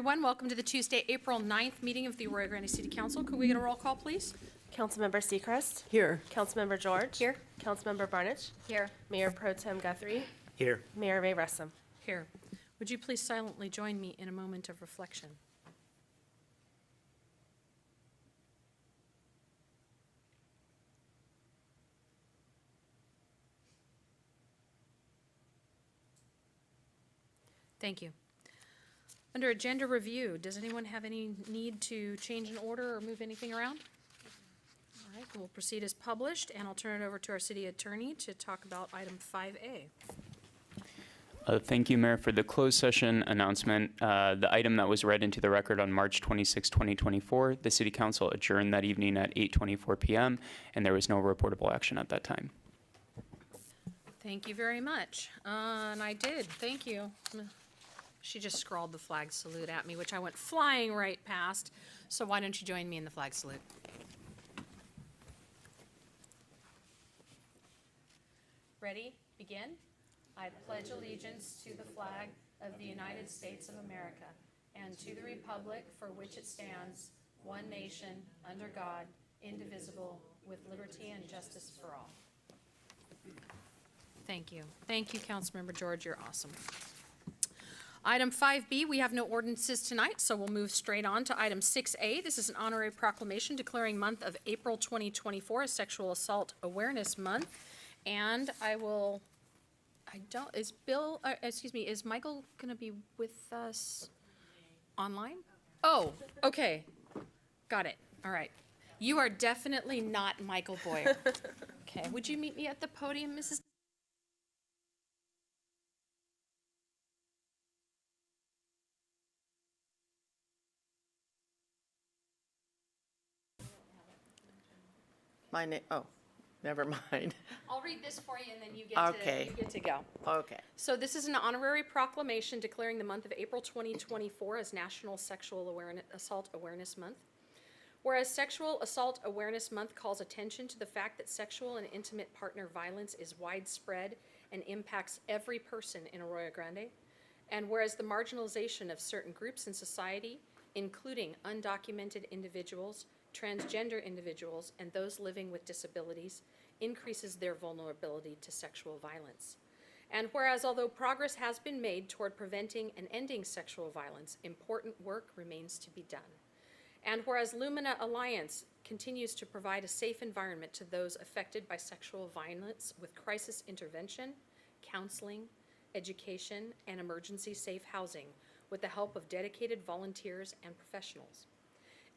Everyone, welcome to the Tuesday, April 9th meeting of the Arroyo Grande City Council. Could we get a roll call, please? Councilmember Secrest. Here. Councilmember George. Here. Councilmember Barneich. Here. Mayor Pro Tem Guthrie. Here. Mayor Ray Russum. Here. Would you please silently join me in a moment of reflection? Thank you. Under agenda review, does anyone have any need to change an order or move anything around? All right, we'll proceed as published, and I'll turn it over to our city attorney to talk about item 5A. Thank you, Mayor, for the closed session announcement. The item that was read into the record on March 26, 2024, the City Council adjourned that evening at 8:24 p.m., and there was no reportable action at that time. Thank you very much. And I did, thank you. She just scrawled the flag salute at me, which I went flying right past. So why don't you join me in the flag salute? Ready? Begin. I pledge allegiance to the flag of the United States of America and to the republic for which it stands, one nation, under God, indivisible, with liberty and justice for all. Thank you. Thank you, Councilmember George. You're awesome. Item 5B, we have no ordinances tonight, so we'll move straight on to item 6A. This is an honorary proclamation declaring month of April 2024 as Sexual Assault Awareness Month. And is Michael gonna be with us online? Oh, okay. Got it. All right. You are definitely not Michael Boyer. Okay, would you meet me at the podium, Mrs. My name, oh, never mind. I'll read this for you and then you Okay. get to go. Okay. So this is an honorary proclamation declaring the month of April 2024 as National Assault Awareness Month. Whereas Sexual Assault Awareness Month calls attention to the fact that sexual and intimate partner violence is widespread and impacts every person in Arroyo Grande. And whereas the marginalization of certain groups in society, including undocumented individuals, transgender individuals, and those living with disabilities, increases their vulnerability to sexual violence. And whereas although progress has been made toward preventing and ending sexual violence, important work remains to be done. And whereas Lumina Alliance continues to provide a safe environment to those affected by sexual violence with crisis intervention, counseling, education, and emergency safe housing with the help of dedicated volunteers and professionals.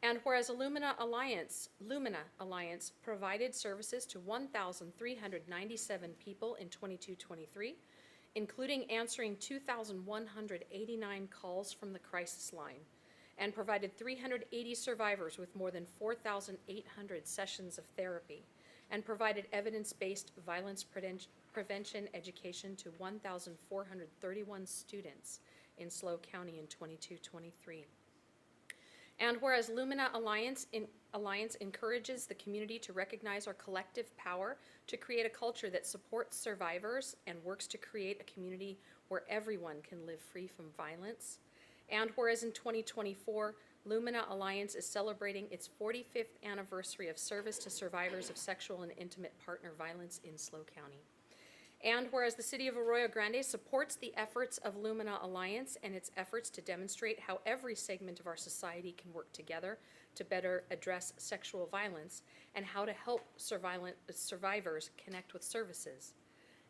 And whereas Lumina Alliance provided services to 1,397 people in 22-23, including answering 2,189 calls from the crisis line, and provided 380 survivors with more than 4,800 sessions of therapy, and provided evidence-based violence prevention education to 1,431 students in SLO County in 22-23. And whereas Lumina Alliance encourages the community to recognize our collective power to create a culture that supports survivors and works to create a community where everyone can live free from violence. And whereas in 2024, Lumina Alliance is celebrating its 45th anniversary of service to survivors of sexual and intimate partner violence in SLO County. And whereas the City of Arroyo Grande supports the efforts of Lumina Alliance and its efforts to demonstrate how every segment of our society can work together to better address sexual violence and how to help survivors connect with services.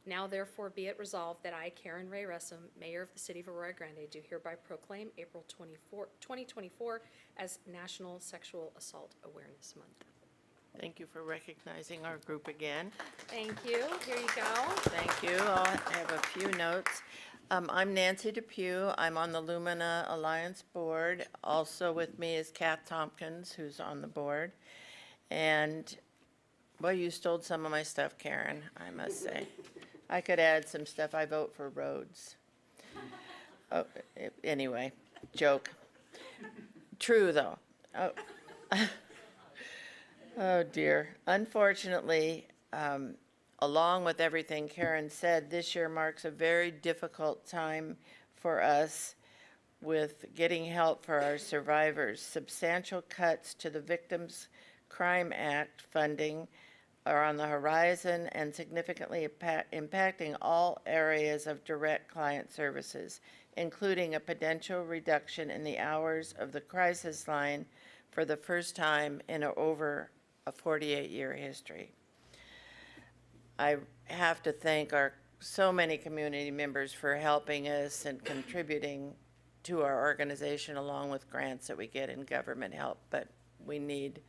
Now therefore be it resolved that I, Karen Ray Russum, Mayor of the City of Arroyo Grande, do hereby proclaim April 2024 as National Sexual Assault Awareness Month. Thank you for recognizing our group again. Thank you. Here you go. Thank you. I have a few notes. I'm Nancy Depew. I'm on the Lumina Alliance board. Also with me is Kath Tompkins, who's on the board. And, well, you stole some of my stuff, Karen, I must say. I could add some stuff. I vote for roads. Oh, anyway, joke. True, though. Oh. Oh dear. Unfortunately, along with everything Karen said, this year marks a very difficult time for us with getting help for our survivors. Substantial cuts to the Victims Crime Act funding are on the horizon and significantly impacting all areas of direct client services, including a potential reduction in the hours of the crisis line for the first time in over a 48-year history. I have to thank so many community members for helping us and contributing to our organization, along with grants that we get in government help, but we need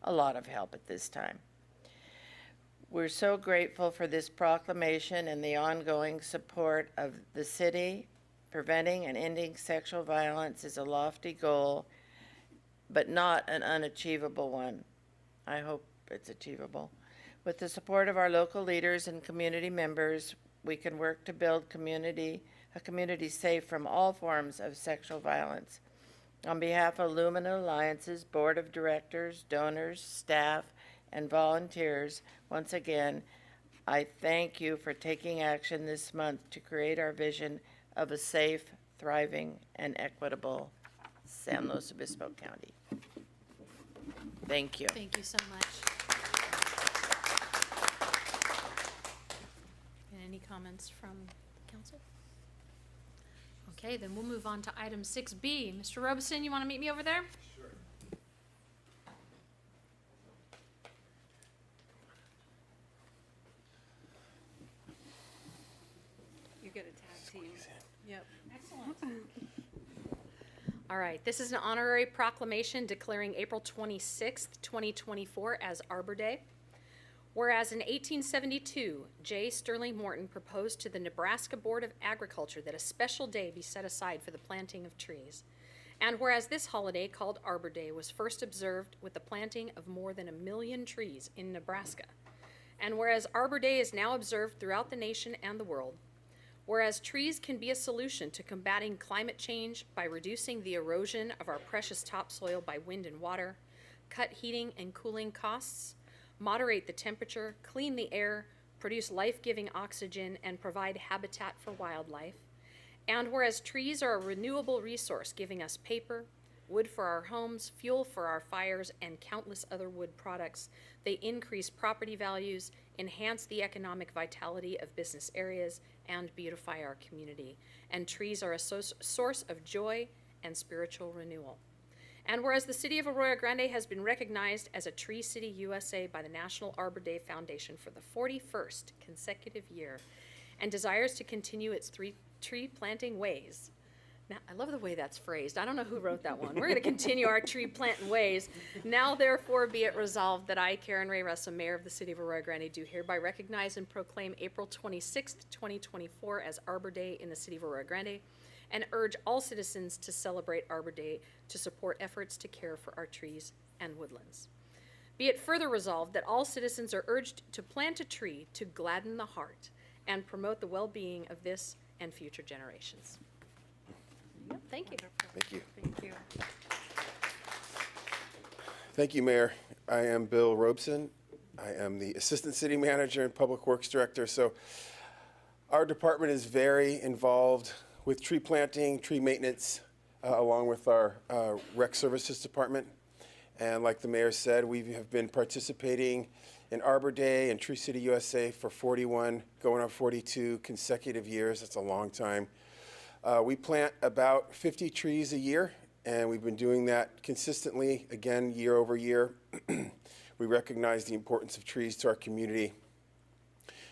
a lot of help at this time. We're so grateful for this proclamation and the ongoing support of the city. Preventing and ending sexual violence is a lofty goal, but not an unachievable one. I hope it's achievable. With the support of our local leaders and community members, we can work to build a community safe from all forms of sexual violence. On behalf of Lumina Alliance's Board of Directors, donors, staff, and volunteers, once again, I thank you for taking action this month to create our vision of a safe, thriving, and equitable San Luis Obispo County. Thank you. Thank you so much. And any comments from council? Okay, then we'll move on to item 6B. Mr. Robeson, you want to meet me over there? Sure. You get a tag team. Yep. Excellent. All right, this is an honorary proclamation declaring April 26th, 2024 as Arbor Day. Whereas in 1872, J. Sterling Morton proposed to the Nebraska Board of Agriculture that a special day be set aside for the planting of trees. And whereas this holiday, called Arbor Day, was first observed with the planting of more than 1 million trees in Nebraska. And whereas Arbor Day is now observed throughout the nation and the world. Whereas trees can be a solution to combating climate change by reducing the erosion of our precious topsoil by wind and water, cut heating and cooling costs, moderate the temperature, clean the air, produce life-giving oxygen, and provide habitat for wildlife. And whereas trees are a renewable resource giving us paper, wood for our homes, fuel for our fires, and countless other wood products, they increase property values, enhance the economic vitality of business areas, and beautify our community. And trees are a source of joy and spiritual renewal. And whereas the city of Arroyo Grande has been recognized as a Tree City USA by the National Arbor Day Foundation for the 41st consecutive year and desires to continue its tree planting ways. Now, I love the way that's phrased. I don't know who wrote that one. We're going to continue our tree planting ways. Now, therefore, be it resolved that I, Karen Ray Russell, Mayor of the City of Arroyo Grande, do hereby recognize and proclaim April 26th, 2024 as Arbor Day in the City of Arroyo Grande, and urge all citizens to celebrate Arbor Day to support efforts to care for our trees and woodlands. Be it further resolved that all citizens are urged to plant a tree to gladden the heart and promote the well-being of this and future generations. Yep, thank you. Thank you. Thank you. Thank you, Mayor. I am Bill Robeson. I am the Assistant City Manager and Public Works Director. So our department is very involved with tree planting, tree maintenance, along with our Rec Services Department. And like the Mayor said, we have been participating in Arbor Day and Tree City USA for 41, going on 42 consecutive years. That's a long time. We plant about 50 trees a year, and we've been doing that consistently, again, year over year. We recognize the importance of trees to our community,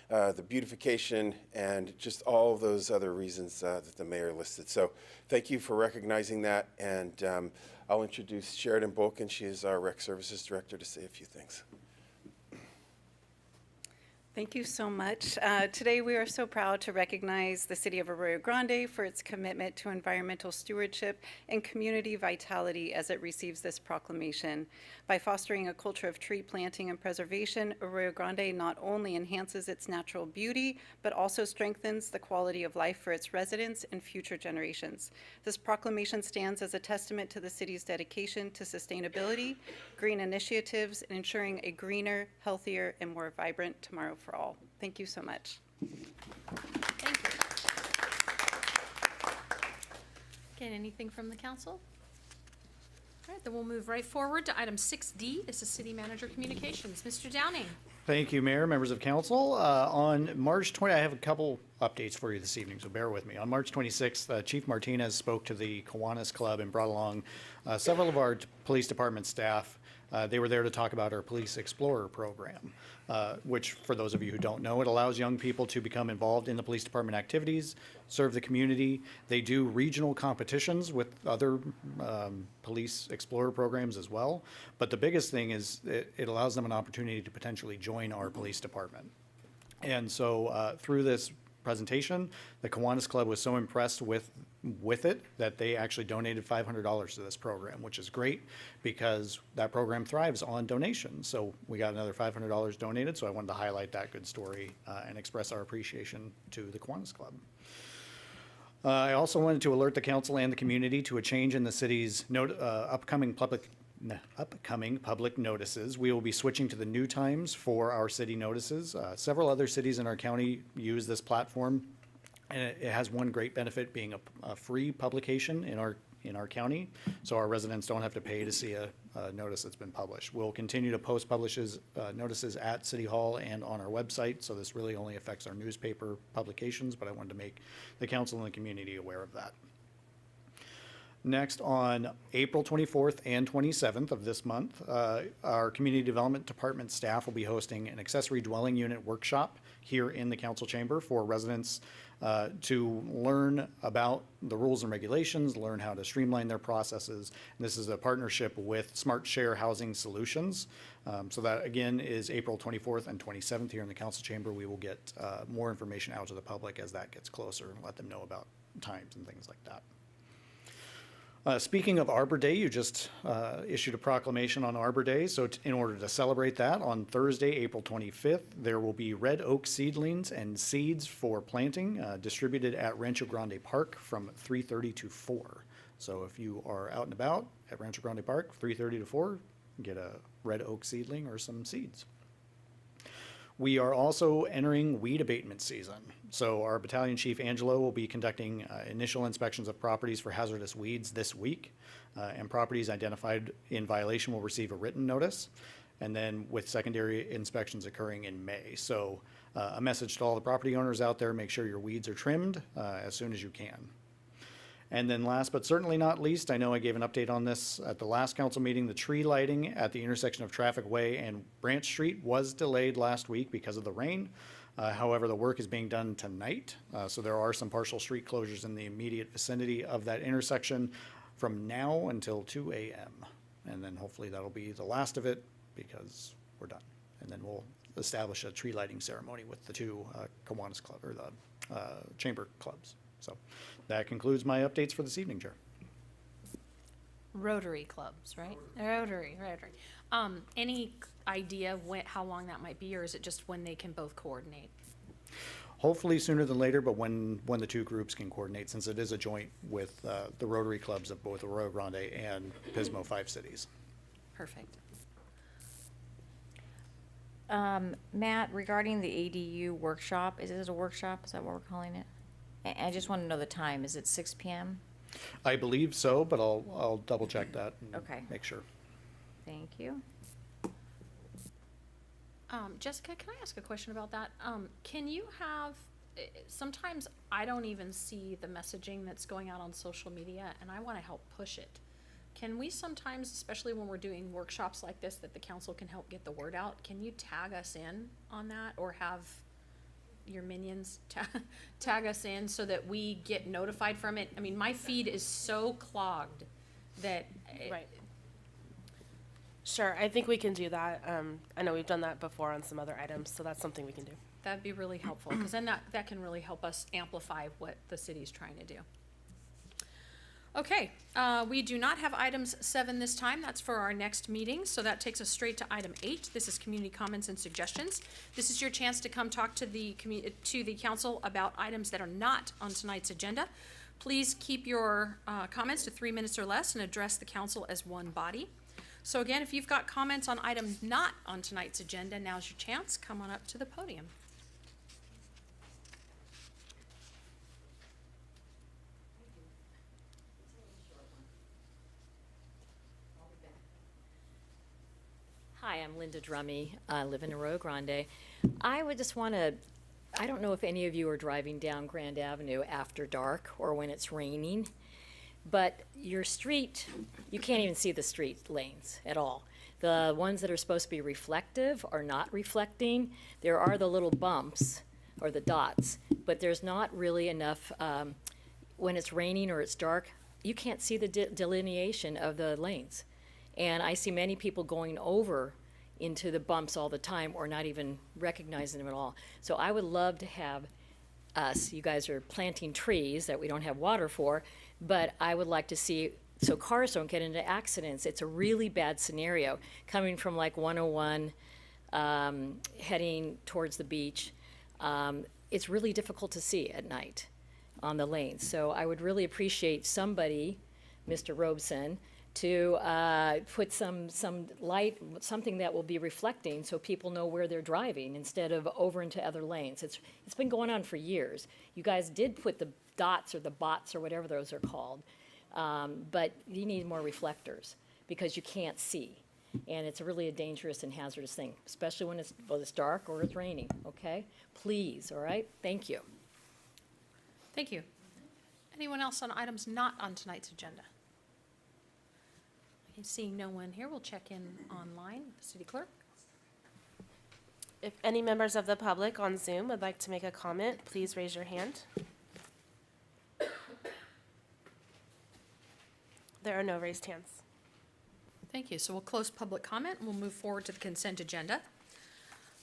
the beautification, and just all of those other reasons that the Mayor listed. So thank you for recognizing that, and I'll introduce Sheridan Bolkin. She is our Rec Services Director, to say a few things. Thank you so much. Today we are so proud to recognize the City of Arroyo Grande for its commitment to environmental stewardship and community vitality as it receives this proclamation. By fostering a culture of tree planting and preservation, Arroyo Grande not only enhances its natural beauty, but also strengthens the quality of life for its residents and future generations. This proclamation stands as a testament to the city's dedication to sustainability, green initiatives, and ensuring a greener, healthier, and more vibrant tomorrow for all. Thank you so much. Thank you. Again, anything from the council? All right, then we'll move right forward to item 6D. This is City Manager Communications. Mr. Downing. Thank you, Mayor, members of council. On March 20, I have a couple updates for you this evening, so bear with me. On March 26th, Chief Martinez spoke to the Kiwanis Club and brought along several of our police department staff. They were there to talk about our Police Explorer program, which, for those of you who don't know, it allows young people to become involved in the police department activities, serve the community. They do regional competitions with other Police Explorer programs as well. But the biggest thing is it allows them an opportunity to potentially join our police department. And so through this presentation, the Kiwanis Club was so impressed with it that they actually donated $500 to this program, which is great because that program thrives on donations. So we got another $500 donated, so I wanted to highlight that good story and express our appreciation to the Kiwanis Club. I also wanted to alert the council and the community to a change in the city's upcoming public notices. We will be switching to the new times for our city notices. Several other cities in our county use this platform, and it has one great benefit, being a free publication in our county, so our residents don't have to pay to see a notice that's been published. We'll continue to post notices at City Hall and on our website, so this really only affects our newspaper publications, but I wanted to make the council and the community aware of that. Next, on April 24th and 27th of this month, our Community Development Department staff will be hosting an accessory dwelling unit workshop here in the council chamber for residents to learn about the rules and regulations, learn how to streamline their processes. And this is a partnership with Smart Share Housing Solutions. So that, again, is April 24th and 27th here in the council chamber. We will get more information out to the public as that gets closer and let them know about times and things like that. Speaking of Arbor Day, you just issued a proclamation on Arbor Day. So in order to celebrate that, on Thursday, April 25th, there will be red oak seedlings and seeds for planting distributed at Rancho Grande Park from 3:30 to 4. So if you are out and about at Rancho Grande Park, 3:30 to 4, get a red oak seedling or some seeds. We are also entering weed abatement season. So our battalion chief, Angelo, will be conducting initial inspections of properties for hazardous weeds this week. And properties identified in violation will receive a written notice. And then with secondary inspections occurring in May. So a message to all the property owners out there, make sure your weeds are trimmed as soon as you can. And then last but certainly not least, I know I gave an update on this at the last council meeting. The tree lighting at the intersection of Traffic Way and Branch Street was delayed last week because of the rain. However, the work is being done tonight. So there are some partial street closures in the immediate vicinity of that intersection from now until 2 a.m. And then hopefully that'll be the last of it because we're done. And then we'll establish a tree lighting ceremony with the two Kiwanis Club or the chamber clubs. So that concludes my updates for this evening, Chair. Rotary clubs, right? Rotary. Any idea how long that might be, or is it just when they can both coordinate? Hopefully sooner than later, but when the two groups can coordinate, since it is a joint with the Rotary clubs of both Arroyo Grande and Pismo 5 cities. Perfect. Matt, regarding the ADU workshop, is it a workshop? Is that what we're calling it? I just want to know the time. Is it 6 p.m.? I believe so, but I'll double check that and Okay. make sure. Thank you. Jessica, can I ask a question about that? Can you have, sometimes I don't even see the messaging that's going out on social media, and I want to help push it. Can we sometimes, especially when we're doing workshops like this, that the council can help get the word out, can you tag us in on that, or have your minions tag us in so that we get notified from it? I mean, my feed is so clogged that Right. Sure, I think we can do that. I know we've done that before on some other items, so that's something we can do. that'd be really helpful, because then that can really help us amplify what the city's trying to do. Okay, we do not have items 7 this time. That's for our next meeting. So that takes us straight to item 8. This is community comments and suggestions. This is your chance to come talk to the council about items that are not on tonight's agenda. Please keep your comments to 3 minutes or less and address the council as one body. So again, if you've got comments on items not on tonight's agenda, now's your chance. Come on up to the podium. I'm Linda Drummy. I live in Arroyo Grande. I would just want to, I don't know if any of you are driving down Grand Avenue after dark or when it's raining, but your street, you can't even see the street lanes at all. The ones that are supposed to be reflective are not reflecting. There are the little bumps or the dots, but there's not really enough, when it's raining or it's dark, you can't see the delineation of the lanes. And I see many people going over into the bumps all the time or not even recognizing them at all. So I would love to have us, you guys are planting trees that we don't have water for, but I would like to see, so cars don't get into accidents. It's a really bad scenario coming from like 101, heading towards the beach. It's really difficult to see at night on the lanes. So I would really appreciate somebody, Mr. Robeson, to put some light, something that will be reflecting so people know where they're driving instead of over into other lanes. It's been going on for years. You guys did put the dots or the bots or whatever those are called, but you need more reflectors because you can't see. And it's really a dangerous and hazardous thing, especially when it's dark or it's raining, okay? Please, all right? Thank you. Thank you. Anyone else on items not on tonight's agenda? Seeing no one here, we'll check in online. City Clerk? If any members of the public on Zoom would like to make a comment, please raise your hand. There are no raised hands. Thank you. So we'll close public comment and we'll move forward to the consent agenda.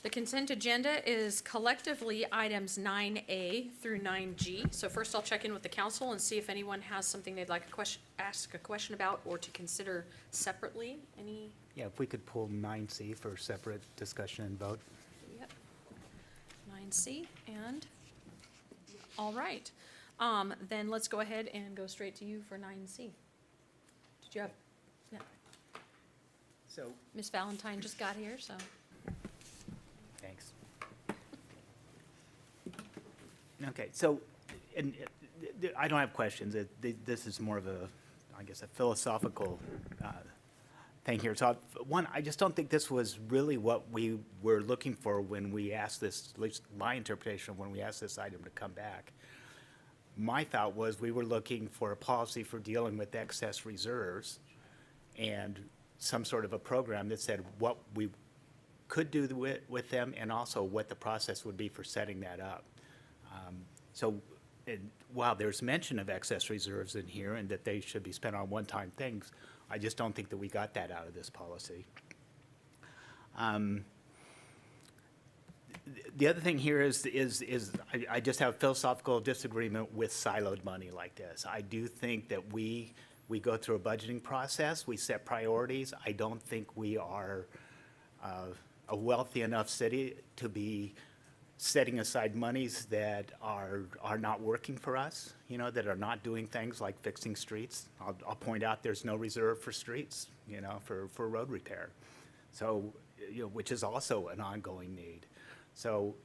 The consent agenda is collectively items 9A through 9G. So first I'll check in with the council and see if anyone has something they'd like to ask a question about or to consider separately. Any? Yeah, if we could pull 9C for separate discussion and vote. Yep. 9C and, all right. Then let's go ahead and go straight to you for 9C. Did you have, yeah. So, Ms. Valentine just got here, so. thanks. Okay, so, and I don't have questions. This is more of a, I guess, a philosophical thing here. So, one, I just don't think this was really what we were looking for when we asked this, at least my interpretation of when we asked this item to come back. My thought was we were looking for a policy for dealing with excess reserves and some sort of a program that said what we could do with them and also what the process would be for setting that up. And while there's mention of excess reserves in here and that they should be spent on one-time things, I just don't think that we got that out of this policy. The other thing here is I just have philosophical disagreement with siloed money like this. I do think that we go through a budgeting process, we set priorities. I don't think we are a wealthy enough city to be setting aside monies that are not working for us, you know, that are not doing things like fixing streets. I'll point out there's no reserve for streets, you know, for road repair. So, you know, which is also an ongoing need. So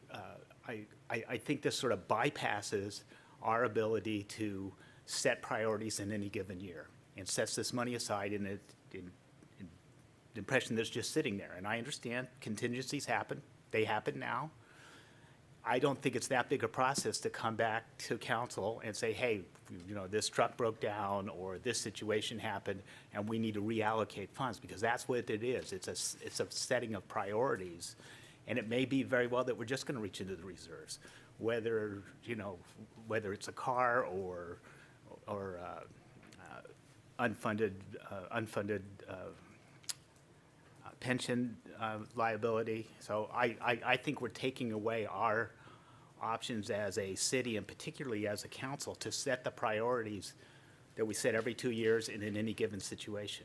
I think this sort of bypasses our ability to set priorities in any given year and sets this money aside in the impression that it's just sitting there. And I understand contingencies happen. They happen now. I don't think it's that big a process to come back to council and say, hey, you know, this truck broke down or this situation happened and we need to reallocate funds, because that's what it is. It's a setting of priorities. And it may be very well that we're just going to reach into the reserves, whether, you know, whether it's a car or unfunded pension liability. So I think we're taking away our options as a city and particularly as a council to set the priorities that we set every 2 years and in any given situation.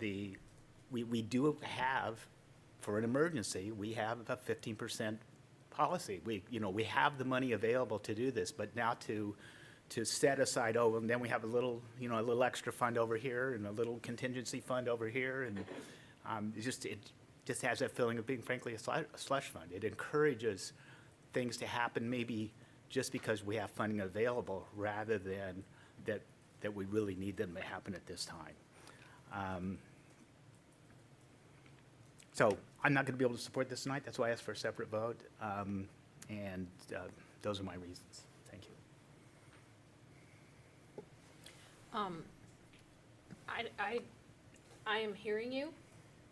We do have, for an emergency, we have a 15% policy. We have the money available to do this, but now to set aside, oh, and then we have a little extra fund over here and a little contingency fund over here, and it just has that feeling of being, frankly, a slush fund. It encourages things to happen maybe just because we have funding available rather than that we really need them to happen at this time. So I'm not going to be able to support this tonight. That's why I asked for a separate vote. And those are my reasons. Thank you. I am hearing you,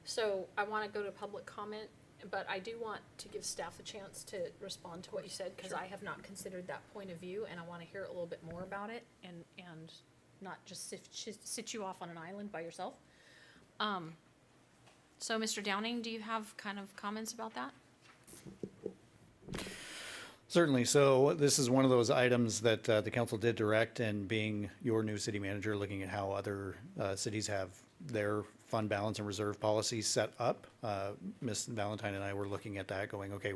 so I want to go to public comment, but I do want to give staff a chance to respond to what you said, because I have not considered that point of view, and I want to hear a little bit more about it, and not just sit you off on an island by yourself. So, Mr. Downing, do you have kind of comments about that? Certainly. So this is one of those items that the council did direct, and being your new city manager, looking at how other cities have their fund balance and reserve policies set up. Ms. Valentine and I were looking at that going, okay,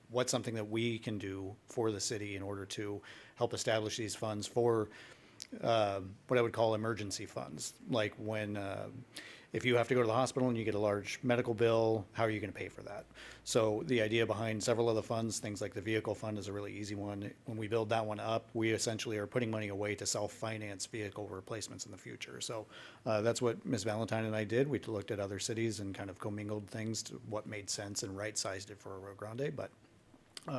what's something that we can do for the city in order to help establish these funds for what I would call emergency funds? Like when, if you have to go to the hospital and you get a large medical bill, how are you going to pay for that? So the idea behind several of the funds, things like the vehicle fund is a really easy one. When we build that one up, we essentially are putting money away to self-finance vehicle replacements in the future. So that's what Ms. Valentine and I did. We looked at other cities and kind of commingled things to what made sense and right-sized it for Rio Grande. But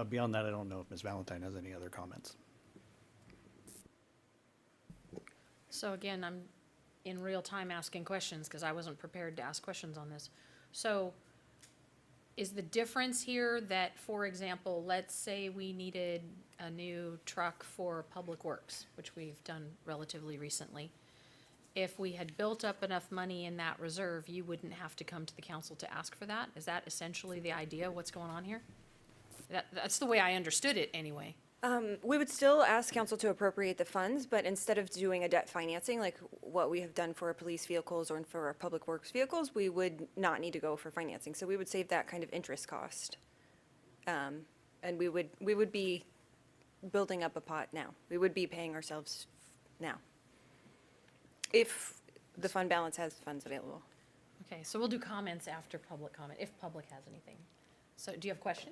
beyond that, I don't know if Ms. Valentine has any other comments. So again, I'm in real time asking questions because I wasn't prepared to ask questions on this. So is the difference here that, for example, let's say we needed a new truck for Public Works, which we've done relatively recently. If we had built up enough money in that reserve, you wouldn't have to come to the council to ask for that? Is that essentially the idea, what's going on here? That's the way I understood it anyway. We would still ask council to appropriate the funds, but instead of doing a debt financing, like what we have done for our police vehicles or for our public works vehicles, we would not need to go for financing. So we would save that kind of interest cost. And we would be building up a pot now. We would be paying ourselves now, if the fund balance has funds available. Okay, so we'll do comments after public comment, if public has anything. So do you have a question?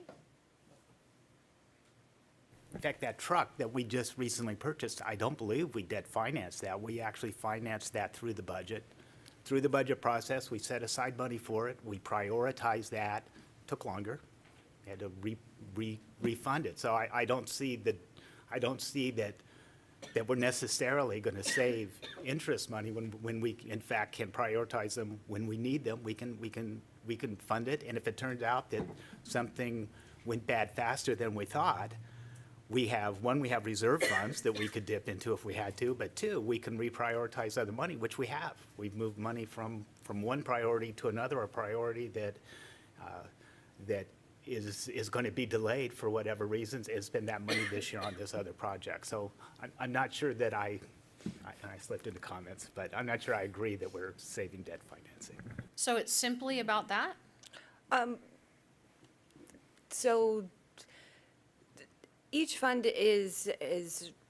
In fact, that truck that we just recently purchased, I don't believe we debt financed that. We actually financed that through the budget. Through the budget process, we set aside money for it. We prioritized that. Took longer. We had to refund it. So I don't see that we're necessarily going to save interest money when we in fact can prioritize them when we need them. We can fund it. And if it turns out that something went bad faster than we thought, we have reserve funds that we could dip into if we had to, but two, we can reprioritize other money, which we have. We've moved money from one priority to another, a priority that is going to be delayed for whatever reasons, and spend that money this year on this other project. So I'm not sure that I slipped into comments, but I'm not sure I agree that we're saving debt financing. So it's simply about that? So each fund is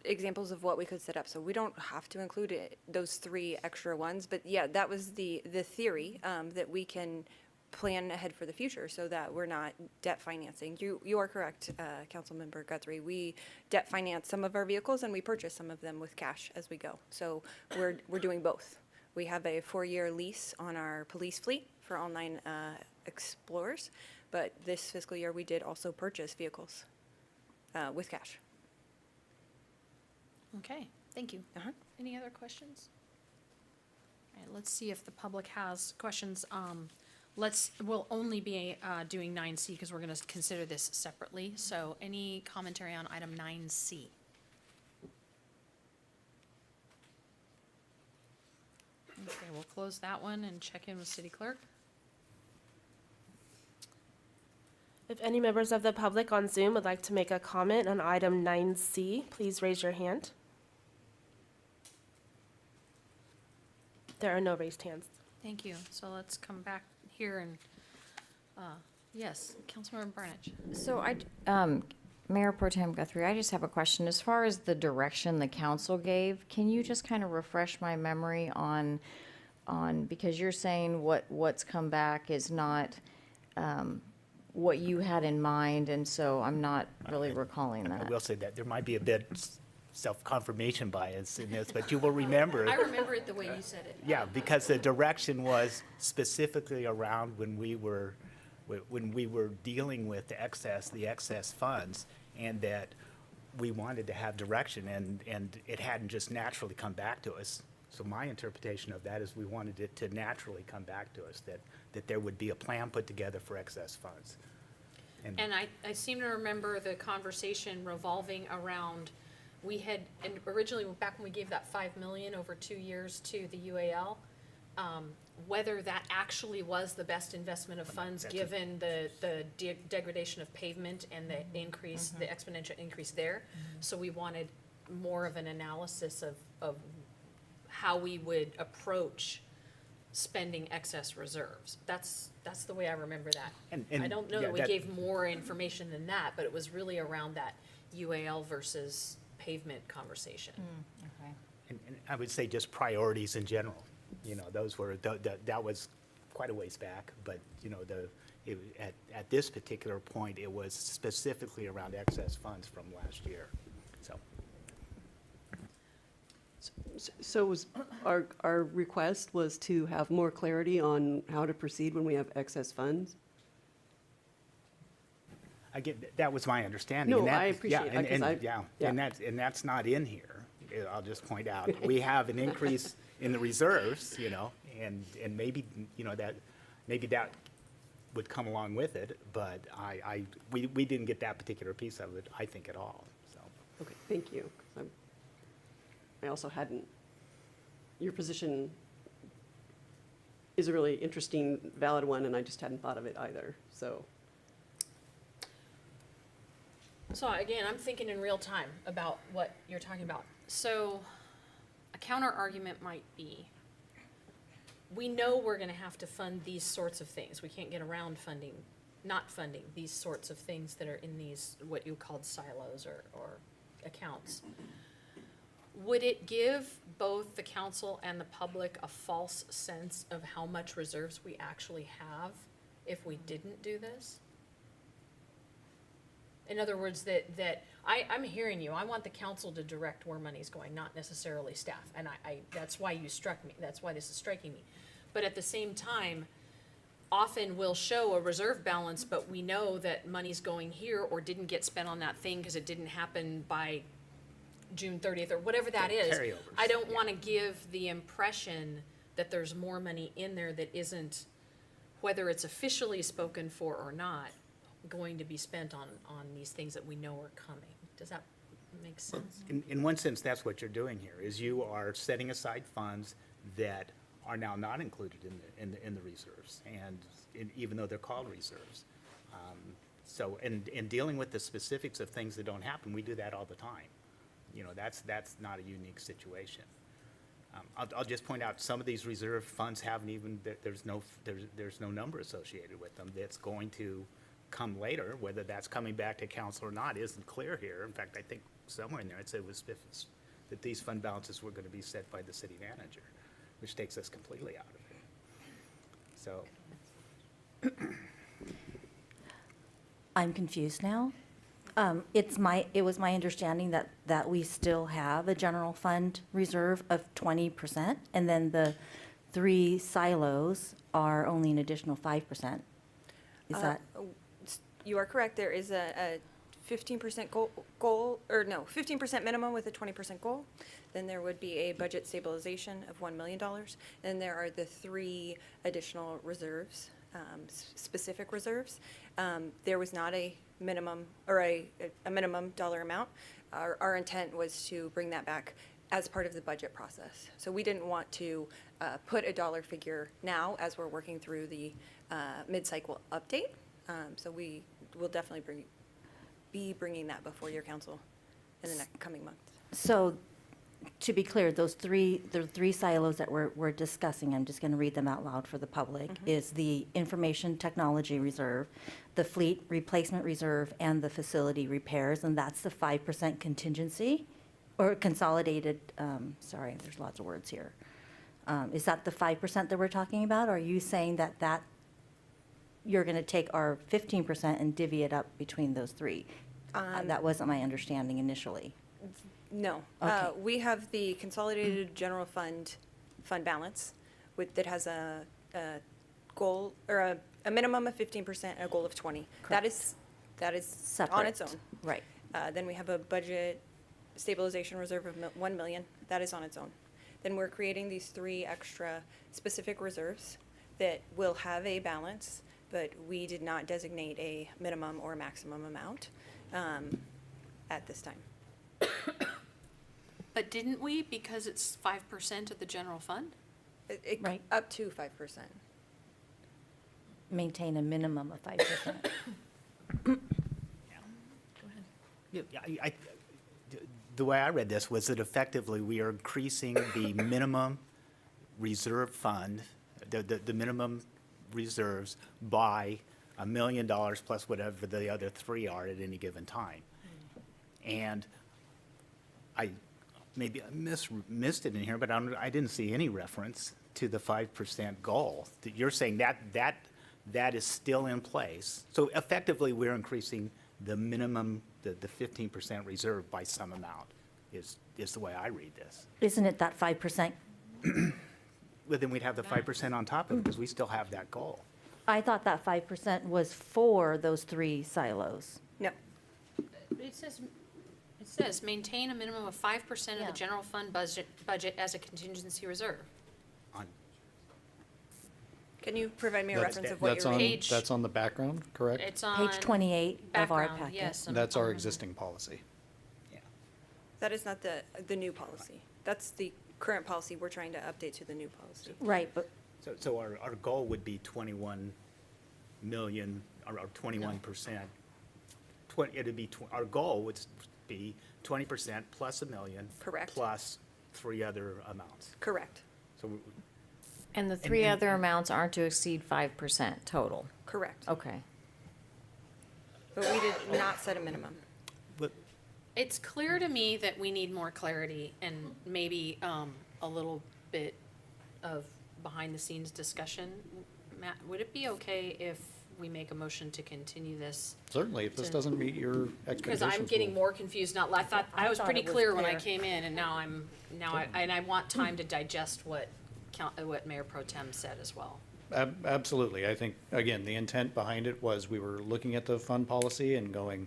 examples of what we could set up. So we don't have to include those three extra ones. But yeah, that was the theory, that we can plan ahead for the future so that we're not debt financing. You are correct, Councilmember Guthrie. We debt finance some of our vehicles and we purchase some of them with cash as we go. So we're doing both. We have a 4-year lease on our police fleet for all 9 Explorers. But this fiscal year, we did also purchase vehicles with cash. Okay, thank you. Any other questions? All right, let's see if the public has questions. We'll only be doing 9C because we're going to consider this separately. So any commentary on item 9C? Okay, we'll close that one and check in with City Clerk. If any members of the public on Zoom would like to make a comment on item 9C, please raise your hand. There are no raised hands. Thank you. So let's come back here and, yes, Councilmember Barneich. So Mayor Pro Tem Guthrie, I just have a question. As far as the direction the council gave, can you just kind of refresh my memory on, because you're saying what's come back is not, what you had in mind, and so I'm not really recalling that. I will say that there might be a bit self-confirmation bias in this, but you will remember. I remember it the way you said it. Yeah, because the direction was specifically around when we were when we were dealing with the excess funds, and that we wanted to have direction, and it hadn't just naturally come back to us. So my interpretation of that is we wanted it to naturally come back to us, that there would be a plan put together for excess funds. And I seem to remember the conversation revolving around, we had, and originally, back when we gave that 5 million over 2 years to the UAL, whether that actually was the best investment of funds, given the degradation of pavement and the increase, the exponential increase there. So we wanted more of an analysis of how we would approach spending excess reserves. That's the way I remember that. And I don't know yeah, that we gave more information than that, but it was really around that UAL versus pavement conversation. Okay. And I would say just priorities in general. You know, those were, that was quite a ways back, but, you know, at this particular point, it was specifically around excess funds from last year, so. So was, our request was to have more clarity on how to proceed when we have excess funds? Again, that was my understanding. No, and that- I appreciate yeah, it, 'cause I- Yeah, yeah. and that's not in here. I'll just point out, we have an increase in the reserves, you know, and maybe, you know, maybe that would come along with it, but we didn't get that particular piece of it, I think, at all, so. Okay, thank you. 'Cause I also hadn't, your position is a really interesting, valid one, and I just hadn't thought of it either, so. So again, I'm thinking in real time about what you're talking about. So a counter argument might be, we know we're gonna have to fund these sorts of things. We can't get around not funding these sorts of things that are in these, what you called silos or accounts. Would it give both the council and the public a false sense of how much reserves we actually have if we didn't do this? In other words, I'm hearing you. I want the council to direct where money's going, not necessarily staff. And that's why you struck me. That's why this is striking me. But at the same time, often we'll show a reserve balance, but we know that money's going here or didn't get spent on that thing because it didn't happen by June 30th or whatever that is. Carryovers, I don't want to give the impression that there's more money in there that isn't, whether it's officially spoken for or not, going to be spent on these things that we know are coming. Does that make sense? In one sense, that's what you're doing here, is you are setting aside funds that are now not included in the reserves, and even though they're called reserves. So, in dealing with the specifics of things that don't happen, we do that all the time. You know, that's not a unique situation. I'll just point out, some of these reserve funds haven't even, there's no number associated with them that's going to come later. Whether that's coming back to council or not isn't clear here. In fact, I think somewhere in there it said it was that these fund balances were going to be set by the city manager, which takes us completely out of it. So. I'm confused now. It was my understanding that we still have a general fund reserve of 20%, and then the 3 silos are only an additional 5%. Is that? You are correct. There is a 15% goal, or no, 15% minimum with a 20% goal. Then there would be a budget stabilization of $1 million. And there are the 3 additional reserves, specific reserves. There was not a minimum, or a minimum dollar amount. Our intent was to bring that back as part of the budget process. So we didn't want to put a dollar figure now as we're working through the mid-cycle update. So we will definitely be bringing that before your council in the next coming months. So, to be clear, the 3 silos that we're discussing, I'm just going to read them out loud for the public, is the Information Technology Reserve, the Fleet Replacement Reserve, and the Facility Repairs, and that's the 5% contingency, or consolidated, sorry, there's lots of words here. Is that the 5% that we're talking about? Or are you saying that you're going to take our 15% and divvy it up between those 3? That wasn't my understanding initially. No. Okay. We have the consolidated general fund balance that has a goal, or a minimum of 15% and a goal of 20. That is on its Separate. own. Right. Then we have a budget stabilization reserve of 1 million. That is on its own. Then we're creating these 3 extra specific reserves that will have a balance, but we did not designate a minimum or maximum amount at this time. But didn't we, because it's 5% of the general fund? Right. Up to 5%. Maintain a minimum of 5%. Yeah, the way I read this was that effectively we are increasing the minimum reserve fund, the minimum reserves by $1 million plus whatever the other 3 are at any given time. And maybe I missed it in here, but I didn't see any reference to the 5% goal. That you're saying that is still in place. So effectively, we're increasing the minimum, the 15% reserve by some amount, is the way I read this. Isn't it that 5%? But then we'd have the 5% on top of it, because we still have that goal. I thought that 5% was for those 3 silos. No. It says maintain a minimum of 5% of Yeah. the general fund budget as a contingency reserve. On Can you provide me a That's- reference of what That's you're on, reading? Page- that's on the background, correct? It's on. Page 28 of our background, packet. yes. That's our on- existing policy. That is not the new policy. That's the current policy we're trying to update to the new policy. Right, but So our goal would be 21 million, or 21%. It'd be, our goal would be 20% plus $1 million. Correct. Plus 3 other amounts. Correct, So And the 3 other amounts aren't to exceed 5% total? correct. Okay. But we did not set a minimum. but It's clear to me that we need more clarity and maybe a little bit of behind-the-scenes discussion. Matt, would it be okay if we make a motion to continue this? Certainly, if this To- doesn't meet your expectations. Because I'm getting we'll- more confused now. I thought I was thought pretty it was clear when I clear. came in, and now I want time to digest what Mayor Pro Tem said as well. Absolutely. I think, again, the intent behind it was we were looking at the fund policy and going,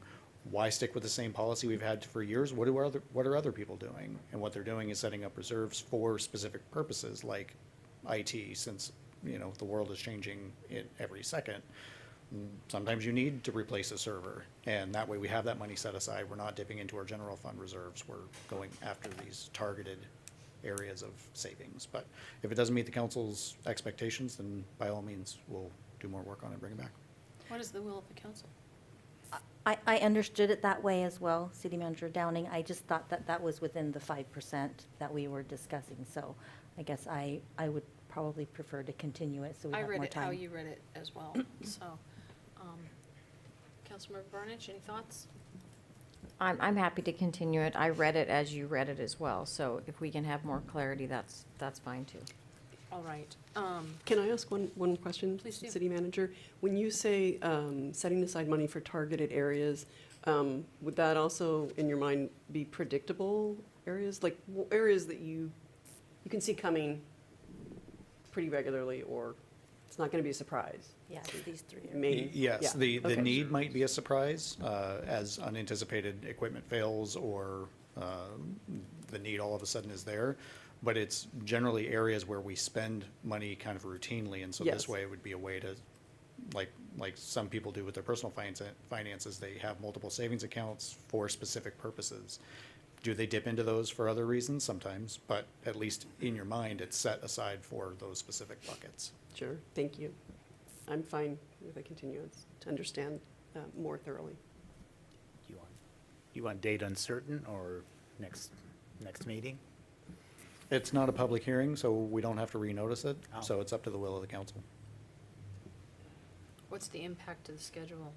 why stick with the same policy we've had for years? What are other people doing? And what they're doing is setting up reserves for specific purposes like IT, since, the world is changing every second. Sometimes you need to replace a server, and that way we have that money set aside. We're not dipping into our general fund reserves. We're going after these targeted areas of savings. But if it doesn't meet the council's expectations, then by all means, we'll do more work on it and bring it back. What is the will of the council? I understood it that way as well, City Manager Downing. I just thought that that was within the 5% that we were discussing. So I guess I would probably prefer to continue it so we I have read more it how time. you read it as well, so. Councilmember Barneich, any thoughts? I'm happy to continue it. I read it as you read it as well, so if we can have more clarity, that's fine too. All right. Can I ask one question, Please do. City Manager? When you say setting aside money for targeted areas, would that also, in your mind, be predictable areas? Like areas that you can see coming pretty regularly, or it's not going to be a surprise? Yeah, these 3 are. Yes, Yeah, the okay. need might be a surprise as unanticipated equipment fails or the need all of a sudden is there. But it's generally areas where we spend money kind of routinely, and so Yes. this way it would be a way to, like some people do with their personal finances, they have multiple savings accounts for specific purposes. Do they dip into those for other reasons? Sometimes, but at least in your mind, it's set aside for those specific buckets. Sure, thank you. I'm fine with a continuance to understand more thoroughly. you want date uncertain or next meeting? It's not a public hearing, so we don't have to renotice it, Oh. so it's up to the will of the council. What's the impact to the schedule?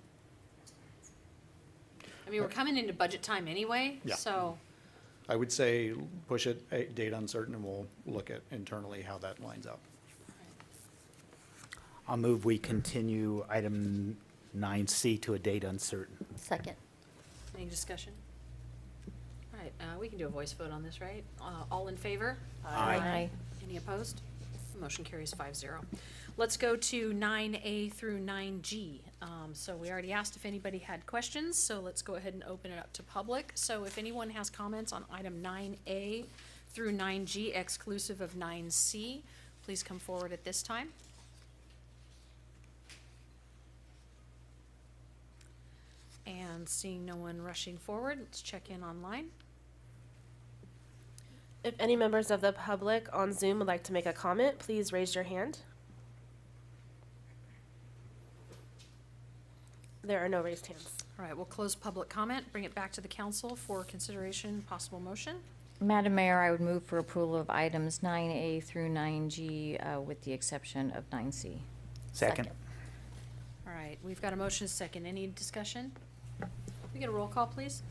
I mean, we're coming into budget time anyway, Yeah. so. I would say push it, date uncertain, and we'll look at internally how that lines up. I'll move we continue item 9C to a date uncertain. Second. Any discussion? All right, we can do a voice vote on this, right? All in favor? Aye. Any opposed? Motion carries 5-0. Let's go to 9A through 9G. So we already asked if anybody had questions, so let's go ahead and open it up to public. So if anyone has comments on item 9A through 9G exclusive of 9C, please come forward at this time. And seeing no one rushing forward, let's check in online. If any members of the public on Zoom would like to make a comment, please raise your hand. There are no raised hands. All right, we'll close public comment, bring it back to the council for consideration, possible motion. Madam Mayor, I would move for approval of items 9A through 9G with the exception of 9C. Second. All right, we've got a motion, second. Any discussion? We get a roll call, please?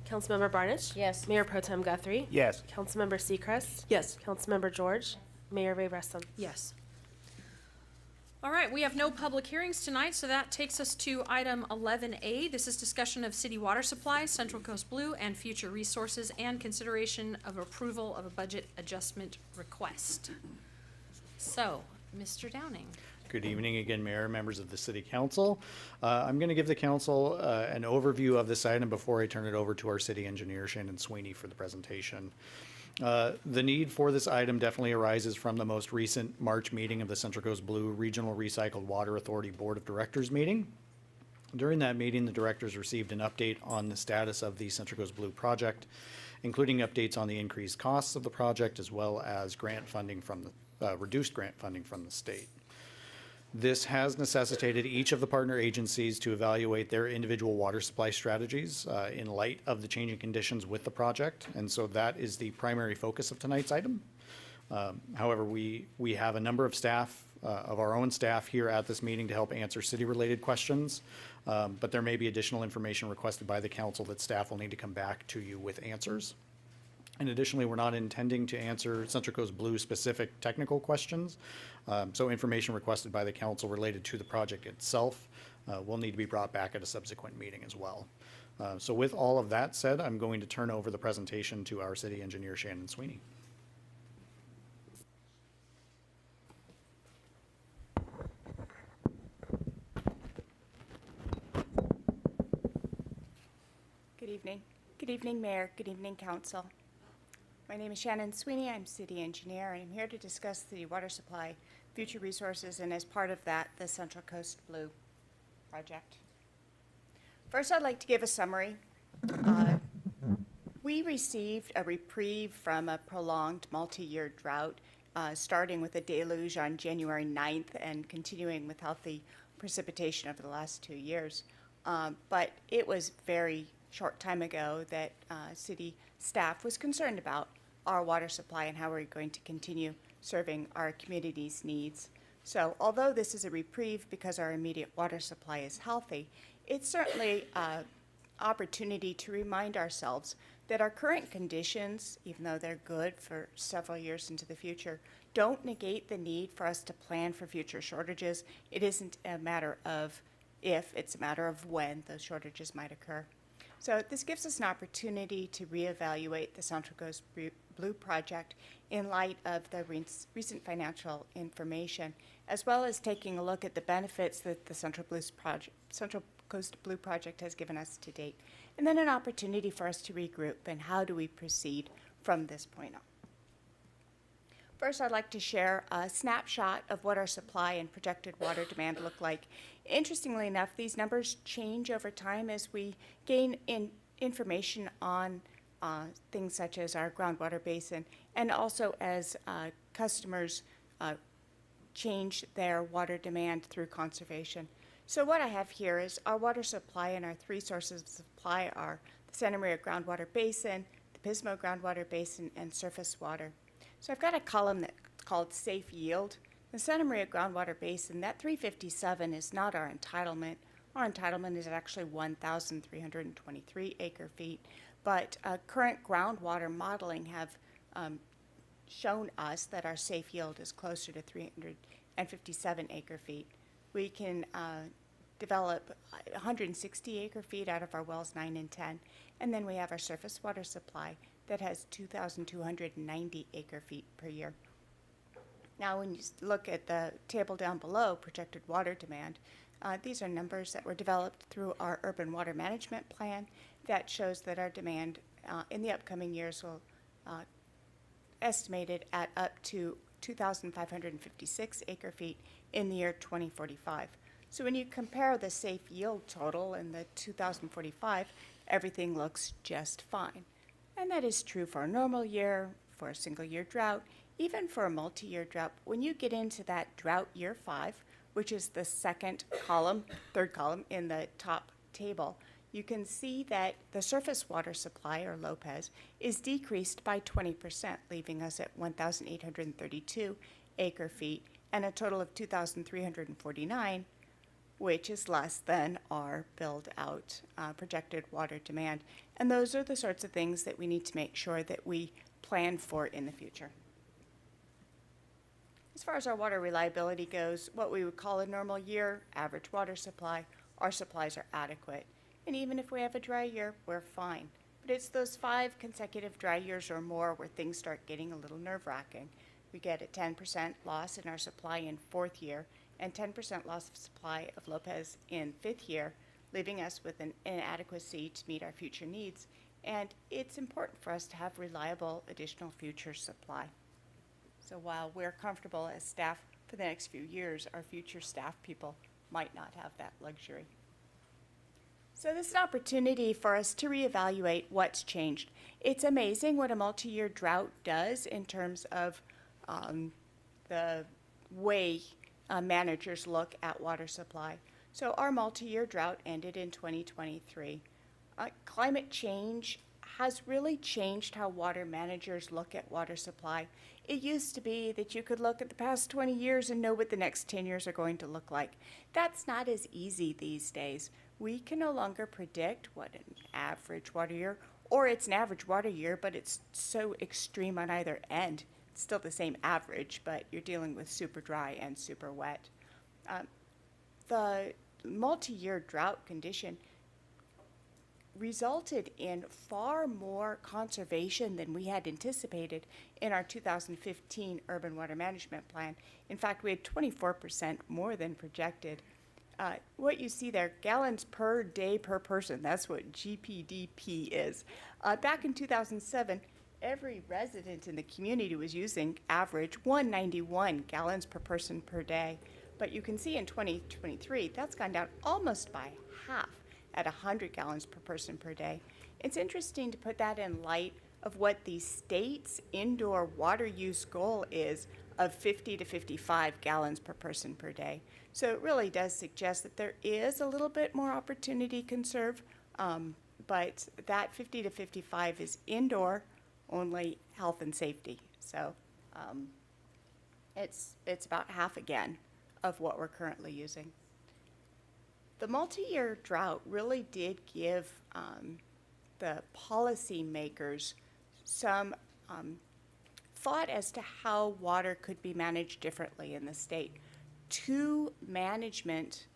Councilmember Barneich? Yes. Mayor Pro Tem Guthrie? Yes. Councilmember Secrest? Yes. Councilmember George? Mayor Ray Russom? Yes. All right, we have no public hearings tonight, so that takes us to item 11A. This is discussion of city water supply, Central Coast Blue, and future resources, and consideration of approval of a budget adjustment request. So, Mr. Downing. Good evening again, Mayor, members of the City Council. I'm going to give the council an overview of this item before I turn it over to our city engineer, Shannon Sweeney, for the presentation. The need for this item definitely arises from the most recent March meeting of the Central Coast Blue Regional Recycled Water Authority Board of Directors meeting. During that meeting, the directors received an update on the status of the Central Coast Blue project, including updates on the increased costs of the project as well as grant funding from the reduced grant funding from the state. This has necessitated each of the partner agencies to evaluate their individual water supply strategies in light of the changing conditions with the project, and so that is the primary focus of tonight's item. However, we have a number of staff, of our own staff here at this meeting to help answer city-related questions, but there may be additional information requested by the council that staff will need to come back to you with answers. And additionally, we're not intending to answer Central Coast Blue specific technical questions. So information requested by the council related to the project itself will need to be brought back at a subsequent meeting as well. So with all of that said, I'm going to turn over the presentation to our city engineer, Shannon Sweeney. Good evening. Good evening, Mayor. Good evening, Council. My name is Shannon Sweeney. I'm city engineer, and I'm here to discuss the water supply, future resources, and as part of that, the Central Coast Blue project. First, I'd like to give a summary. We received a reprieve from a prolonged multi-year drought, starting with a deluge on January 9th and continuing with healthy precipitation over the last 2 years. But it was very short time ago that city staff was concerned about our water supply and how we're going to continue serving our community's needs. So although this is a reprieve because our immediate water supply is healthy, it's certainly an opportunity to remind ourselves that our current conditions, even though they're good for several years into the future, don't negate the need for us to plan for future shortages. It isn't a matter of if, it's a matter of when those shortages might occur. So this gives us an opportunity to reevaluate the Central Coast Blue project in light of the recent financial information, as well as taking a look at the benefits that the Central Coast Blue project has given us to date, and then an opportunity for us to regroup and how do we proceed from this point on. First, I'd like to share a snapshot of what our supply and projected water demand look like. Interestingly enough, these numbers change over time as we gain information on things such as our groundwater basin, and also as customers change their water demand through conservation. So what I have here is our water supply, and our three sources of supply are the Santa Maria Groundwater Basin, the Pismo Groundwater Basin, and surface water. So I've got a column that's called Safe Yield. The Santa Maria Groundwater Basin, that 357 is not our entitlement. Our entitlement is actually 1,323 acre feet, but current groundwater modeling have shown us that our safe yield is closer to 357 acre feet. We can develop 160 acre feet out of our wells 9 and 10, and then we have our surface water supply that has 2,290 acre feet per year. Now, when you look at the table down below, projected water demand, these are numbers that were developed through our urban water management plan that shows that our demand in the upcoming years will estimated at up to 2,556 acre feet in the year 2045. So when you compare the safe yield total and the 2045, everything looks just fine. And that is true for a normal year, for a single year drought, even for a multi-year drought. When you get into that drought year 5, which is the third column in the top table, you can see that the surface water supply, or LOPEZ, is decreased by 20%, leaving us at 1,832 acre feet and a total of 2,349, which is less than our build-out projected water demand. And those are the sorts of things that we need to make sure that we plan for in the future. As far as our water reliability goes, what we would call a normal year, average water supply, our supplies are adequate. And even if we have a dry year, we're fine. But it's those 5 consecutive dry years or more where things start getting a little nerve-wracking. We get a 10% loss in our supply in 4th year and 10% loss of supply of LOPEZ in 5th year, leaving us with an inadequacy to meet our future needs. And it's important for us to have reliable additional future supply. So while we're comfortable as staff for the next few years, our future staff people might not have that luxury. So this is an opportunity for us to reevaluate what's changed. It's amazing what a multi-year drought does in terms of the way managers look at water supply. So our multi-year drought ended in 2023. Climate change has really changed how water managers look at water supply. It used to be that you could look at the past 20 years and know what the next 10 years are going to look like. That's not as easy these days. We can no longer predict what an average water year, or it's an average water year, but it's so extreme on either end. It's still the same average, but you're dealing with super dry and super wet. The multi-year drought condition resulted in far more conservation than we had anticipated in our 2015 urban water management plan. In fact, we had 24% more than projected. What you see there, gallons per day per person, that's what GPDP is. Back in 2007, every resident in the community was using average 191 gallons per person per day. But you can see in 2023, that's gone down almost by half at 100 gallons per person per day. It's interesting to put that in light of what the state's indoor water use goal is of 50 to 55 gallons per person per day. So it really does suggest that there is a little bit more opportunity conserve, but that 50 to 55 is indoor only health and safety. So it's about half again of what we're currently using. The multi-year drought really did give the policy makers some thought as to how water could be managed differently in the state. 2 management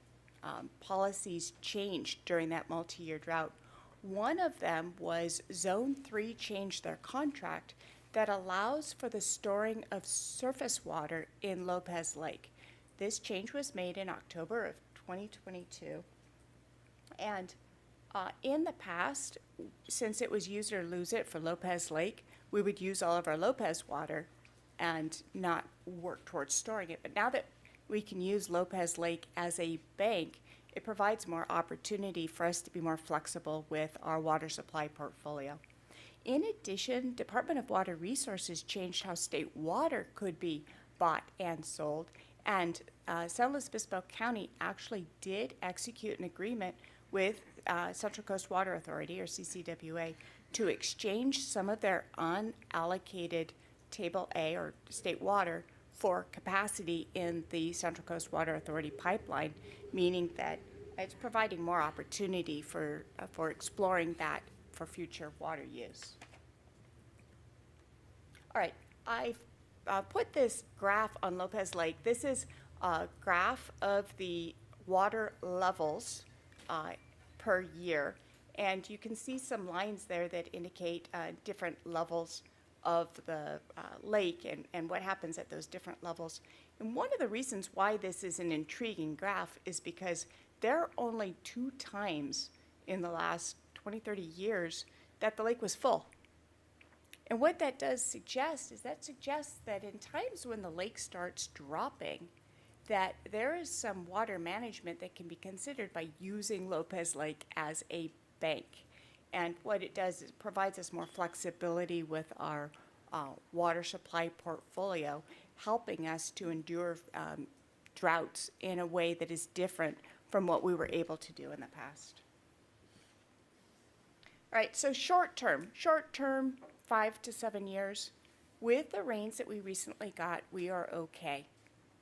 policies changed during that multi-year drought. One of them was Zone 3 changed their contract that allows for the storing of surface water in Lopez Lake. This change was made in October of 2022. And in the past, since it was use it or lose it for Lopez Lake, we would use all of our Lopez water and not work towards storing it. But now that we can use Lopez Lake as a bank, it provides more opportunity for us to be more flexible with our water supply portfolio. In addition, Department of Water Resources changed how state water could be bought and sold. And San Luis Obispo County actually did execute an agreement with Central Coast Water Authority, or CCWA, to exchange some of their unallocated Table A, or state water, for capacity in the Central Coast Water Authority pipeline, meaning that it's providing more opportunity for exploring that for future water use. All right, I've put this graph on Lopez Lake. This is a graph of the water levels per year, and you can see some lines there that indicate different levels of the lake and what happens at those different levels. And one of the reasons why this is an intriguing graph is because there are only 2 times in the last 20, 30 years that the lake was full. And what that does suggest is that suggests that in times when the lake starts dropping, that there is some water management that can be considered by using Lopez Lake as a bank. And what it does is it provides us more flexibility with our water supply portfolio, helping us to endure droughts in a way that is different from what we were able to do in the past. All right, so short term, 5 to 7 years. With the rains that we recently got, we are okay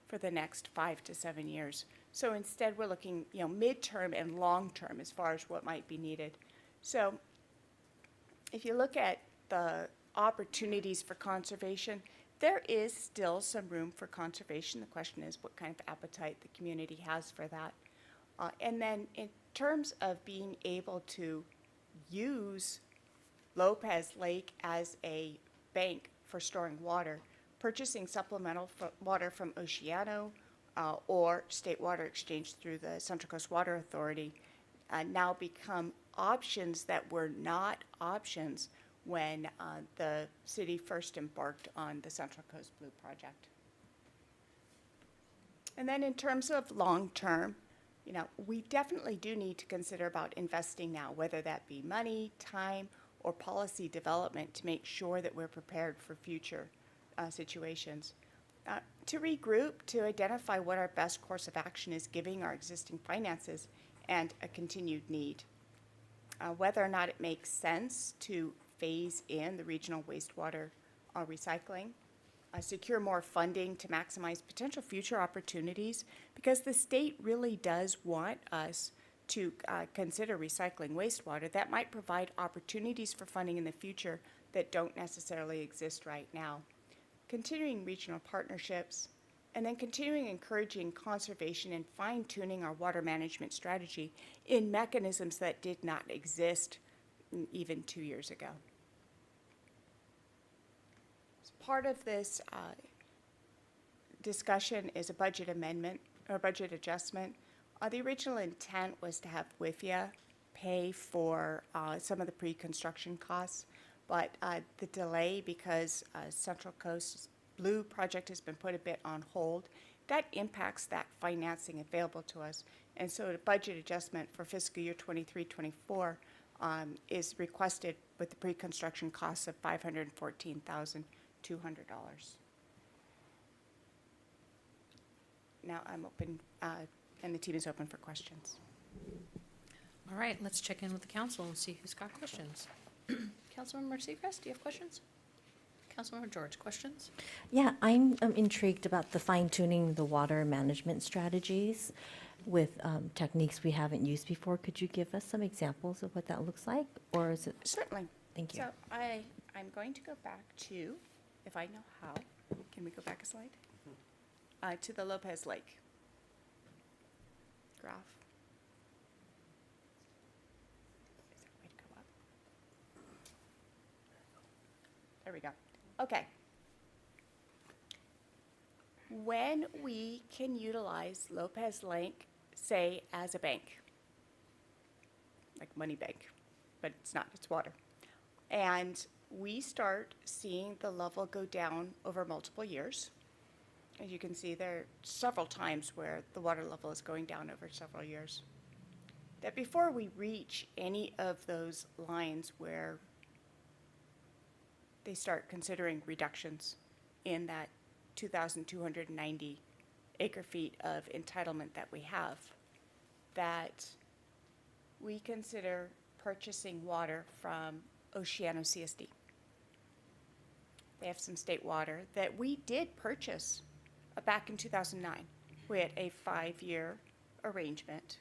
for the next 5 to 7 years. So instead, we're looking, midterm and long term as far as what might be needed. So if you look at the opportunities for conservation, there is still some room for conservation. The question is what kind of appetite the community has for that. And then in terms of being able to use Lopez Lake as a bank for storing water, purchasing supplemental water from Oceano or State Water Exchange through the Central Coast Water Authority now become options that were not options when the city first embarked on the Central Coast Blue Project. And then in terms of long term, we definitely do need to consider about investing now, whether that be money, time, or policy development to make sure that we're prepared for future situations. To regroup, to identify what our best course of action is given our existing finances and a continued need. Whether or not it makes sense to phase in the regional wastewater recycling, secure more funding to maximize potential future opportunities, because the state really does want us to consider recycling wastewater. That might provide opportunities for funding in the future that don't necessarily exist right now. Continuing regional partnerships, and then continuing encouraging conservation and fine-tuning our water management strategy in mechanisms that did not exist even 2 years ago. As part of this discussion is a budget amendment or budget adjustment. The original intent was to have WIFIA pay for some of the pre-construction costs, but the delay because Central Coast Blue project has been put a bit on hold. That impacts that financing available to us. And so the budget adjustment for fiscal year 23-24 is requested with the pre-construction costs of $514,200. Now I'm open, and the team is open for questions. All right, let's check in with the council and see who's got questions. Councilmember Secrest, do you have questions? Councilmember George, questions? Yeah, I'm intrigued about the fine-tuning the water management strategies with techniques we haven't used before. Could you give us some examples of what that looks like, or is it? Certainly. Thank you. So I'm going to go back to, if I know how, can we go back a slide? To the Lopez Lake graph. Is there a way to go up? There we go. Okay. When we can utilize Lopez Lake, say, as a bank, like money bank, but it's not, it's water. And we start seeing the level go down over multiple years. As you can see, there are several times where the water level is going down over several years. That before we reach any of those lines where they start considering reductions in that 2,290 acre feet of entitlement that we have, that we consider purchasing water from Oceano CSD. They have some state water that we did purchase back in 2009. We had a 5-year arrangement.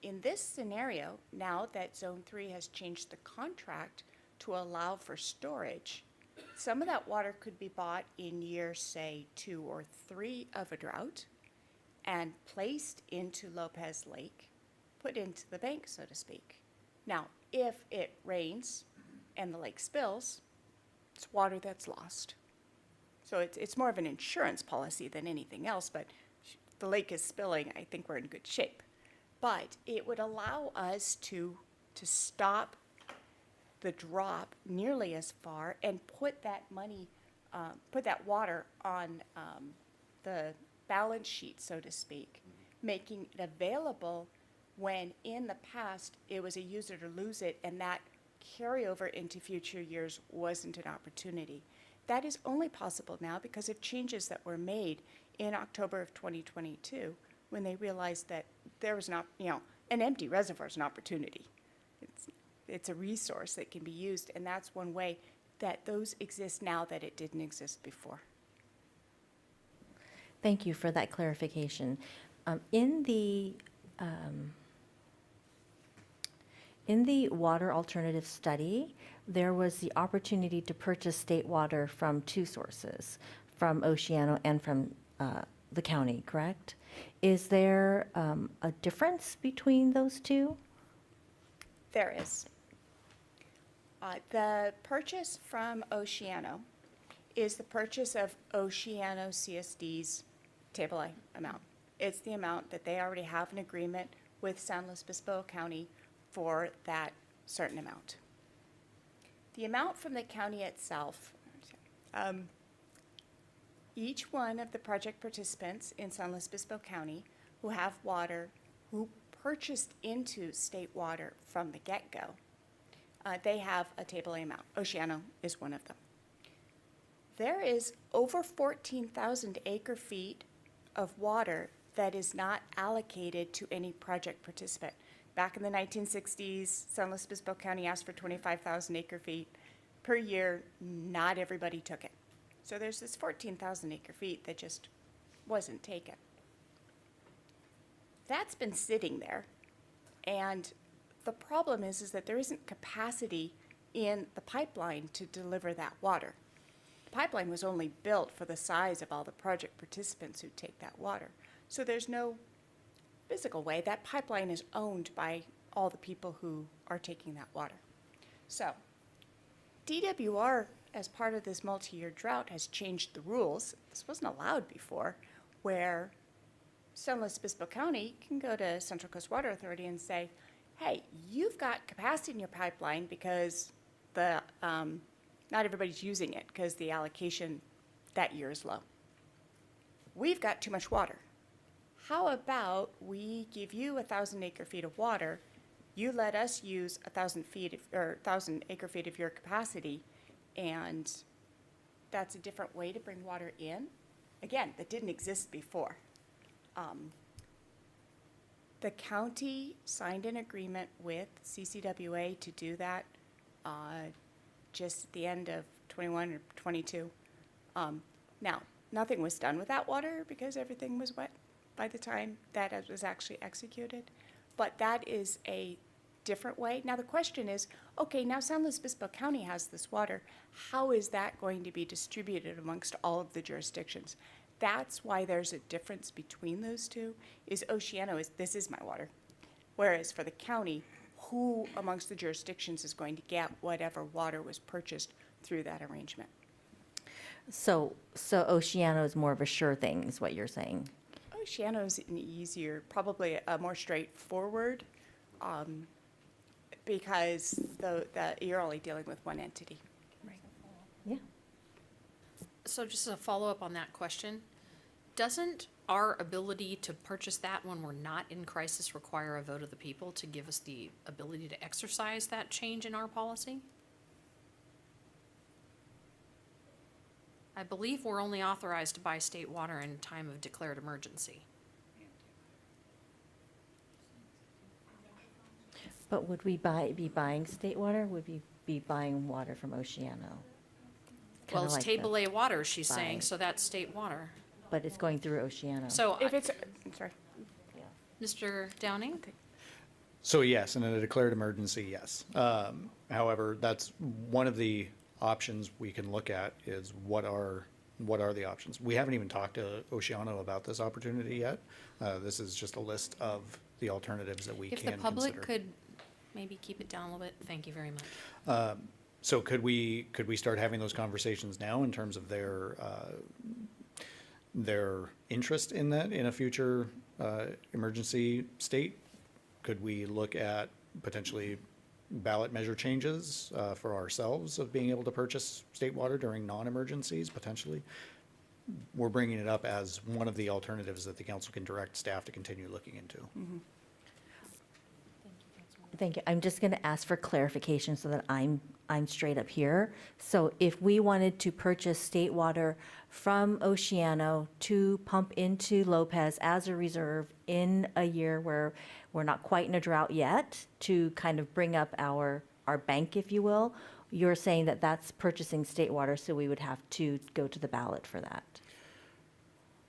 In this scenario, now that Zone 3 has changed the contract to allow for storage, some of that water could be bought in year, say, 2 or 3 of a drought and placed into Lopez Lake, put into the bank, so to speak. Now, if it rains and the lake spills, It's water that's lost. So it's more of an insurance policy than anything else, but if the lake is spilling, I think we're in good shape. But it would allow us to stop the drop nearly as far and put that money, put that water on the balance sheet, so to speak, making it available when in the past it was a use it or lose it, and that carryover into future years wasn't an opportunity. That is only possible now because of changes that were made in October of 2022 when they realized that there was not, an empty reservoir is an opportunity. It's a resource that can be used, and that's one way that those exist now that it didn't exist before. Thank you for that clarification. In the water alternative study, there was the opportunity to purchase state water from two sources, from Oceano and from the county, correct? Is there a difference between those two? There is. The purchase from Oceano is the purchase of Oceano CSD's Table A amount. It's the amount that they already have an agreement with San Luis Obispo County for that certain amount. The amount from the county itself, each one of the project participants in San Luis Obispo County who have water, who purchased into state water from the get-go, they have a Table A amount. Oceano is one of them. There is over 14,000 acre-feet of water that is not allocated to any project participant. Back in the 1960s, San Luis Obispo County asked for 25,000 acre-feet per year. Not everybody took it. So there's this 14,000 acre-feet that just wasn't taken. That's been sitting there, and the problem is that there isn't capacity in the pipeline to deliver that water. The pipeline was only built for the size of all the project participants who take that water. So there's no physical way. That pipeline is owned by all the people who are taking that water. So DWR, as part of this multi-year drought, has changed the rules. This wasn't allowed before, where San Luis Obispo County can go to Central Coast Water Authority and say, hey, you've got capacity in your pipeline because the not everybody's using it because the allocation that year is low. We've got too much water. How about we give you 1,000 acre-feet of water, you let us use 1,000 acre-feet of your capacity, and that's a different way to bring water in. Again, that didn't exist before. The county signed an agreement with CCWA to do that just at the end of 21 or 22. Now, nothing was done with that water because everything was wet by the time that it was actually executed. But that is a different way. Now the question is, okay, now San Luis Obispo County has this water. How is that going to be distributed amongst all of the jurisdictions? That's why there's a difference between those two, is Oceano is, this is my water. Whereas for the county, who amongst the jurisdictions is going to get whatever water was purchased through that arrangement? So Oceano is more of a sure thing, is what you're saying? Oceano is an easier, probably a more straightforward, because you're only dealing with one entity. Right. Yeah. So just as a follow-up on that question, doesn't our ability to purchase that when we're not in crisis require a vote of the people to give us the ability to exercise that change in our policy? I believe we're only authorized to buy state water in time of declared emergency. But would we be buying state water? Would we be buying water from Oceano? Well, it's like Table the A water, she's buy. saying, so that's state water. But it's going through Oceano. So, If it's, I'm sorry. Mr. Downing? So yes, in a declared emergency, yes. However, that's one of the options we can look at is what are the options? We haven't even talked to Oceano about this opportunity yet. This is just a list of the alternatives that we can If consider. the public could maybe keep it down a little bit, thank you very much. So could we start having those conversations now in terms of their interest in that in a future emergency state? Could we look at potentially ballot measure changes for ourselves of being able to purchase state water during non-emergencies, potentially? We're bringing it up as one of the alternatives that the council can direct staff to continue looking into. Thank you. I'm just going to ask for clarification so that I'm straight up here. So if we wanted to purchase state water from Oceano to pump into Lopez as a reserve in a year where we're not quite in a drought yet, to kind of bring up our bank, if you will, you're saying that that's purchasing state water, so we would have to go to the ballot for that?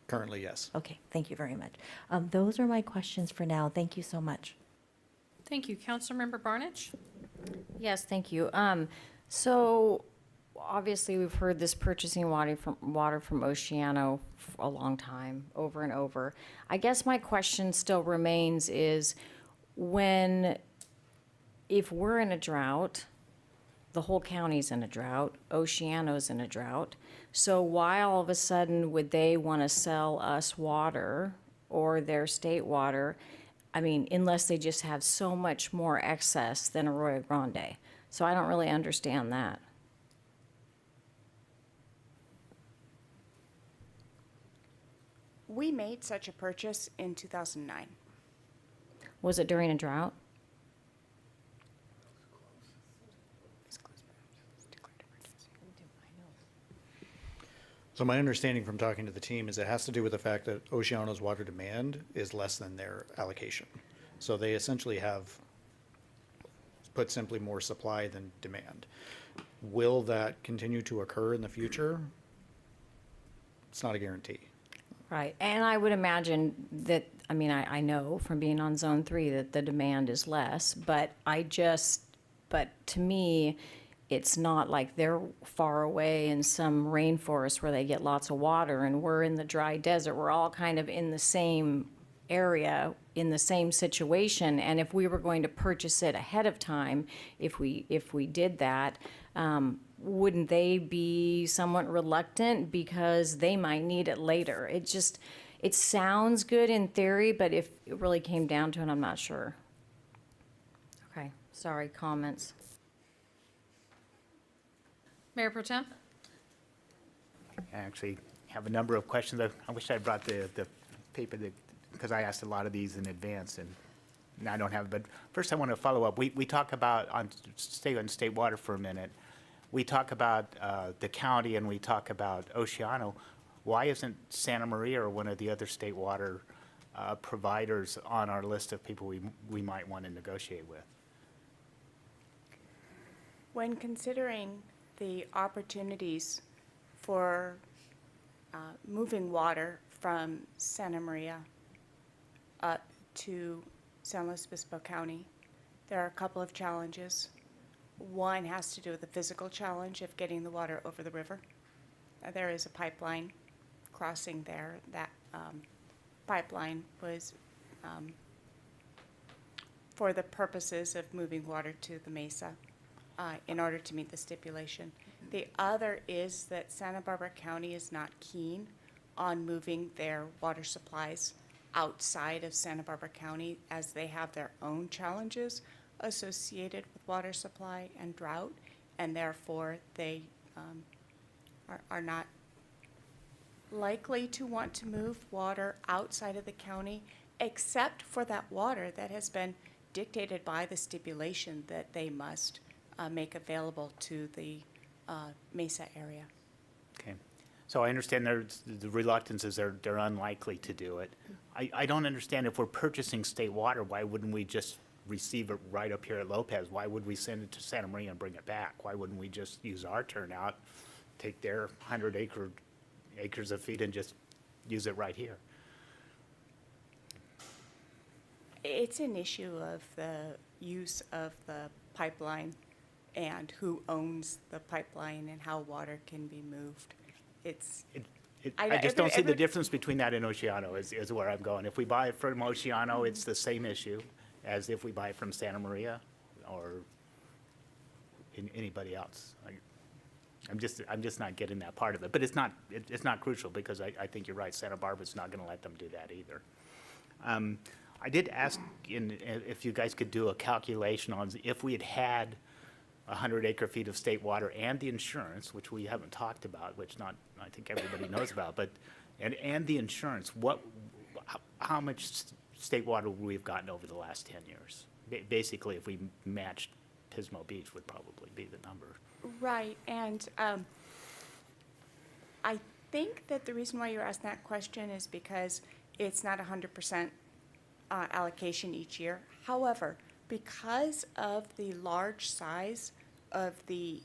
Currently, yes. Okay, thank you very much. Those are my questions for now. Thank you so much. Thank you. Councilmember Barneich? Yes, thank you. So obviously, we've heard this purchasing water from Oceano for a long time, over and over. I guess my question still remains is if we're in a drought, the whole county's in a drought, Oceano's in a drought, so why all of a sudden would they want to sell us water or their state water? I mean, unless they just have so much more excess than Arroyo Grande. So I don't really understand that. We made such a purchase in 2009. Was it during a drought? So my understanding from talking to the team is it has to do with the fact that Oceano's water demand is less than their allocation. So they essentially have, put simply, more supply than demand. Will that continue to occur in the future? It's not a guarantee. Right, and I would imagine that, I mean, I know from being on Zone 3 that the demand is less, but to me, it's not like they're far away in some rainforest where they get lots of water and we're in the dry desert. We're all kind of in the same area, in the same situation, and if we were going to purchase it ahead of time, if we did that, wouldn't they be somewhat reluctant because they might need it later? It sounds good in theory, but if it really came down to it, I'm not sure. Okay, sorry, comments. Mayor Pro Tem? I actually have a number of questions. I wish I brought the paper because I asked a lot of these in advance and I don't have it. But first I want to follow up. We talk about, stay on state water for a minute. We talk about the county and we talk about Oceano. Why isn't Santa Maria or one of the other state water providers on our list of people we might want to negotiate with? When considering the opportunities for moving water from Santa Maria up to San Luis Obispo County, there are a couple of challenges. One has to do with the physical challenge of getting the water over the river. There is a pipeline crossing there. That pipeline was for the purposes of moving water to the mesa. In order to meet the stipulation. The other is that Santa Barbara County is not keen on moving their water supplies outside of Santa Barbara County as they have their own challenges associated with water supply and drought, and therefore they are not likely to want to move water outside of the county except for that water that has been dictated by the stipulation that they must make available to the Mesa area. Okay. So I understand the reluctance is they're unlikely to do it. I don't understand if we're purchasing state water, why wouldn't we just receive it right up here at Lopez? Why would we send it to Santa Maria and bring it back? Why wouldn't we just use our turnout, take their 100 acres of feed and just use it right here? It's an issue of the use of the pipeline and who owns the pipeline and how water can be moved. I just don't see the difference between that and Oceano is where I'm going. If we buy it from Oceano, it's the same issue as if we buy it from Santa Maria, or anybody else. I'm just not getting that part of it. But it's not crucial because I think you're right. Santa Barbara's not going to let them do that either. I did ask if you guys could do a calculation on if we had 100 acre-feet of state water and the insurance, which we haven't talked about, which I think everybody knows about, but and the insurance. How much state water would we have gotten over the last 10 years? Basically, if we matched Pismo Beach, would probably be the number. Right, and I think that the reason why you're asking that question is because it's not 100% allocation each year. However, because of the large size of the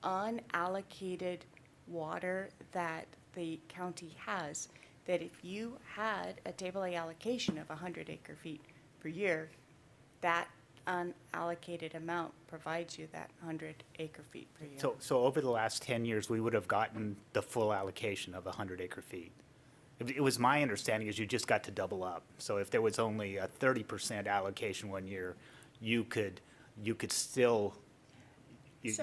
unallocated water that the county has, that if you had a Table A allocation of 100 acre-feet per year, that unallocated amount provides you that 100 acre-feet per year. So over the last 10 years, we would have gotten the full allocation of 100 acre-feet. It was my understanding is you just got to double up. So if there was only a 30% allocation one year, you could still get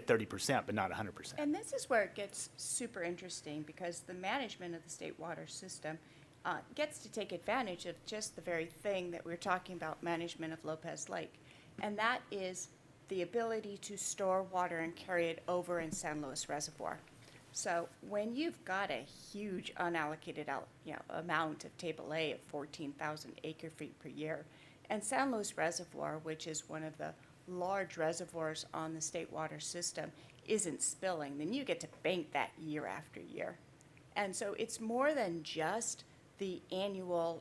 30%, but not 100%. And this is where it gets super interesting because the management of the state water system gets to take advantage of just the very thing that we're talking about, management of Lopez Lake. And that is the ability to store water and carry it over in San Luis Reservoir. So when you've got a huge unallocated amount of Table A of 14,000 acre-feet per year, and San Luis Reservoir, which is one of the large reservoirs on the state water system, isn't spilling, then you get to bank that year after year. And so it's more than just the annual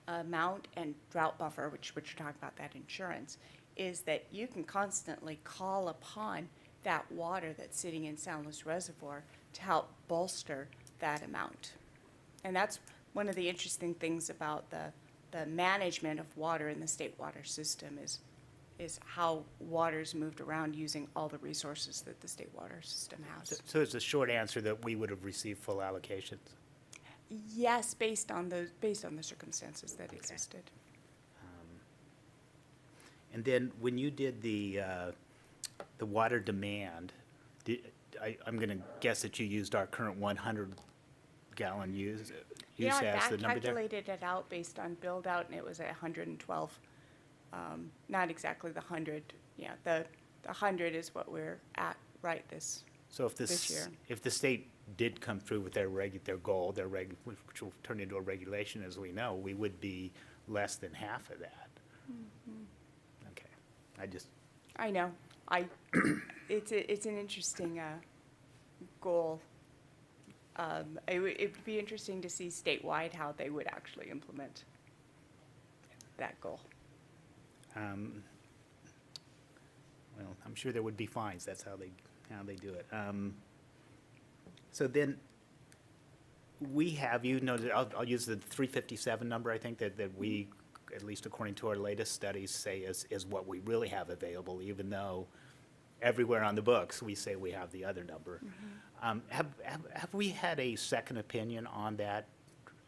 amount and drought buffer, which we're talking about, that insurance, is that you can constantly call upon that water that's sitting in San Luis Reservoir to help bolster that amount. And that's one of the interesting things about the management of water in the state water system is how water's moved around using all the resources that the state water system has. So it's a short answer that we would have received full allocations? Yes, based on the circumstances that existed. And then when you did the water demand, I'm going to guess that you used our current 100-gallon use Yeah, as the that number there? calculated it out based on build out, and it was at 112. Not exactly the 100. Yeah, the 100 is what we're at right this year. If the state did come through with their goal, which will turn into a regulation, as we know, we would be less than half of that. Mm-hmm. Okay, I know. It's an interesting goal. It would be interesting to see statewide how they would actually implement that goal. Well, I'm sure there would be fines. That's how they do it. So then we have, I'll use the 357 number, I think, that we, at least according to our latest studies, say is what we really have available, even though everywhere on the books we say we have the other number. Mm-hmm. Have we had a second opinion on that,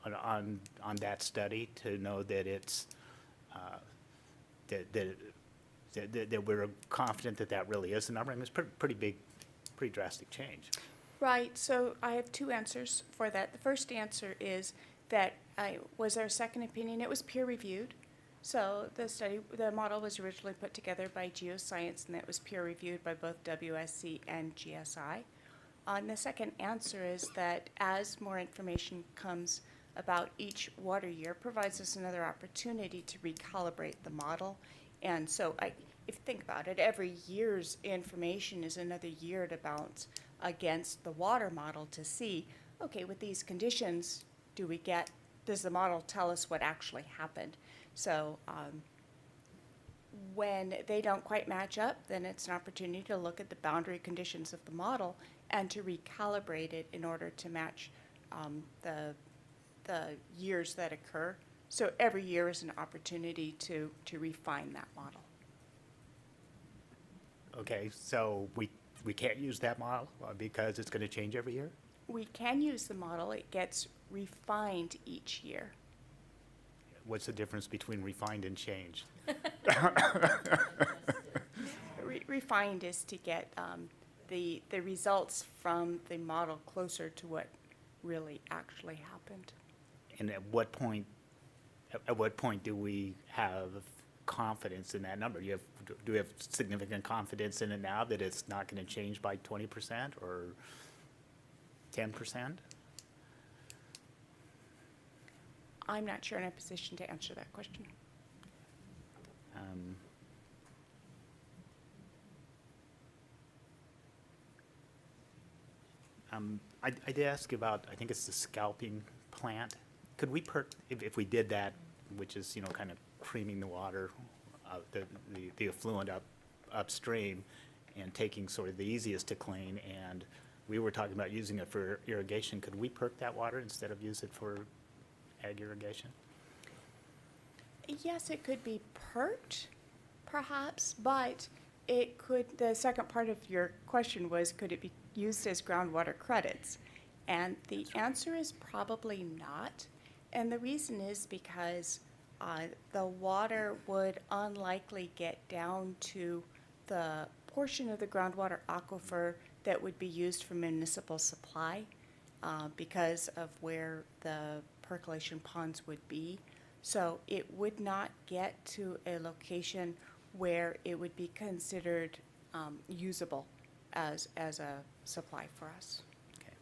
on that study to know that it's that we're confident that really is the number? I mean, it's pretty big, pretty drastic change. Right, so I have two answers for that. The first answer is that was our second opinion. It was peer reviewed. So the model was originally put together by Geoscience, and that was peer reviewed by both WSC and GSI. And the second answer is that as more information comes about each water year, provides us another opportunity to recalibrate the model. And so if you think about it, every year's information is another year to balance against the water model to see, okay, with these conditions, does the model tell us what actually happened? So when they don't quite match up, then it's an opportunity to look at the boundary conditions of the model and to recalibrate it in order to match the years that occur. So every year is an opportunity to refine that model. Okay, so we can't use that model because it's going to change every year? We can use the model. It gets refined each year. What's the difference between refined and changed? refined is to get the results from the model closer to what really actually happened. And at what point do we have confidence in that number? Do we have significant confidence in it now that it's not going to change by 20% or 10%? I'm not sure in a position to answer that question. I did ask about, I think it's the scalping plant. Could we if we did that, which is, you know, kind of creaming the water, the effluent upstream and taking sort of the easiest to clean, and we were talking about using it for irrigation, could we perk that water instead of use it for ag irrigation? Yes, it could be perked, perhaps, but it could, the second part of your question was, could it be used as groundwater credits? And the answer is probably not. And the reason is because the water would unlikely get down to the portion of the groundwater aquifer that would be used for municipal supply because of where the percolation ponds would be. So it would not get to a location where it would be considered usable as a supply for us. Okay.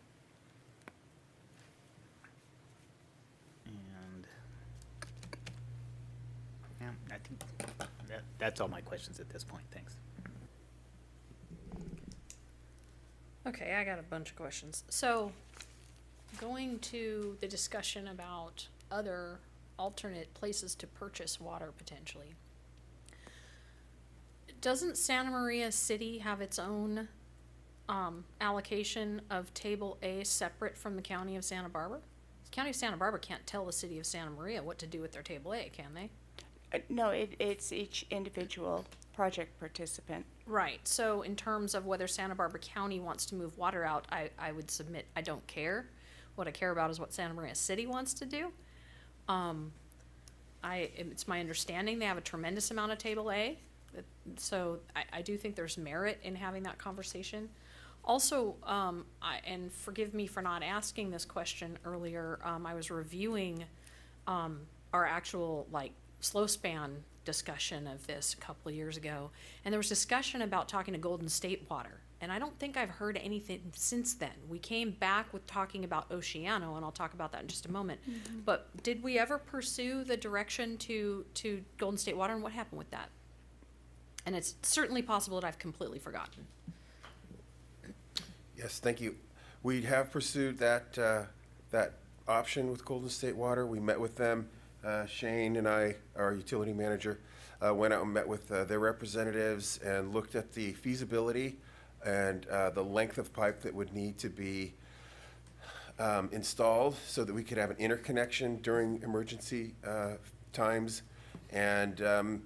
And yeah, I think that's all my questions at this point. Thanks. Okay, I got a bunch of questions. So, going to the discussion about other alternate places to purchase water potentially. Doesn't Santa Maria City have its own allocation of Table A separate from the County of Santa Barbara? The County of Santa Barbara can't tell the City of Santa Maria what to do with their Table A, can they? No, it's each individual project participant. Right, so in terms of whether Santa Barbara County wants to move water out, I would submit I don't care. What I care about is what Santa Maria City wants to do. It's my understanding they have a tremendous amount of Table A, so I do think there's merit in having that conversation. Also, and forgive me for not asking this question earlier, I was reviewing our actual slow span discussion of this a couple of years ago, and there was discussion about talking to Golden State Water, and I don't think I've heard anything since then. We came back with talking about Oceano, and I'll talk about that in just a moment. Mm-hmm. But did we ever pursue the direction to Golden State Water, and what happened with that? And it's certainly possible that I've completely forgotten. Yes, thank you. We have pursued that option with Golden State Water. We met with them. Shane and I, our utility manager, went out and met with their representatives and looked at the feasibility and the length of pipe that would need to be installed so that we could have an interconnection during emergency times. And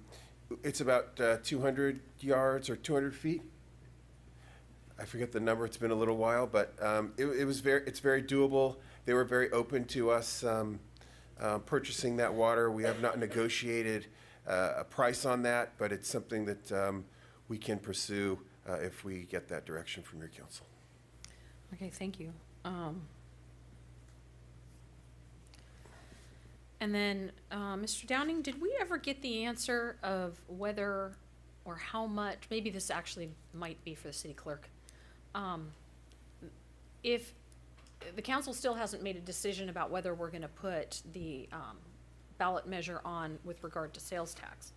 it's about 200 yards or 200 feet. I forget the number, it's been a little while, but it's very doable. They were very open to us purchasing that water. We have not negotiated a price on that, but it's something that we can pursue if we get that direction from your council. Okay, thank you. And then, Mr. Downing, did we ever get the answer of whether or how much, maybe this actually might be for the city clerk, if the council still hasn't made a decision about whether we're gonna put the ballot measure on with regard to sales tax.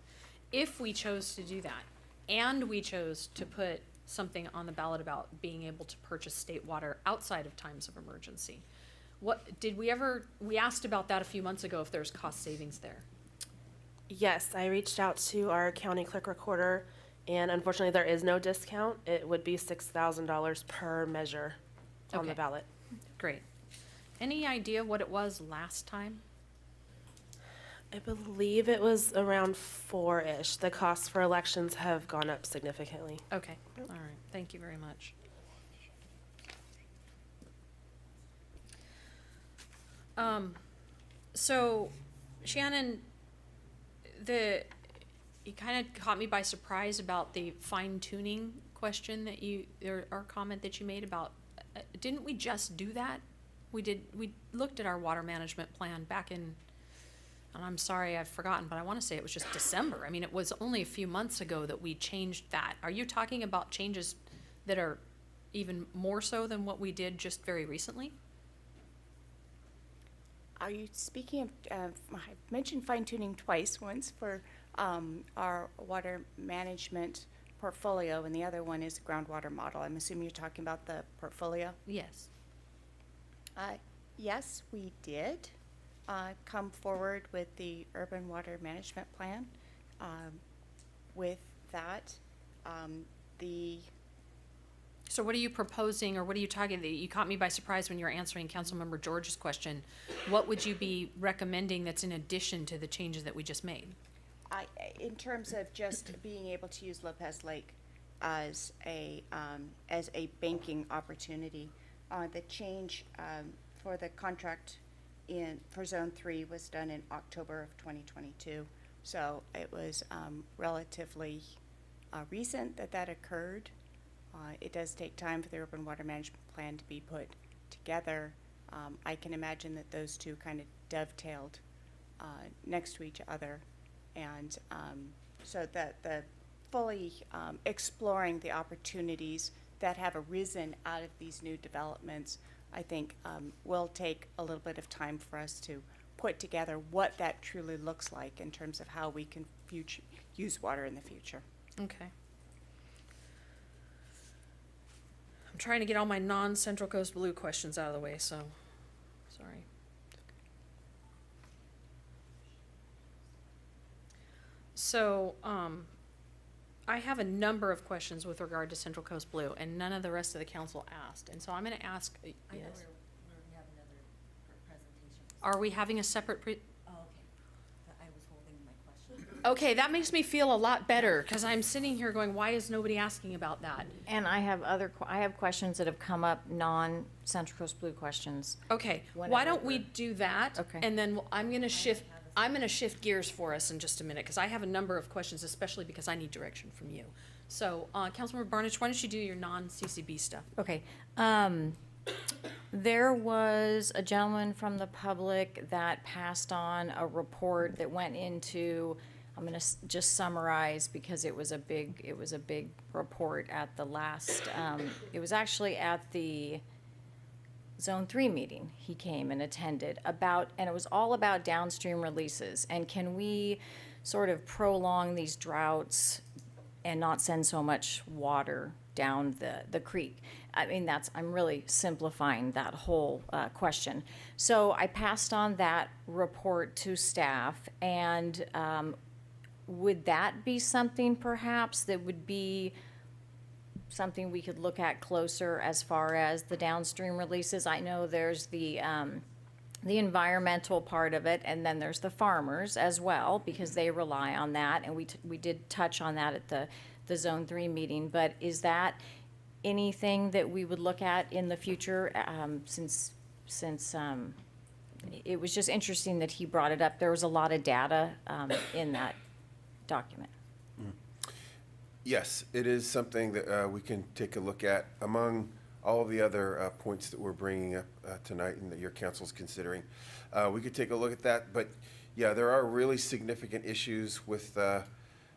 If we chose to do that, and we chose to put something on the ballot about being able to purchase state water outside of times of emergency, we asked about that a few months ago, if there's cost savings there. Yes, I reached out to our county clerk recorder, and unfortunately there is no discount. It would be $6,000 per measure on the ballot. Great. Any idea what it was last time? I believe it was around 4-ish. The costs for elections have gone up significantly. Okay, all right, thank you very much. So, Shannon, you kind of caught me by surprise about the fine tuning question that or comment that you made about, didn't we just do that? We looked at our water management plan back in, and I'm sorry, I've forgotten, but I want to say it was just December. I mean, it was only a few months ago that we changed that. Are you talking about changes that are even more so than what we did just very recently? Are you speaking of, I mentioned fine tuning twice, once for our water management portfolio, and the other one is the groundwater model. I'm assuming you're talking about the portfolio? Yes. Yes, we did come forward with the urban water management plan. With that, So what are you proposing, or what are you talking, you caught me by surprise when you were answering Councilmember George's question. What would you be recommending that's in addition to the changes that we just made? in terms of just being able to use Lopez Lake as a banking opportunity, the change for the contract for Zone 3 was done in October of 2022. So it was relatively recent that occurred. It does take time for the urban water management plan to be put together. I can imagine that those two kind of dovetailed next to each other. And so that the fully exploring the opportunities that have arisen out of these new developments, I think will take a little bit of time for us to put together what that truly looks like in terms of how we can use water in the future. Okay. I'm trying to get all my non-Central Coast Blue questions out of the way, so, sorry. So, I have a number of questions with regard to Central Coast Blue, and none of the rest of the council asked, and so I'm gonna ask, yes. I know we have another presentation. Are we having a separate Oh, okay. But I was holding my question. Okay, that makes me feel a lot better, because I'm sitting here going, why is nobody asking about that? And I have I have questions that have come up, non-Central Coast Blue questions. Okay, why Whenever don't we we're- do that? Okay. And then I'm gonna shift gears for us in just a minute, because I have a number of questions, especially because I need direction from you. So, Councilmember Barneich, why don't you do your non-CCB stuff? Okay. There was a gentleman from the public that passed on a report that went into, I'm gonna just summarize because it was a big report at the last, it was actually at the Zone 3 meeting. He came and attended and it was all about downstream releases. And can we sort of prolong these droughts and not send so much water down the creek? I mean, I'm really simplifying that whole question. So I passed on that report to staff, and would that be something perhaps that would be something we could look at closer as far as the downstream releases? I know there's the environmental part of it, and then there's the farmers as well, because they rely on that, and we did touch on that at the Zone 3 meeting. But is that anything that we would look at in the future, since it was just interesting that he brought it up? There was a lot of data in that document. Yes, it is something that we can take a look at among all of the other points that we're bringing up tonight and that your council's considering. We could take a look at that, but yeah, there are really significant issues with the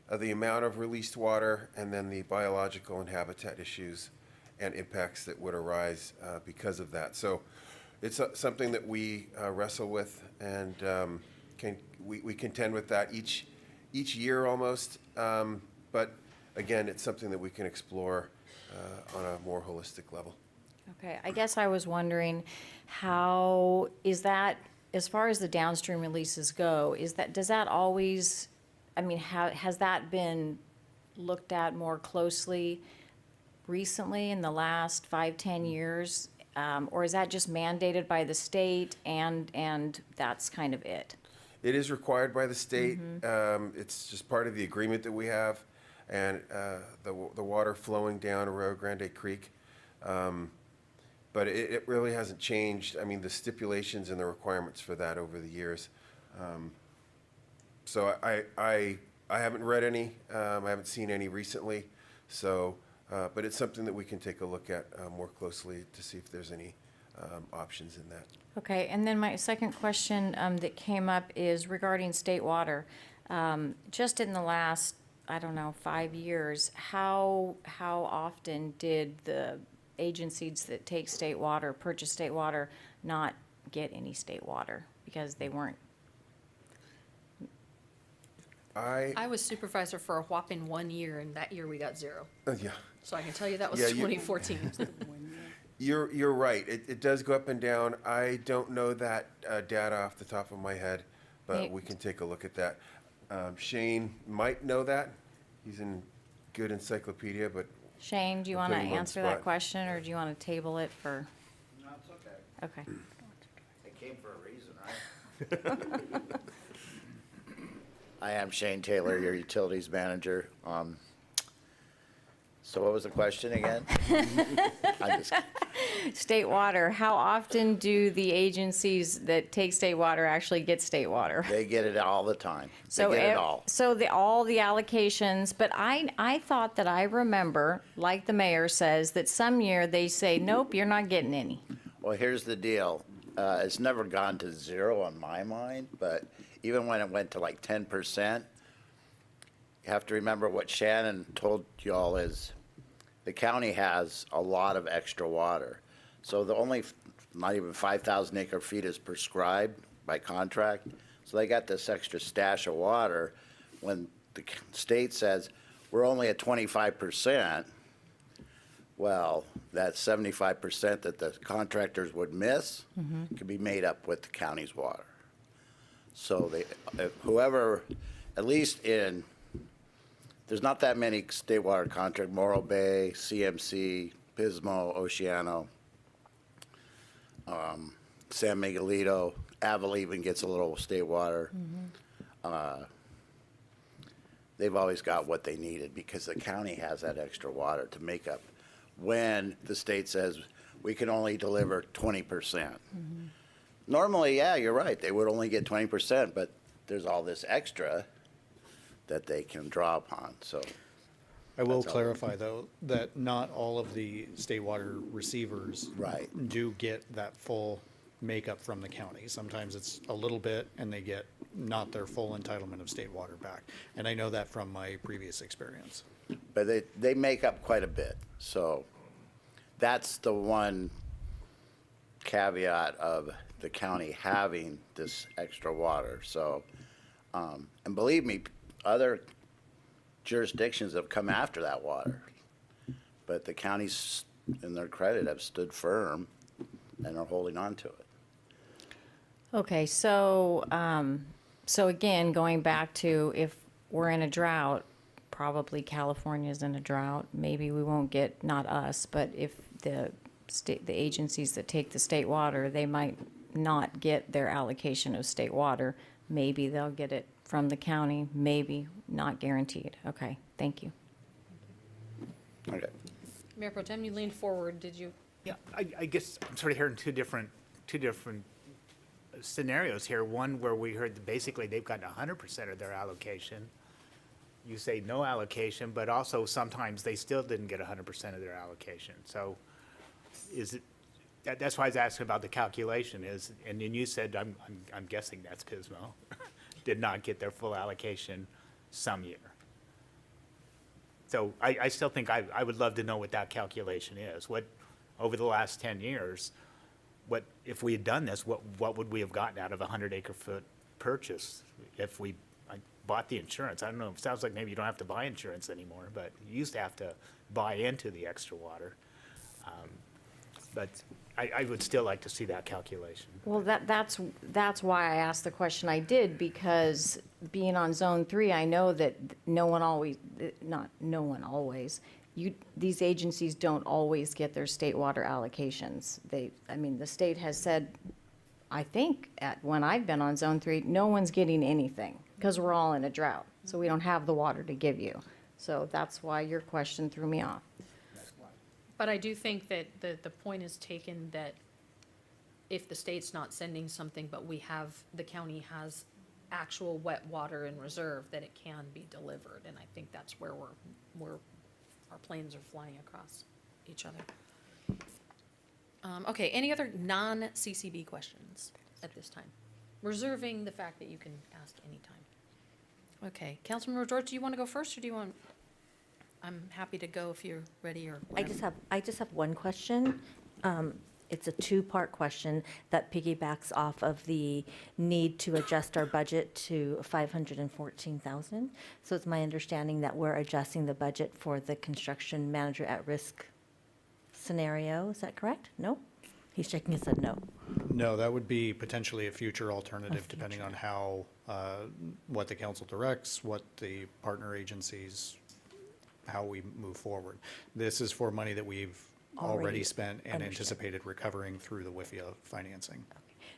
amount of released water, and then the biological and habitat issues and impacts that would arise because of that. So it's something that we wrestle with, and we contend with that each year almost, but again, it's something that we can explore on a more holistic level. Okay, I guess I was wondering, how is that, as far as the downstream releases go, does that always, I mean, has that been looked at more closely recently in the last 5-10 years? Or is that just mandated by the state, and that's kind of it? It is required by the state. It's just part of the agreement that we have, and the water flowing down Rio Grande Creek. But it really hasn't changed. I mean, the stipulations and the requirements for that over the years. So I I haven't read any. I haven't seen any recently. So, but it's something that we can take a look at more closely to see if there's any options in that. Okay, and then my second question that came up is regarding state water. Just in the last, I don't know, 5 years, how often did the agencies that take state water, purchase state water, not get any state water because they weren't? I was supervisor for a whopping 1 year, and that year we got 0. Yeah. So I can tell you that was Yeah, you- 2014. You're right. It does go up and down. I don't know that data off the top of my head, but Hey. we can take a look at that. Shane might know that. He's in good encyclopedia, but Shane, do you I'll want to put him on the answer that spot. question, or do you want to table it for? No, it's okay. Okay. It came for a reason, right? I am Shane Taylor, your utilities manager. So what was the question again? I just, State water, how often do the agencies that take state water actually get state water? they get it all the time. They So get it all. So all the allocations, but I thought that I remember, like the mayor says, that some year they say, nope, you're not getting any. Well, here's the deal. It's never gone to 0 on my mind, but even when it went to like 10%, you have to remember what Shannon told y'all is the county has a lot of extra water. So the only, not even 5,000 acre feet is prescribed by contract. So they got this extra stash of water. When the state says, we're only at 25%, well, that 75% that the contractors would miss could be made up with the county's water. So they, whoever, at least in, there's not that many state water contract, Morro Bay, CMC, Pismo, Oceano, San Miguelito, Avila even gets a little state water. They've always got what they needed because the county has that extra water to make up when the state says we can only deliver 20%. Normally, yeah, you're right, they would only get 20%, but there's all this extra that they can draw upon, so. I will That's all. clarify, though, that not all of the state water receivers Right. do get that full makeup from the county. Sometimes it's a little bit, and they get not their full entitlement of state water back. And I know that from my previous experience. But they make up quite a bit, so that's the one caveat of the county having this extra water, so. And believe me, other jurisdictions have come after that water. But the counties, in their credit, have stood firm and are holding on to it. Okay, so, so again, going back to if we're in a drought, probably California's in a drought, maybe we won't get, not us, but if the state, the agencies that take the state water, they might not get their allocation of state water. Maybe they'll get it from the county, maybe, not guaranteed. Okay, thank you. Okay. Mayor Pro Tem, you leaned forward. Did you? Yeah, I guess I'm sort of hearing two different scenarios here. One where we heard that basically they've gotten 100% of their allocation. You say no allocation, but also sometimes they still didn't get 100% of their allocation. So is it, that's why I was asking about the calculation is, and then you said, I'm guessing that's Pismo, did not get their full allocation some year. So I still think I would love to know what that calculation is. What, over the last 10 years, what, if we had done this, what would we have gotten out of a 100-acre foot purchase if we bought the insurance? I don't know, it sounds like maybe you don't have to buy insurance anymore, but you used to have to buy into the extra water. But I would still like to see that calculation. Well, that's why I asked the question I did, because being on Zone 3, I know that no one always, not no one always, these agencies don't always get their state water allocations. I mean, the state has said, I think, when I've been on Zone 3, no one's getting anything, because we're all in a drought, so we don't have the water to give you. So that's why your question threw me off. But I do think that the point is taken that if the state's not sending something, but the county has actual wet water in reserve, that it can be delivered. And I think that's where our planes are flying across each other. Okay, any other non-CCB questions at this time? Reserving the fact that you can ask anytime. Okay, Councilman George, do you want to go first, or do you want? I'm happy to go if you're ready, or whatever. I just have one question. It's a two-part question that piggybacks off of the need to adjust our budget to 514,000. So it's my understanding that we're adjusting the budget for the construction manager at risk scenario. Is that correct? No? He's shaking his head no. No, that would be potentially a future alternative, depending on how, what the council directs, what the partner agencies, how we move forward. This is for money that we've already spent and anticipated recovering through the WIFIA financing.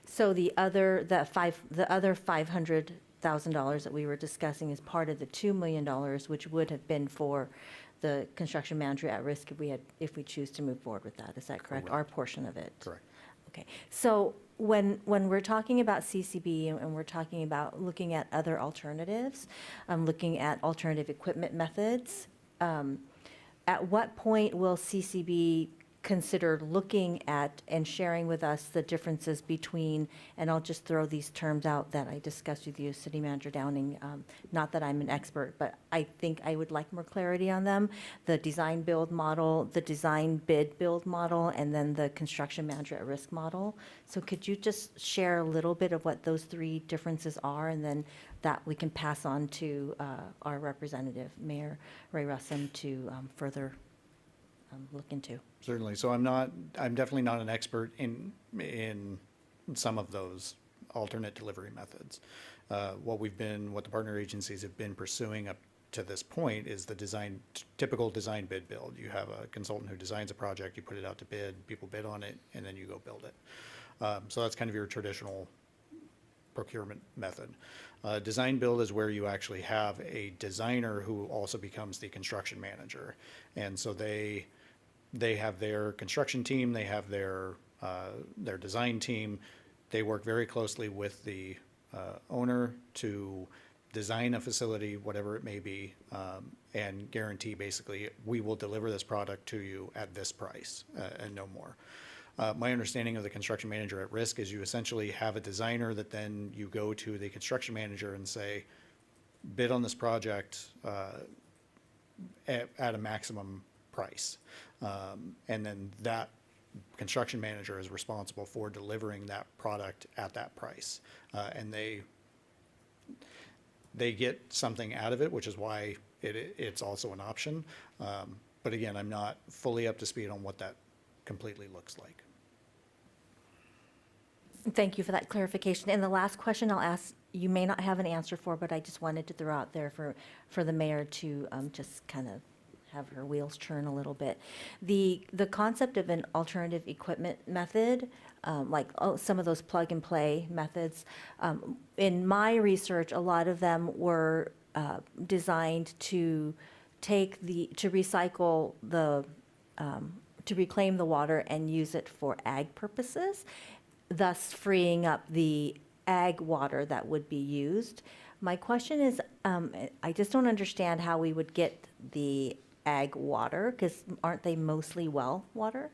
So the other $500,000 that we were discussing is part of the $2 million, which would have been for the construction manager at risk if we choose to move forward with that. Is that correct? Our portion of it? Correct. Okay. So when we're talking about CCB and we're talking about looking at other alternatives, looking at alternative equipment methods, at what point will CCB consider looking at and sharing with us the differences between, and I'll just throw these terms out that I discussed with you, City Manager Downing, not that I'm an expert, but I think I would like more clarity on them, the design build model, the design bid build model, and then the construction manager at risk model. So could you just share a little bit of what those three differences are, and then that we can pass on to our representative, Mayor Ray Russum, to further look into? Certainly. So I'm definitely not an expert in some of those alternate delivery methods. What the partner agencies have been pursuing up to this point is the typical design bid build. You have a consultant who designs a project, you put it out to bid, people bid on it, and then you go build it. So that's kind of your traditional procurement method. Design build is where you actually have a designer who also becomes the construction manager. And so they have their construction team, they have their design team. They work very closely with the owner to design a facility, whatever it may be, and guarantee basically, we will deliver this product to you at this price and no more. My understanding of the construction manager at risk is you essentially have a designer that then you go to the construction manager and say, bid on this project at a maximum price. And then that construction manager is responsible for delivering that product at that price. And they get something out of it, which is why it's also an option. But again, I'm not fully up to speed on what that completely looks like. Thank you for that clarification. And the last question I'll ask, you may not have an answer for, but I just wanted to throw out there for the mayor to just kind of have her wheels turn a little bit. The concept of an alternative equipment method, like some of those plug and play methods, in my research, a lot of them were designed to recycle to reclaim the water and use it for ag purposes, thus freeing up the ag water that would be used. My question is, I just don't understand how we would get the ag water, because aren't they mostly well water?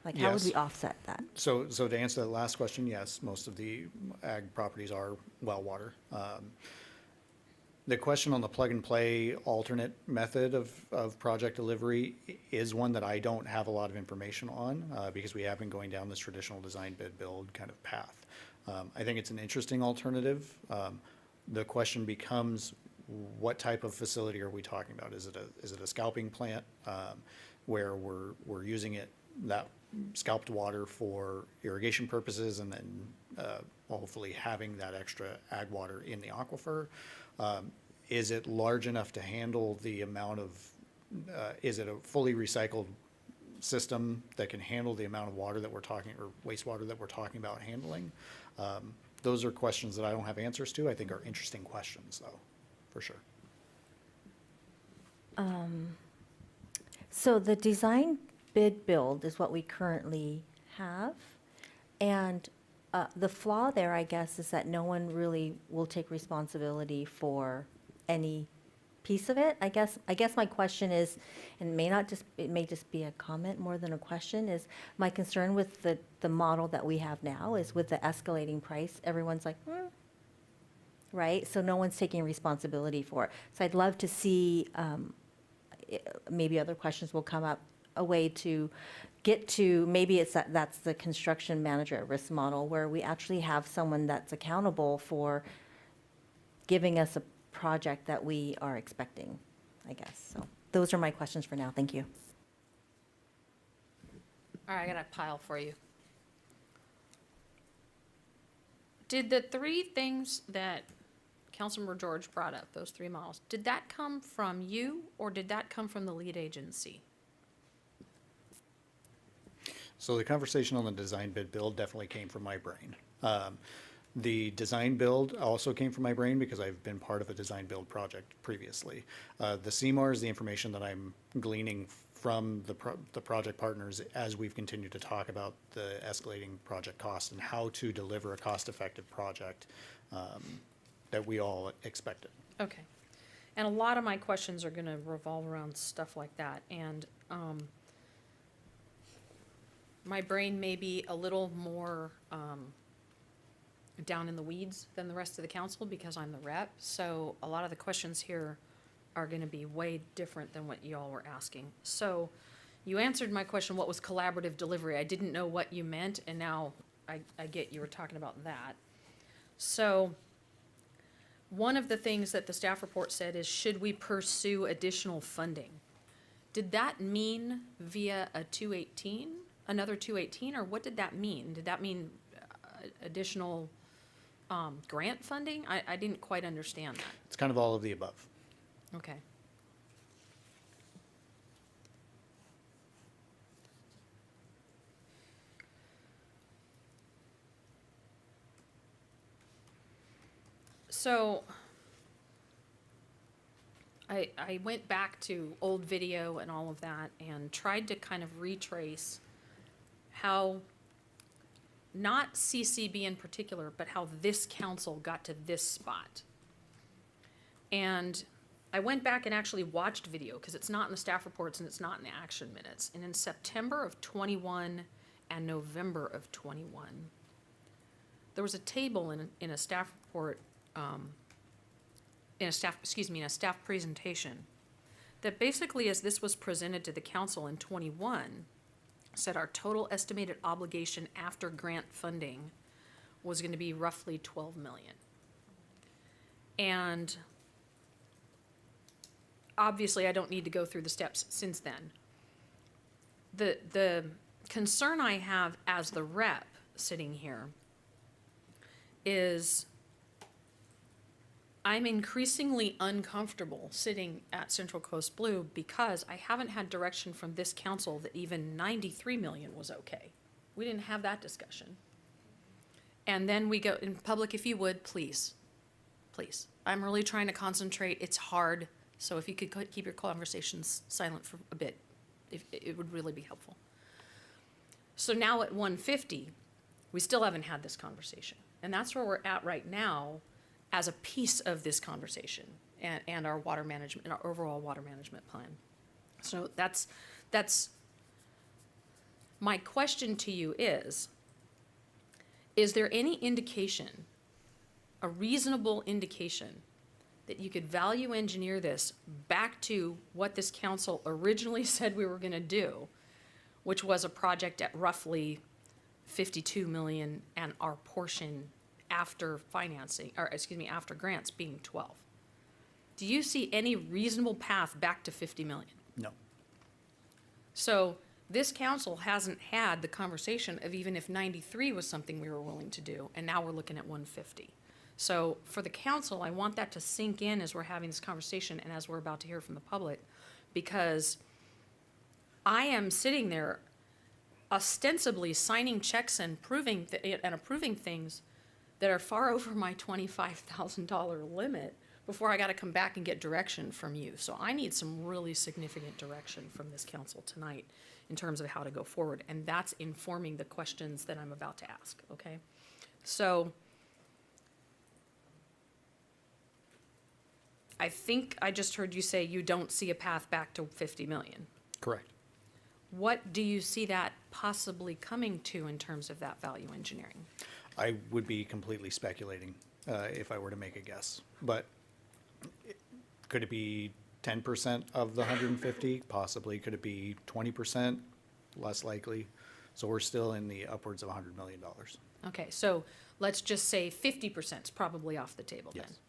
Like, how would we offset that? So to answer that last question, yes, most of the ag properties are well water. The question on the plug and play alternate method of project delivery is one that I don't have a lot of information on because we have been going down this traditional design bid build kind of path. I think it's an interesting alternative. The question becomes, what type of facility are we talking about? Is it a scalping plant where we're using that scalped water for irrigation purposes and then hopefully having that extra ag water in the aquifer? Is it large enough to handle the amount of, is it a fully recycled system that can handle the amount of water that we're talking, or wastewater that we're talking about handling? Those are questions that I don't have answers to. I think are interesting questions, though, for sure. So the design bid build is what we currently have. And The flaw there, I guess, is that no one really will take responsibility for any piece of it. I guess my question is, and it may just be a comment more than a question, is my concern with the model that we have now is with the escalating price, everyone's like, right? So no one's taking responsibility for it. So I'd love to see, maybe other questions will come up, a way to get to, maybe that's the construction manager at risk model, where we actually have someone that's accountable for giving us a project that we are expecting, I guess. So those are my questions for now. Thank you. All right, I got a pile for you. Did the three things that Councilmember George brought up, those three models, did that come from you or did that come from the lead agency? So the conversation on the design bid build definitely came from my brain. The design build also came from my brain because I've been part of a design build project previously. The CMAR is the information that I'm gleaning from the project partners as we've continued to talk about the escalating project costs and how to deliver a cost-effective project that we all expected. Okay. And a lot of my questions are gonna revolve around stuff like that, and, my brain may be a little more, down in the weeds than the rest of the council because I'm the rep, so a lot of the questions here are gonna be way different than what y'all were asking. So, you answered my question, what was collaborative delivery? I didn't know what you meant, and now I get you were talking about that. So, one of the things that the staff report said is, should we pursue additional funding? Did that mean via a 218, another 218, or what did that mean? Did that mean additional grant funding? I didn't quite understand that. It's kind of all of the above. Okay. So, I went back to old video and all of that and tried to kind of retrace how, not CCB in particular, but how this council got to this spot. And I went back and actually watched video, because it's not in the staff reports and it's not in the action minutes. And in September of 21 and November of 21, there was a table in a staff report, in a staff presentation, that basically, as this was presented to the council in 21, said our total estimated obligation after grant funding was gonna be roughly 12 million. And obviously, I don't need to go through the steps since then. The concern I have as the rep sitting here is I'm increasingly uncomfortable sitting at Central Coast Blue because I haven't had direction from this council that even 93 million was okay. We didn't have that discussion. And then we go, in public, if you would, please, please. I'm really trying to concentrate. It's hard. So if you could keep your conversations silent for a bit, it would really be helpful. So now at 150, we still haven't had this conversation. And that's where we're at right now as a piece of this conversation and our water management, and our overall water management plan. So that's my question to you is there any indication, a reasonable indication, that you could value engineer this back to what this council originally said we were gonna do, which was a project at roughly 52 million and our portion after financing, or excuse me, after grants being 12. Do you see any reasonable path back to 50 million? No. So this council hasn't had the conversation of even if 93 was something we were willing to do, and now we're looking at 150. So for the council, I want that to sink in as we're having this conversation and as we're about to hear from the public, because I am sitting there ostensibly signing checks and approving things that are far over my $25,000 limit before I gotta come back and get direction from you. So I need some really significant direction from this council tonight in terms of how to go forward, and that's informing the questions that I'm about to ask, okay? So I think I just heard you say you don't see a path back to 50 million. Correct. What do you see that possibly coming to in terms of that value engineering? I would be completely speculating if I were to make a guess. But could it be 10% of the 150? Possibly. Could it be 20%? Less likely. So we're still in the upwards of $100 million. Okay, so let's just say 50% is probably off the table then. Yes.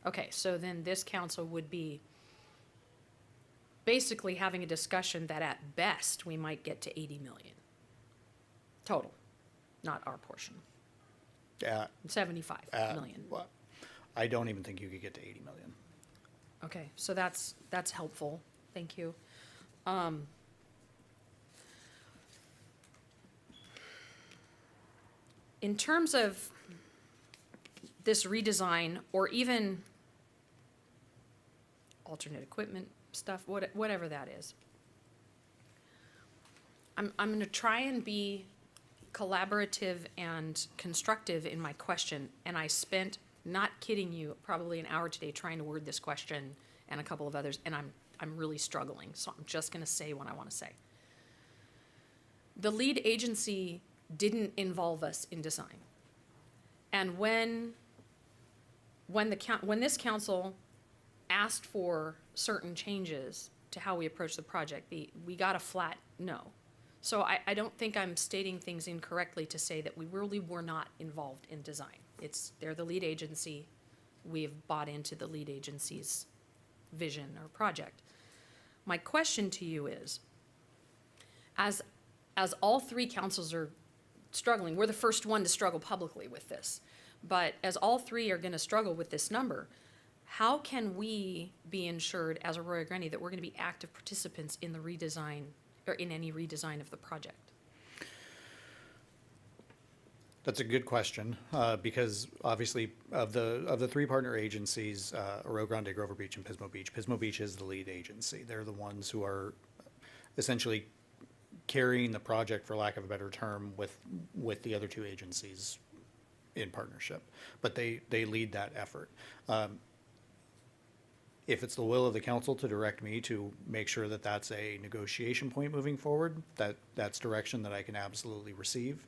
Okay, so then this council would be basically having a discussion that at best we might get to 80 million. Total, not our portion. 75 million. Well, I don't even think you could get to 80 million. Okay, so that's helpful. Thank you. In terms of this redesign or even alternate equipment stuff, whatever that is, I'm going to try and be collaborative and constructive in my question, and I spent, not kidding you, probably an hour today trying to word this question and a couple of others, and I'm really struggling, so I'm just going to say what I want to say. The lead agency didn't involve us in design. And when this council asked for certain changes to how we approach the project, we got a flat no. So I don't think I'm stating things incorrectly to say that we really were not involved in design. They're the lead agency. We've bought into the lead agency's vision or project. My question to you is, as all three councils are struggling, we're the first one to struggle publicly with this, but as all three are going to struggle with this number, how can we be ensured as Arroyo Grande that we're going to be active participants in the redesign or in any redesign of the project? That's a good question, because obviously of the three partner agencies, Arroyo Grande, Grover Beach, and Pismo Beach, Pismo Beach is the lead agency. They're the ones who are essentially carrying the project, for lack of a better term, with the other two agencies in partnership. But they lead that effort. If it's the will of the council to direct me to make sure that that's a negotiation point moving forward, that's direction that I can absolutely receive.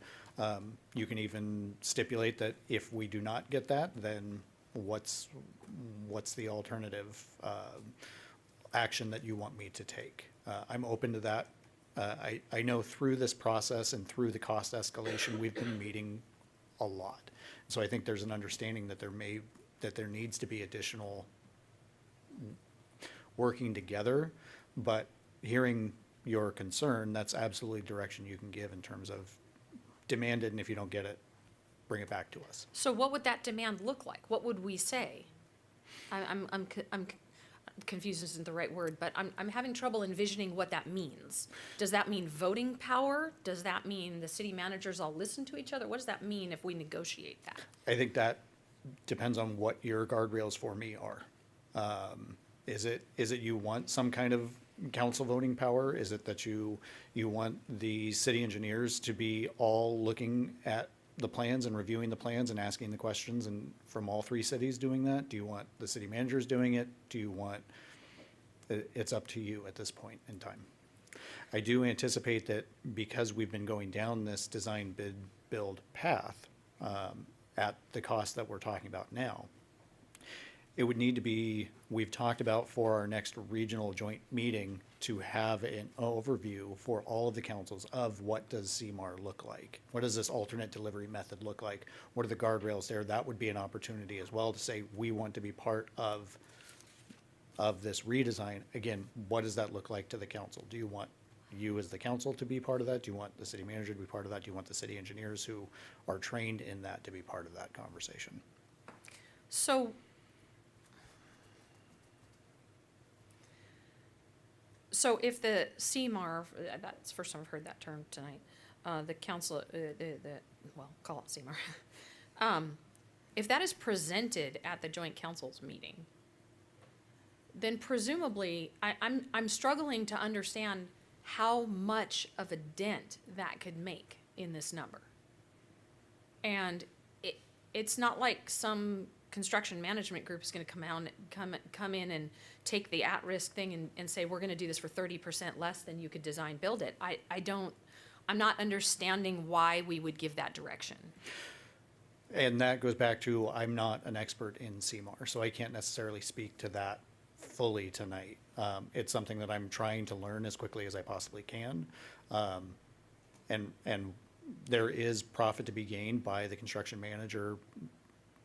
You can even stipulate that if we do not get that, then what's the alternative action that you want me to take? I'm open to that. I know through this process and through the cost escalation, we've been meeting a lot. So I think there's an understanding that there needs to be additional working together, but hearing your concern, that's absolutely direction you can give in terms of demand it, and if you don't get it, bring it back to us. So what would that demand look like? What would we say? I'm confused isn't the right word, but I'm having trouble envisioning what that means. Does that mean voting power? Does that mean the city managers all listen to each other? What does that mean if we negotiate that? I think that depends on what your guardrails for me are. Is it you want some kind of council voting power? Is it that you want the city engineers to be all looking at the plans and reviewing the plans and asking the questions, and from all three cities doing that? Do you want the city managers doing it? Do you want, it's up to you at this point in time. I do anticipate that because we've been going down this design bid build path at the cost that we're talking about now, it would need to be, we've talked about for our next regional joint meeting to have an overview for all of the councils of what does CMAR look like? What does this alternate delivery method look like? What are the guardrails there? That would be an opportunity as well to say, we want to be part of this redesign. Again, what does that look like to the council? Do you want you as the council to be part of that? Do you want the city manager to be part of that? Do you want the city engineers who are trained in that to be part of that conversation? So if the CMAR, that's the first time I've heard that term tonight, the council, well, call it CMAR. If that is presented at the joint council's meeting, then presumably, I'm struggling to understand how much of a dent that could make in this number. And it's not like some construction management group is gonna come in and take the at-risk thing and say, we're gonna do this for 30% less than you could design build it. I'm not understanding why we would give that direction. And that goes back to, I'm not an expert in CMAR, so I can't necessarily speak to that fully tonight. It's something that I'm trying to learn as quickly as I possibly can. And there is profit to be gained by the construction manager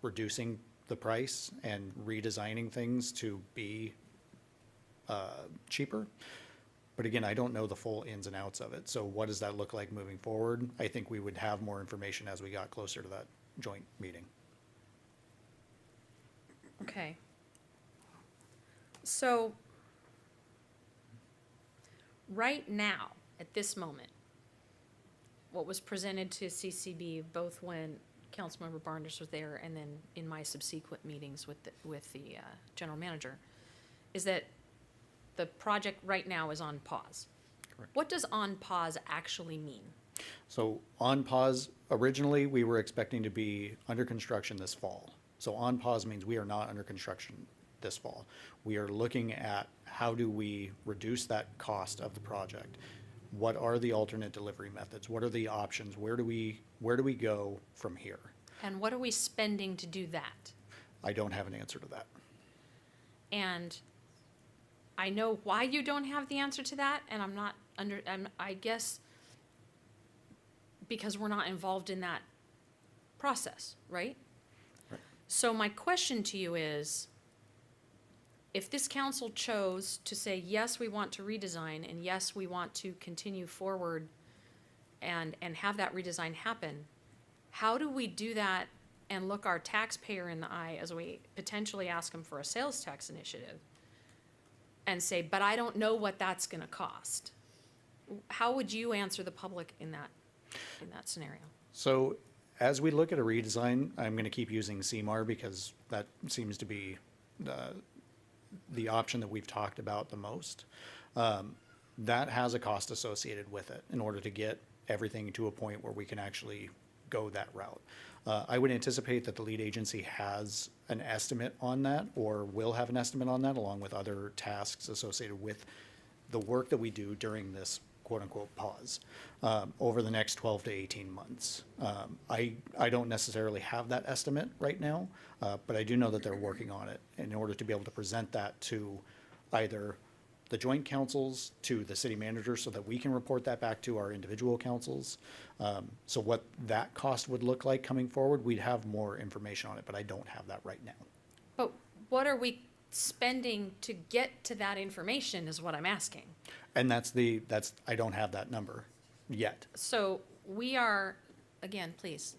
reducing the price and redesigning things to be cheaper. But again, I don't know the full ins and outs of it. So what does that look like moving forward? I think we would have more information as we got closer to that joint meeting. Okay. So, right now, at this moment, what was presented to CCB, both when Councilmember Barneich was there and then in my subsequent meetings with the general manager, is that the project right now is on pause. Correct. What does on pause actually mean? So on pause, originally, we were expecting to be under construction this fall. So on pause means we are not under construction this fall. We are looking at how do we reduce that cost of the project? What are the alternate delivery methods? What are the options? Where do we go from here? And what are we spending to do that? I don't have an answer to that. And I know why you don't have the answer to that, and I guess because we're not involved in that process, right? Right. So my question to you is, if this council chose to say, yes, we want to redesign, and yes, we want to continue forward and have that redesign happen, how do we do that and look our taxpayer in the eye as we potentially ask them for a sales tax initiative and say, but I don't know what that's gonna cost? How would you answer the public in that scenario? So as we look at a redesign, I'm going to keep using CMAR because that seems to be the option that we've talked about the most. That has a cost associated with it in order to get everything to a point where we can actually go that route. I would anticipate that the lead agency has an estimate on that or will have an estimate on that along with other tasks associated with the work that we do during this quote-unquote pause over the next 12 to 18 months. I don't necessarily have that estimate right now, but I do know that they're working on it in order to be able to present that to either the joint councils, to the city manager, so that we can report that back to our individual councils. So what that cost would look like coming forward, we'd have more information on it, but I don't have that right now. But what are we spending to get to that information is what I'm asking. And I don't have that number yet. So we are, again, please.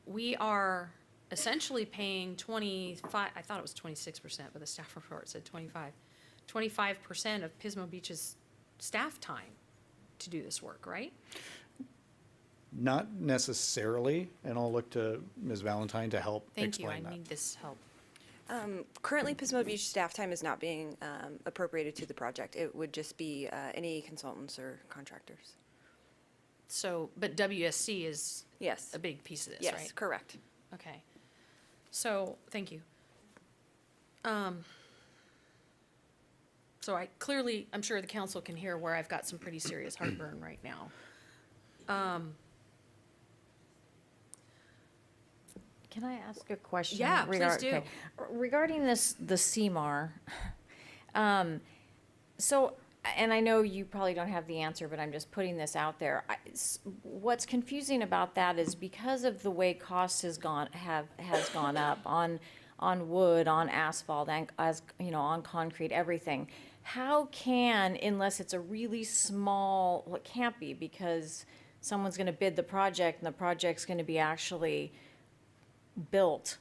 We are essentially paying 25, I thought it was 26%, but the staff report said 25% of Pismo Beach's staff time to do this work, right? Not necessarily, and I'll look to Ms. Valentine to help Thank you, explain that. I need this help. Currently, Pismo Beach staff time is not being appropriated to the project. It would just be any consultants or contractors. So, but WSC is Yes. a big piece of this, right? Yes, correct. Okay. So, thank you. So I'm sure the council can hear where I've got some pretty serious heartburn right now. Can I ask a question? Yeah, please do. Okay. Regarding the CMAR, so, and I know you probably don't have the answer, but I'm just putting this out there. What's confusing about that is because of the way cost has gone up on wood, on asphalt, and on concrete, everything. How can, unless it's a really small, well, it can't be because someone's going to bid the project and the project's going to be actually built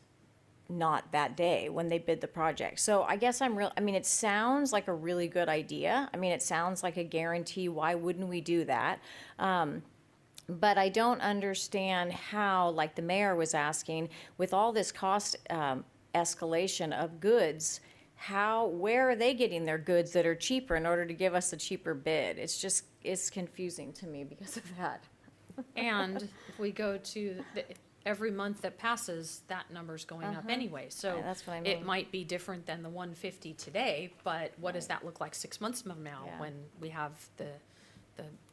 not that day when they bid the project. So I guess it sounds like a really good idea. It sounds like a guarantee. Why wouldn't we do that? But I don't understand how, like the mayor was asking, with all this cost escalation of goods, where are they getting their goods that are cheaper in order to give us a cheaper bid? It's confusing to me because of that. And if we go to every month that passes, that number's going up anyway. So Yeah, that's what I it mean. might be different than the 150 today, but what does that look like 6 months from now Yeah. when we have the,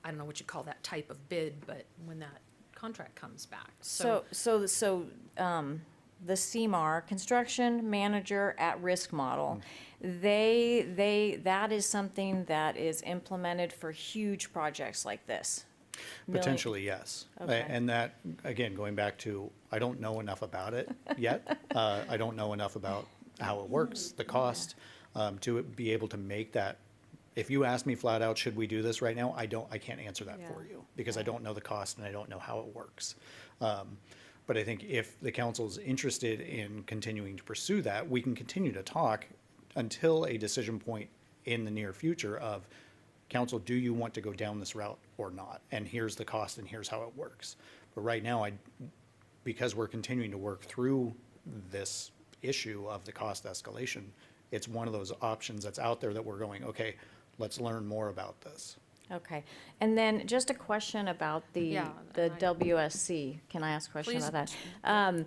I don't know what you call that type of bid, but when that contract comes back. So, the CMAR, Construction Manager at Risk Model, that is something that is implemented for huge projects like this. Potentially, yes. Okay. And that, again, going back to, I don't know enough about it yet. I don't know enough about how it works, the cost, to be able to make that. If you ask me flat out, should we do this right now? I can't answer that for you, because I don't know the cost and I don't know how it works. But I think if the council's interested in continuing to pursue that, we can continue to talk until a decision point in the near future of, council, do you want to go down this route or not? And here's the cost and here's how it works. But right now, because we're continuing to work through this issue of the cost escalation, it's one of those options that's out there that we're going, okay, let's learn more about this. Okay, and then just a question about the WSC. Can I ask a question Please. about that?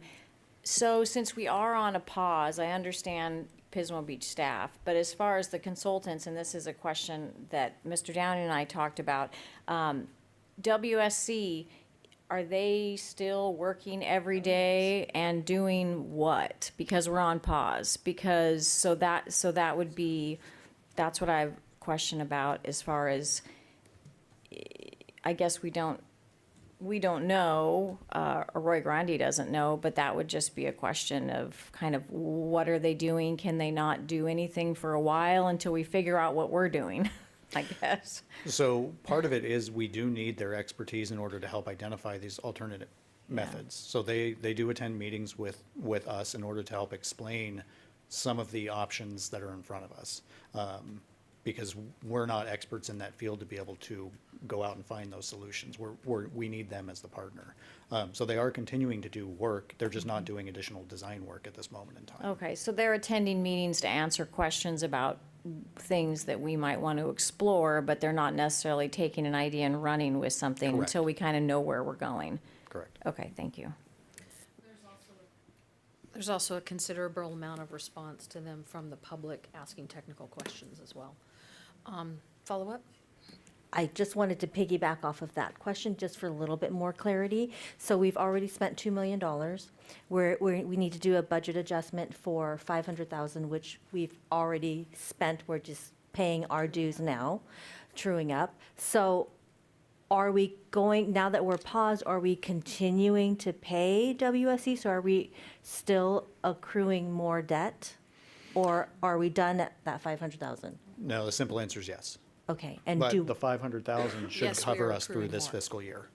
So since we are on a pause, I understand Pismo Beach staff, but as far as the consultants, and this is a question that Mr. Downey and I talked about, WSC, are they still working every day and doing what? Because we're on pause, so that would be, that's what I have a question about as far as, I guess we don't know, Arroyo Grande doesn't know, but that would just be a question of kind of what are they doing? Can they not do anything for a while until we figure out what we're doing, I guess? So part of it is we do need their expertise in order to help identify these alternative methods. So they do attend meetings with us in order to help explain some of the options that are in front of us. Because we're not experts in that field to be able to go out and find those solutions. We need them as the partner. So they are continuing to do work. They're just not doing additional design work at this moment in time. Okay, so they're attending meetings to answer questions about things that we might want to explore, but they're not necessarily taking an idea and running with something Correct. until we kind of know where we're going. Correct. Okay, thank you. There's also a considerable amount of response to them from the public asking technical questions as well. Follow up? I just wanted to piggyback off of that question just for a little bit more clarity. So we've already spent $2 million. We need to do a budget adjustment for $500,000, which we've already spent. We're just paying our dues now, truing up. So are we going, now that we're paused, are we continuing to pay WSC? So are we still accruing more debt? Or are we done at that 500,000? No, the simple answer is yes. Okay, and But do, the 500,000 should Yes, we cover are us through accruing this more. fiscal year.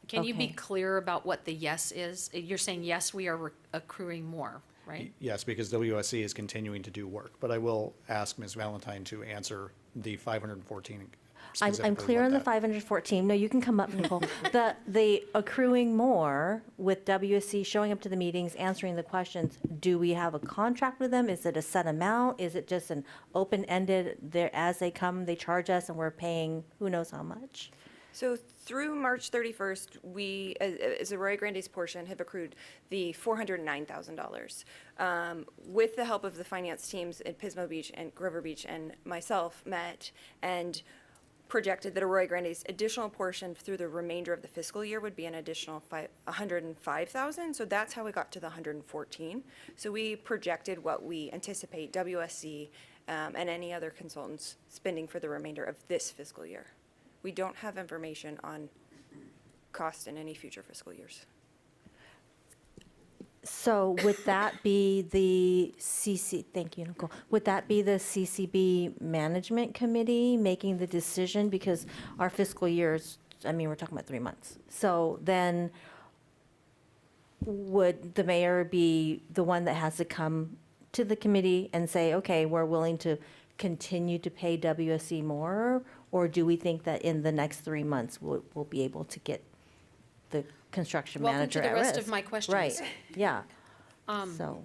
Can you be Okay. clear about what the yes is? You're saying, yes, we are accruing more, right? Yes, because WSC is continuing to do work. But I will ask Ms. Valentine to answer the 514 I'm specifically clear what on the that- 514. No, you can come up, Nicole. The accruing more with WSC showing up to the meetings, answering the questions, do we have a contract with them? Is it a set amount? Is it just an open-ended, as they come, they charge us and we're paying who knows how much? So through March 31st, we, as Arroyo Grande's portion, have accrued the $409,000. With the help of the finance teams at Pismo Beach and Grover Beach and myself met and projected that Arroyo Grande's additional portion through the remainder of the fiscal year would be an additional $105,000. So that's how we got to the 114. So we projected what we anticipate WSC and any other consultants spending for the remainder of this fiscal year. We don't have information on cost in any future fiscal years. So would that be the thank you, Nicole. Would that be the CCB Management Committee making the decision? Because our fiscal years, we're talking about 3 months. So then would the mayor be the one that has to come to the committee and say, okay, we're willing to continue to pay WSC more? Or do we think that in the next 3 months, we'll be able to get the construction manager at risk? Welcome to the rest of my questions. Right, yeah. So,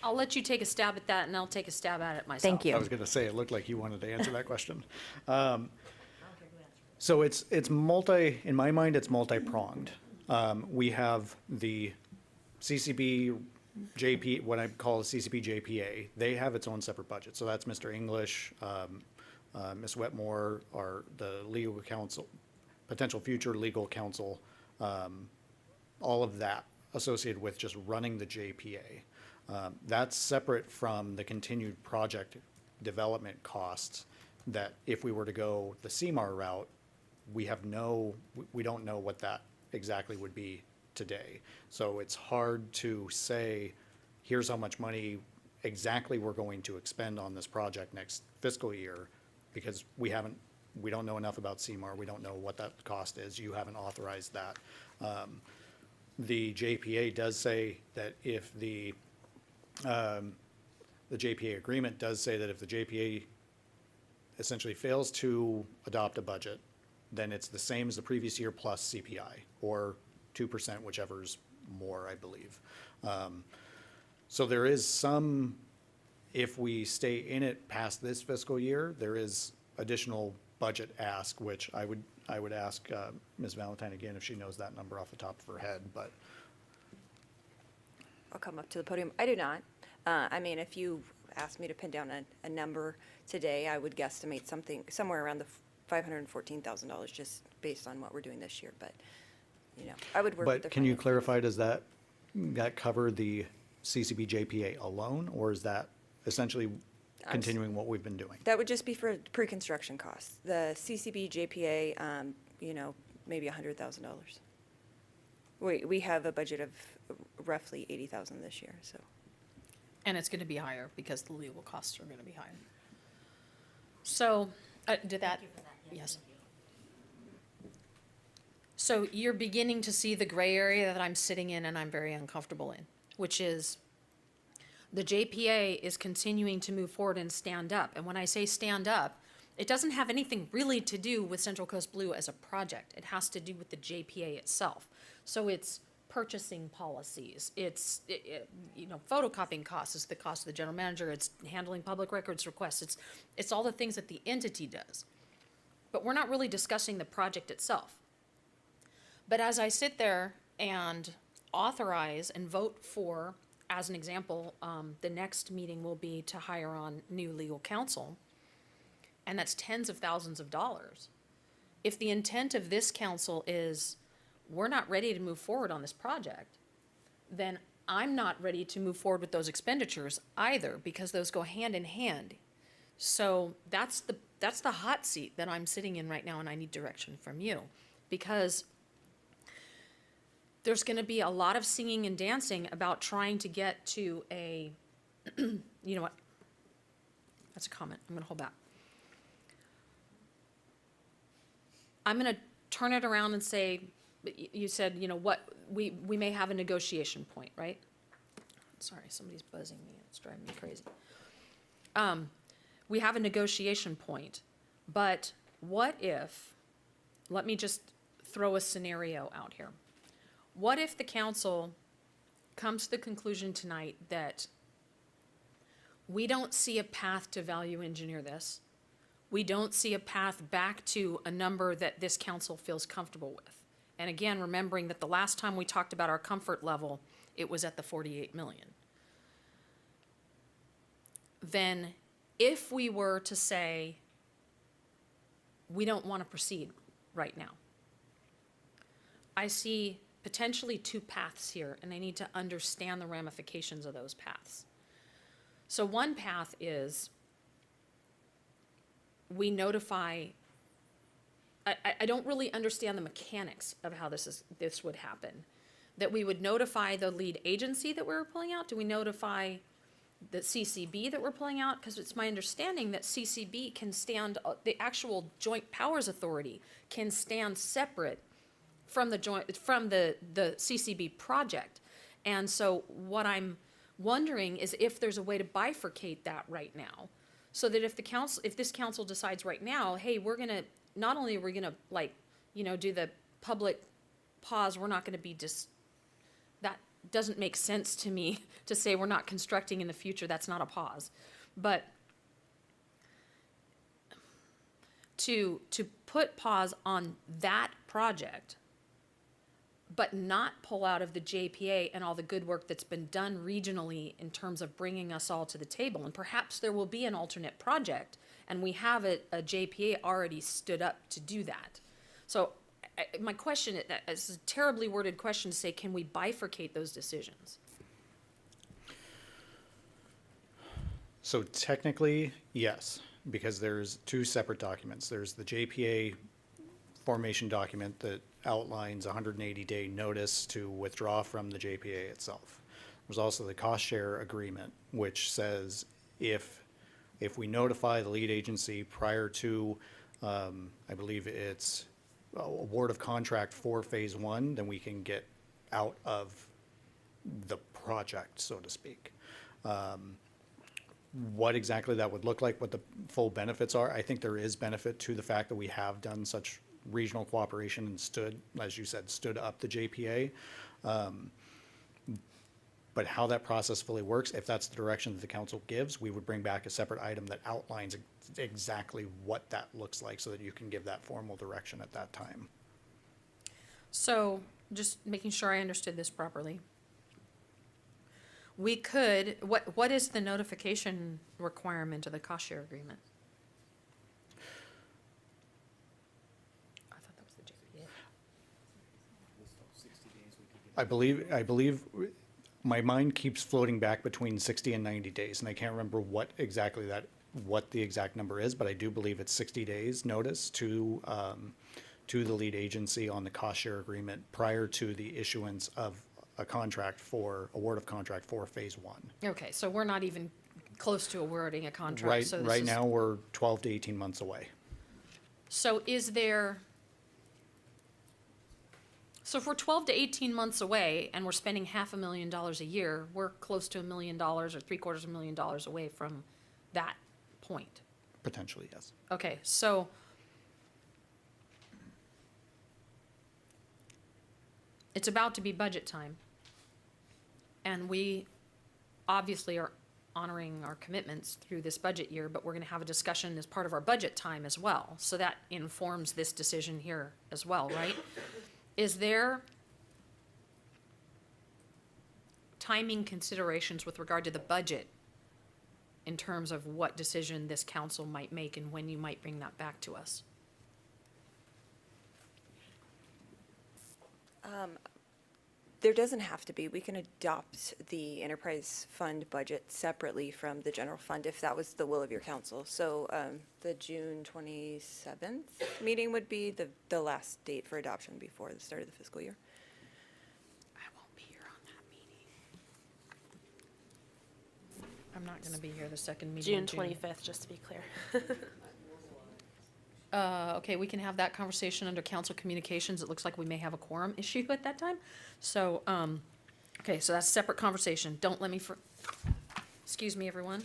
I'll let you take a stab at that, and I'll take a stab at it myself. thank you. I was going to say, it looked like you wanted to answer that question. So it's in my mind, it's multi-pronged. We have the CCB JP, what I call the CCB JPA. They have its own separate budget. So that's Mr. English, Ms. Wetmore, the legal counsel, potential future legal counsel, all of that associated with just running the JPA. That's separate from the continued project development costs that if we were to go the CMAR route, we don't know what that exactly would be today. So it's hard to say, here's how much money exactly we're going to expend on this project next fiscal year, because we don't know enough about CMAR. We don't know what that cost is. You haven't authorized that. The JPA does say that if the JPA agreement does say that if the JPA essentially fails to adopt a budget, then it's the same as the previous year plus CPI, or 2%, whichever's more, I believe. So there is some, if we stay in it past this fiscal year, there is additional budget ask, which I would ask Ms. Valentine again if she knows that number off the top of her head, but. I'll come up to the podium. I do not. I mean, if you asked me to pin down a number today, I would guesstimate somewhere around the $514,000 just based on what we're doing this year. But, I would work with the. But can you clarify, does that cover the CCB JPA alone, or is that essentially continuing what we've been doing? That would just be for pre-construction costs. The CCB JPA, maybe $100,000. We have a budget of roughly $80,000 this year, so. And it's going to be higher because the legal costs are going to be higher. So, did that? Yes. So you're beginning to see the gray area that I'm sitting in and I'm very uncomfortable in, which is the JPA is continuing to move forward and stand up. And when I say stand up, it doesn't have anything really to do with Central Coast Blue as a project. It has to do with the JPA itself. So it's purchasing policies, it's photocopying costs, it's the cost of the general manager, it's handling public records requests, it's all the things that the entity does. But we're not really discussing the project itself. But as I sit there and authorize and vote for, as an example, the next meeting will be to hire on new legal counsel, and that's tens of thousands of dollars. If the intent of this council is, we're not ready to move forward on this project, then I'm not ready to move forward with those expenditures either, because those go hand in hand. So that's the hot seat that I'm sitting in right now, and I need direction from you, because there's going to be a lot of singing and dancing about trying to get to a, you know what? That's a comment. I'm going to hold back. I'm going to turn it around and say, you said, we may have a negotiation point, right? Sorry, somebody's buzzing me. It's driving me crazy. We have a negotiation point, but what if, let me just throw a scenario out here. What if the council comes to the conclusion tonight that we don't see a path to value engineer this? We don't see a path back to a number that this council feels comfortable with. And again, remembering that the last time we talked about our comfort level, it was at the 48 million. Then if we were to say, we don't want to proceed right now, I see potentially two paths here, and I need to understand the ramifications of those paths. So one path is we notify, I don't really understand the mechanics of how this would happen. That we would notify the lead agency that we're pulling out? Do we notify the CCB that we're pulling out? Because it's my understanding that CCB can stand, the actual Joint Powers Authority can stand separate from the CCB project. And so what I'm wondering is if there's a way to bifurcate that right now, so that if this council decides right now, hey, we're gonna, not only are we gonna do the public pause, we're not gonna be that doesn't make sense to me to say we're not constructing in the future. That's not a pause. But to put pause on that project, but not pull out of the JPA and all the good work that's been done regionally in terms of bringing us all to the table. And perhaps there will be an alternate project, and we have a JPA already stood up to do that. So my question is a terribly worded question to say, can we bifurcate those decisions? So technically, yes, because there's two separate documents. There's the JPA formation document that outlines a 180-day notice to withdraw from the JPA itself. There's also the cost share agreement, which says if we notify the lead agency prior to, I believe it's award of contract for phase one, then we can get out of the project, so to speak. What exactly that would look like, what the full benefits are, I think there is benefit to the fact that we have done such regional cooperation and stood, as you said, stood up the JPA. But how that process fully works, if that's the direction that the council gives, we would bring back a separate item that outlines exactly what that looks like so that you can give that formal direction at that time. So, just making sure I understood this properly. We could, what is the notification requirement of the cost share agreement? I thought that was the JPA. I believe my mind keeps floating back between 60 and 90 days, and I can't remember what the exact number is, but I do believe it's 60 days notice to the lead agency on the cost share agreement prior to the issuance of a contract for, award of contract for phase one. Okay, so we're not even close to awarding a contract, so this Right is- now, we're 12 to 18 months away. So is there, so if we're 12 to 18 months away and we're spending $500,000 a year, we're close to $1 million or $750,000 away from that point. Potentially, yes. Okay, so it's about to be budget time. And we obviously are honoring our commitments through this budget year, but we're gonna have a discussion as part of our budget time as well. So that informs this decision here as well, right? Is there timing considerations with regard to the budget in terms of what decision this council might make and when you might bring that back to us? There doesn't have to be. We can adopt the enterprise fund budget separately from the general fund if that was the will of your council. So the June 27th meeting would be the last date for adoption before the start of the fiscal year. I won't be here on that meeting. I'm not gonna be here the second meeting in June 25th, just to be clear. Okay, we can have that conversation under council communications. It looks like we may have a quorum issue at that time. So, okay, so that's a separate conversation. Don't let me excuse me, everyone.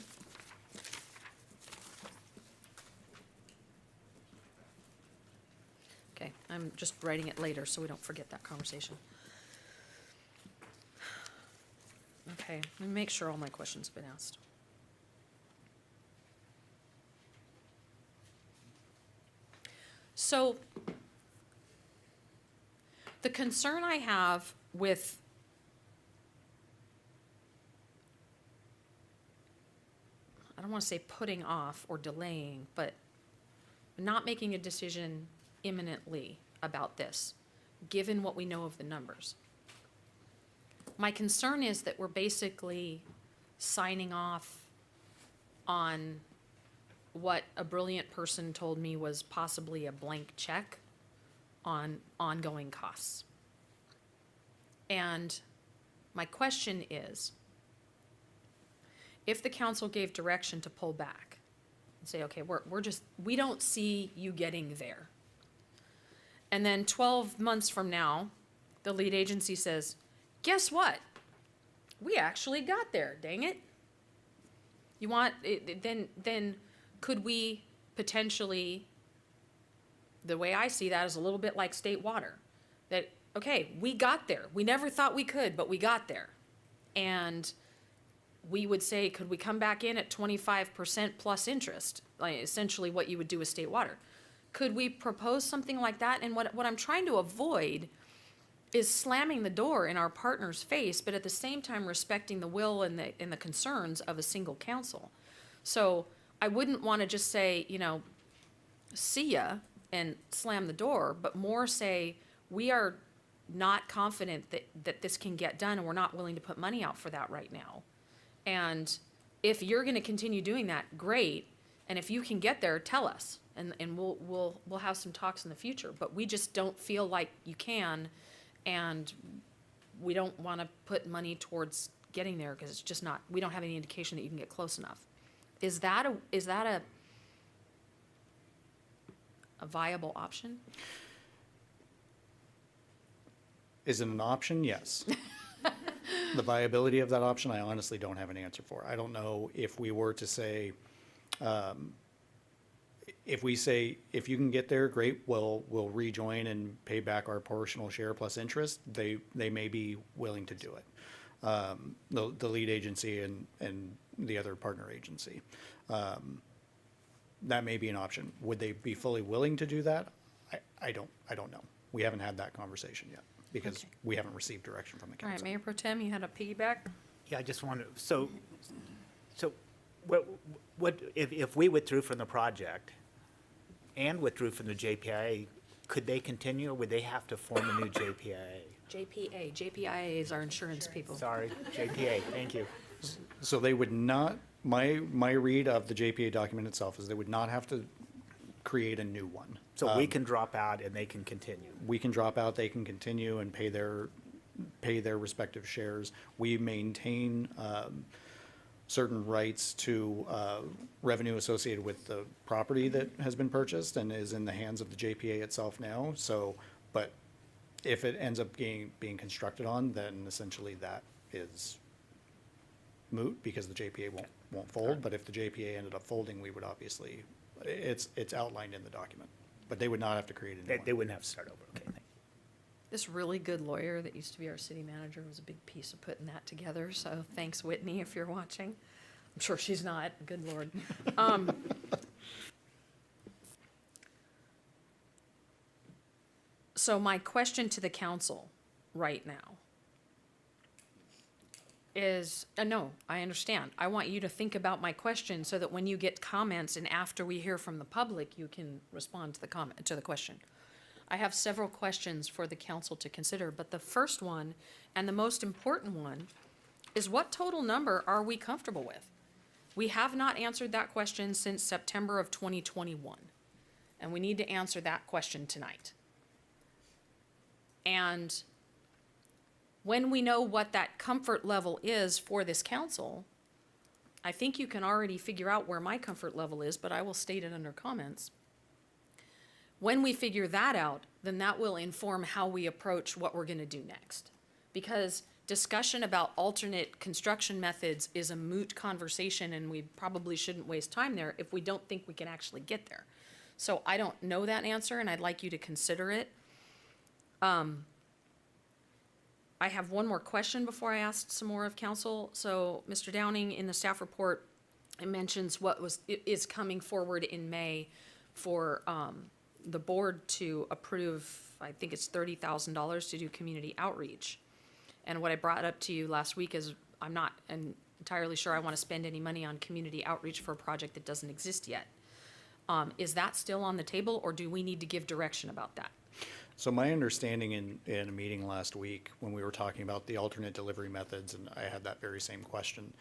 Okay, I'm just writing it later so we don't forget that conversation. Okay, let me make sure all my questions have been asked. So, the concern I have with I don't want to say putting off or delaying, but not making a decision imminently about this, given what we know of the numbers. My concern is that we're basically signing off on what a brilliant person told me was possibly a blank check on ongoing costs. And my question is, if the council gave direction to pull back and say, okay, we don't see you getting there. And then 12 months from now, the lead agency says, guess what? We actually got there, dang it. You want, then could we potentially, the way I see that is a little bit like state water, that, okay, we got there. We never thought we could, but we got there. And we would say, could we come back in at 25% plus interest? Like essentially what you would do with state water. could we propose something like that? And what I'm trying to avoid is slamming the door in our partner's face, but at the same time respecting the will and the concerns of a single council. So I wouldn't want to just say, you know, see ya and slam the door, but more say, we are not confident that this can get done, and we're not willing to put money out for that right now. And if you're going to continue doing that, great. And if you can get there, tell us, and we'll have some talks in the future. But we just don't feel like you can, and we don't want to put money towards getting there because it's just not. We don't have any indication that you can get close enough. Is that a viable option? Is it an option? Yes. The viability of that option, I honestly don't have an answer for. I don't know if we were to say, if we say, if you can get there, great, we'll rejoin and pay back our portional share plus interest, they may be willing to do it. The lead agency and the other partner agency. That may be an option. Would they be fully willing to do that? I don't know. We haven't had that conversation yet because Okay. we haven't received direction from the All right, council. Mayor Pro Tem, you had a piggyback? Yeah, I just want to, so what, if we withdrew from the project and withdrew from the JPIA, could they continue, or would they have to form a new JPIA? JPIA is our insurance people. Sorry, JPA, thank you. So they would not, my read of the JPA document itself is they would not have to create a new one. So we can drop out and they can continue. We can drop out, they can continue and pay their respective shares. We maintain certain rights to revenue associated with the property that has been purchased and is in the hands of the JPA itself now. So, but if it ends up being constructed on, then essentially that is moot because the JPA won't fold. But if the JPA ended up folding, we would obviously, it's outlined in the document. But they would not have to create a new one. They wouldn't have to start over, okay. This really good lawyer that used to be our city manager was a big piece of putting that together, so thanks, Whitney, if you're watching. I'm sure she's not, good Lord. So my question to the council right now is, no, I understand. I want you to think about my question so that when you get comments and after we hear from the public, you can respond to the comment, to the question. I have several questions for the council to consider, but the first one, and the most important one, is what total number are we comfortable with? We have not answered that question since September of 2021, and we need to answer that question tonight. And when we know what that comfort level is for this council, I think you can already figure out where my comfort level is, but I will state it under comments. When we figure that out, then that will inform how we approach what we're gonna do next. Because discussion about alternate construction methods is a moot conversation, and we probably shouldn't waste time there if we don't think we can actually get there. So I don't know that answer, and I'd like you to consider it. I have one more question before I ask some more of council. So, Mr. Downing, in the staff report, it mentions what is coming forward in May for the board to approve, I think it's $30,000 to do community outreach. And what I brought up to you last week is I'm not entirely sure I want to spend any money on community outreach for a project that doesn't exist yet. Is that still on the table, or do we need to give direction about that? So my understanding in a meeting last week, when we were talking about the alternate delivery methods, and I had that very same question,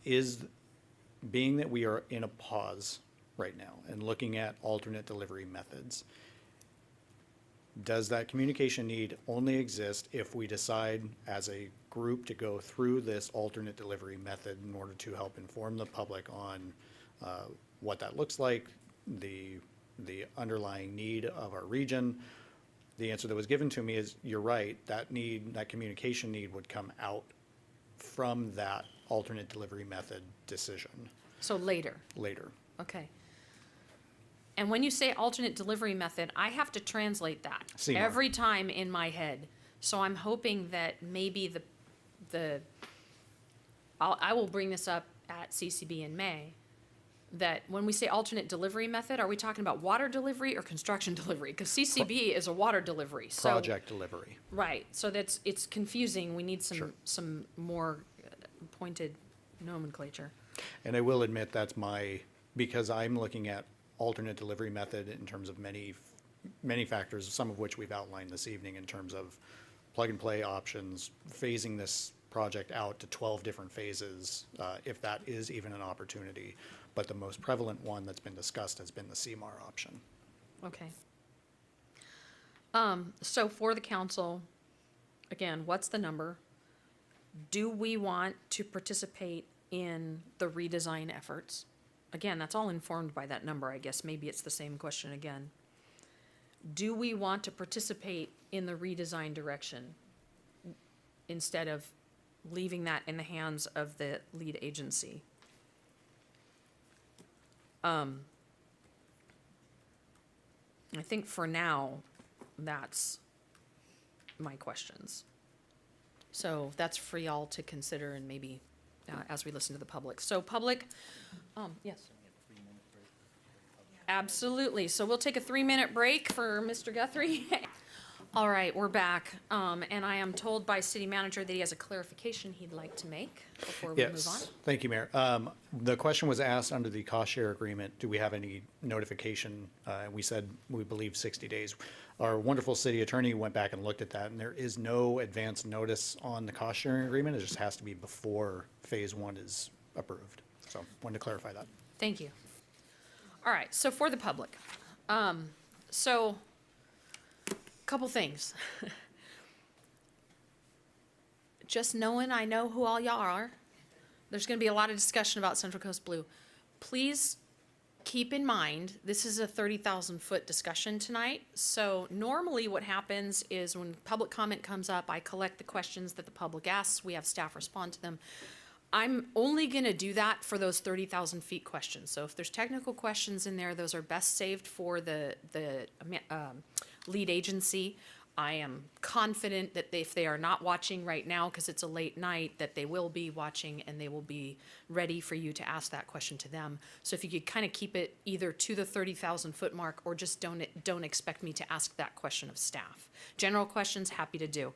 is being that we are in a pause right now and looking at alternate delivery methods, does that communication need only exist if we decide as a group to go through this alternate delivery method in order to help inform the public on what that looks like, the underlying need of our region? The answer that was given to me is, you're right, that communication need would come out from that alternate delivery method decision. So later? Later. Okay. And when you say alternate delivery method, I have to translate that CMAR. every time in my head. So I'm hoping that maybe I will bring this up at CCB in May, that when we say alternate delivery method, are we talking about water delivery or construction delivery? Because CCB is a water delivery, so. Project delivery. Right, so it's confusing. We need some more pointed nomenclature. And I will admit because I'm looking at alternate delivery method in terms of many factors, some of which we've outlined this evening in terms of plug and play options, phasing this project out to 12 different phases, if that is even an opportunity. But the most prevalent one that's been discussed has been the CMAR option. Okay. So for the council, again, what's the number? Do we want to participate in the redesign efforts? Again, that's all informed by that number, I guess. Maybe it's the same question again. Do we want to participate in the redesign direction instead of leaving that in the hands of the lead agency? I think for now, that's my questions. So that's for y'all to consider and maybe as we listen to the public. So public, yes. Absolutely. So we'll take a 3-minute break for Mr. Guthrie. All right, we're back. And I am told by city manager that he has a clarification he'd like to make before we move on. Yes, thank you, Mayor. The question was asked under the cost share agreement, do we have any notification? We said we believe 60 days. Our wonderful city attorney went back and looked at that, and there is no advance notice on the cost sharing agreement. It just has to be before phase 1 is approved. So wanted to clarify that. Thank you. All right, so for the public, so couple things. Just knowing I know who all y'all are, there's going to be a lot of discussion about Central Coast Blue. Please keep in mind, this is a 30,000 foot discussion tonight. So normally what happens is when public comment comes up, I collect the questions that the public asks. We have staff respond to them. I'm only going to do that for those 30,000 feet questions. So if there's technical questions in there, those are best saved for the lead agency. I am confident that if they are not watching right now, because it's a late night, that they will be watching and they will be ready for you to ask that question to them. So if you could kind of keep it either to the 30,000 foot mark or just don't expect me to ask that question of staff. General questions, happy to do.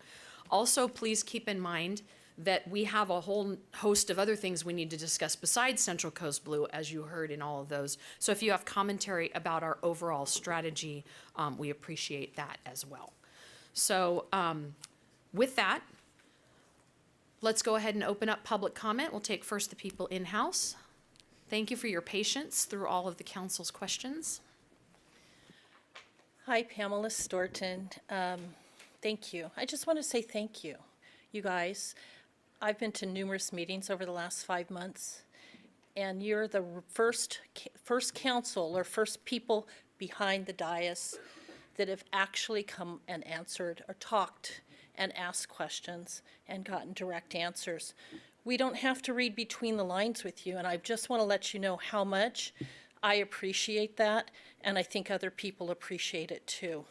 Also, please keep in mind that we have a whole host of other things we need to discuss besides Central Coast Blue, as you heard in all of those. So if you have commentary about our overall strategy, we appreciate that as well. So with that, let's go ahead and open up public comment. We'll take first the people in-house. Thank you for your patience through all of the council's questions. Hi, Pamela Storton. Thank you. I just want to say thank you, you guys. I've been to numerous meetings over the last 5 months, and you're the first council or first people behind the dais that have actually come and answered or talked and asked questions and gotten direct answers. We don't have to read between the lines with you, and I just want to let you know how much I appreciate that, and I think other people appreciate it too.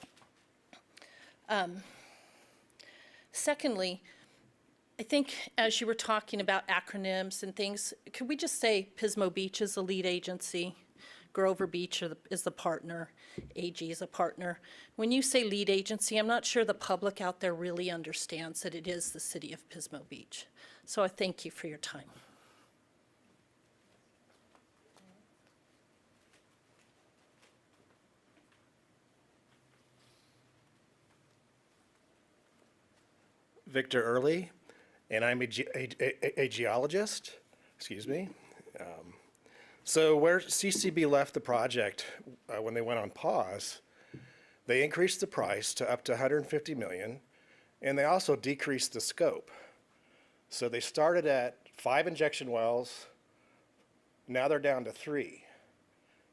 Secondly, I think as you were talking about acronyms and things, could we just say Pismo Beach is the lead agency, Grover Beach is the partner, AG is a partner. When you say lead agency, I'm not sure the public out there really understands that it is the city of Pismo Beach. So I thank you for your time. Victor Early, and I'm a geologist, excuse me. So where CCB left the project when they went on pause, they increased the price to up to $150 million, and they also decreased the scope. So they started at 5 injection wells, now they're down to 3.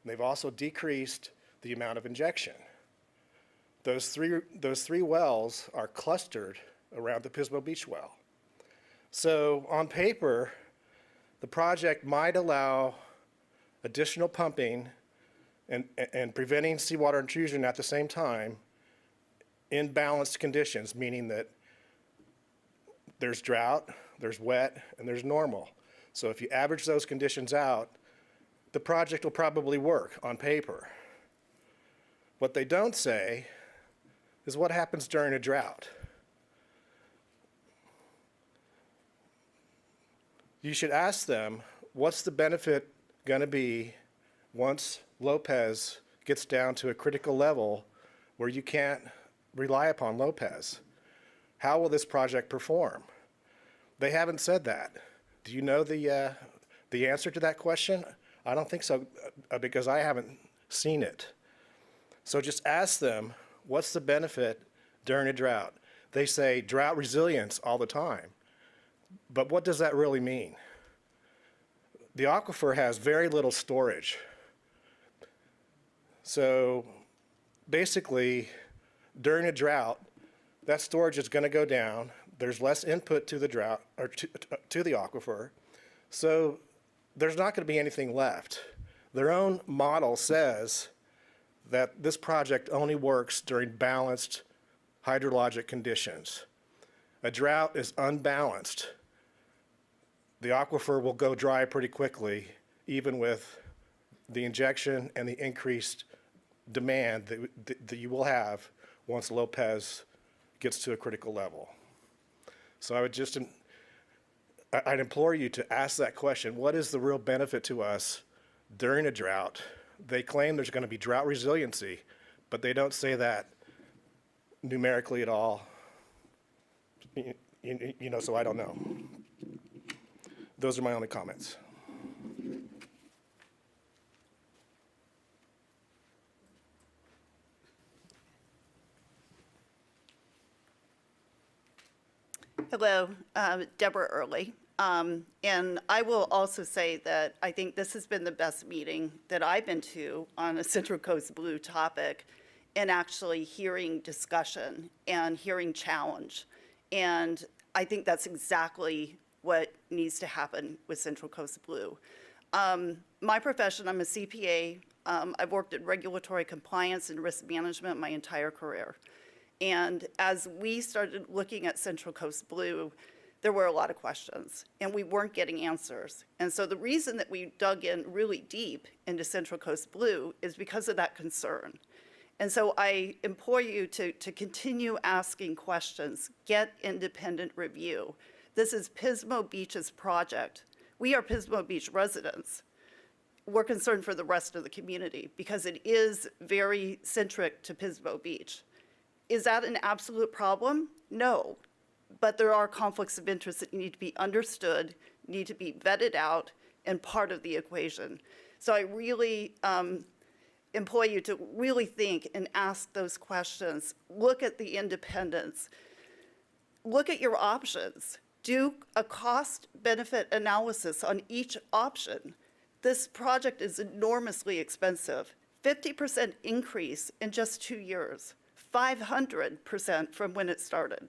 They've also decreased the amount of injection. Those three wells are clustered around the Pismo Beach well. So on paper, the project might allow additional pumping and preventing seawater intrusion at the same time in balanced conditions, meaning that there's drought, there's wet, and there's normal. So if you average those conditions out, the project will probably work on paper. What they don't say is what happens during a drought. You should ask them, what's the benefit going to be once Lopez gets down to a critical level where you can't rely upon Lopez? How will this project perform? They haven't said that. Do you know the answer to that question? I don't think so, because I haven't seen it. So just ask them, what's the benefit during a drought? They say drought resilience all the time. But what does that really mean? The aquifer has very little storage. So basically, during a drought, that storage is going to go down. There's less input to the drought, or to the aquifer. So there's not going to be anything left. Their own model says that this project only works during balanced hydrologic conditions. A drought is unbalanced. The aquifer will go dry pretty quickly, even with the injection and the increased demand that you will have once Lopez gets to a critical level. So I would just, I'd implore you to ask that question. What is the real benefit to us during a drought? They claim there's going to be drought resiliency, but they don't say that numerically at all. You know, so I don't know. Those are my only comments. Hello, Deborah Early. And I will also say that I think this has been the best meeting that I've been to on a Central Coast Blue topic, and actually hearing discussion and hearing challenge. And I think that's exactly what needs to happen with Central Coast Blue. My profession, I'm a CPA. I've worked in regulatory compliance and risk management my entire career. And as we started looking at Central Coast Blue, there were a lot of questions, and we weren't getting answers. And so the reason that we dug in really deep into Central Coast Blue is because of that concern. And so I implore you to continue asking questions, get independent review. This is Pismo Beach's project. We are Pismo Beach residents. We're concerned for the rest of the community because it is very centric to Pismo Beach. Is that an absolute problem? No, but there are conflicts of interest that need to be understood, need to be vetted out, and part of the equation. So I really implore you to really think and ask those questions. Look at the independence. Look at your options. Do a cost-benefit analysis on each option. This project is enormously expensive. 50% increase in just 2 years. 500% from when it started.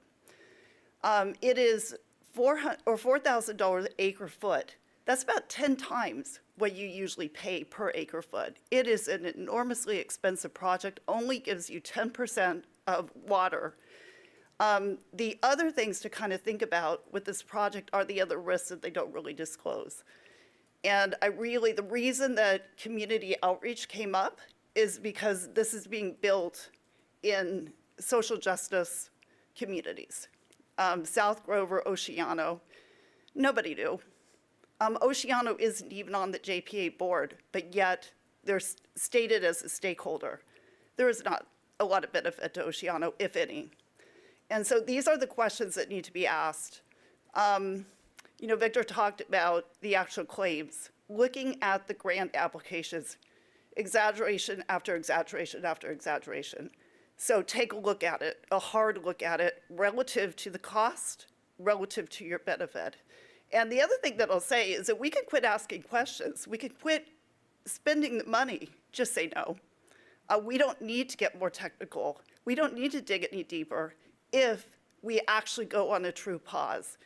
It is $4,000 acre foot. That's about 10 times what you usually pay per acre foot. It is an enormously expensive project, only gives you 10% of water. The other things to kind of think about with this project are the other risks that they don't really disclose. And the reason that community outreach came up is because this is being built in social justice communities. South Grover, Oceano, nobody knew. Oceano isn't even on the JPA board, but yet they're stated as a stakeholder. There is not a lot of benefit to Oceano, if any. And so these are the questions that need to be asked. You know, Victor talked about the actual claims. Looking at the grant applications, exaggeration after exaggeration after exaggeration. So take a look at it, a hard look at it, relative to the cost, relative to your benefit. And the other thing that I'll say is that we can quit asking questions. We can quit spending the money, just say no. We don't need to get more technical. We don't need to dig any deeper if we actually go on a true pause.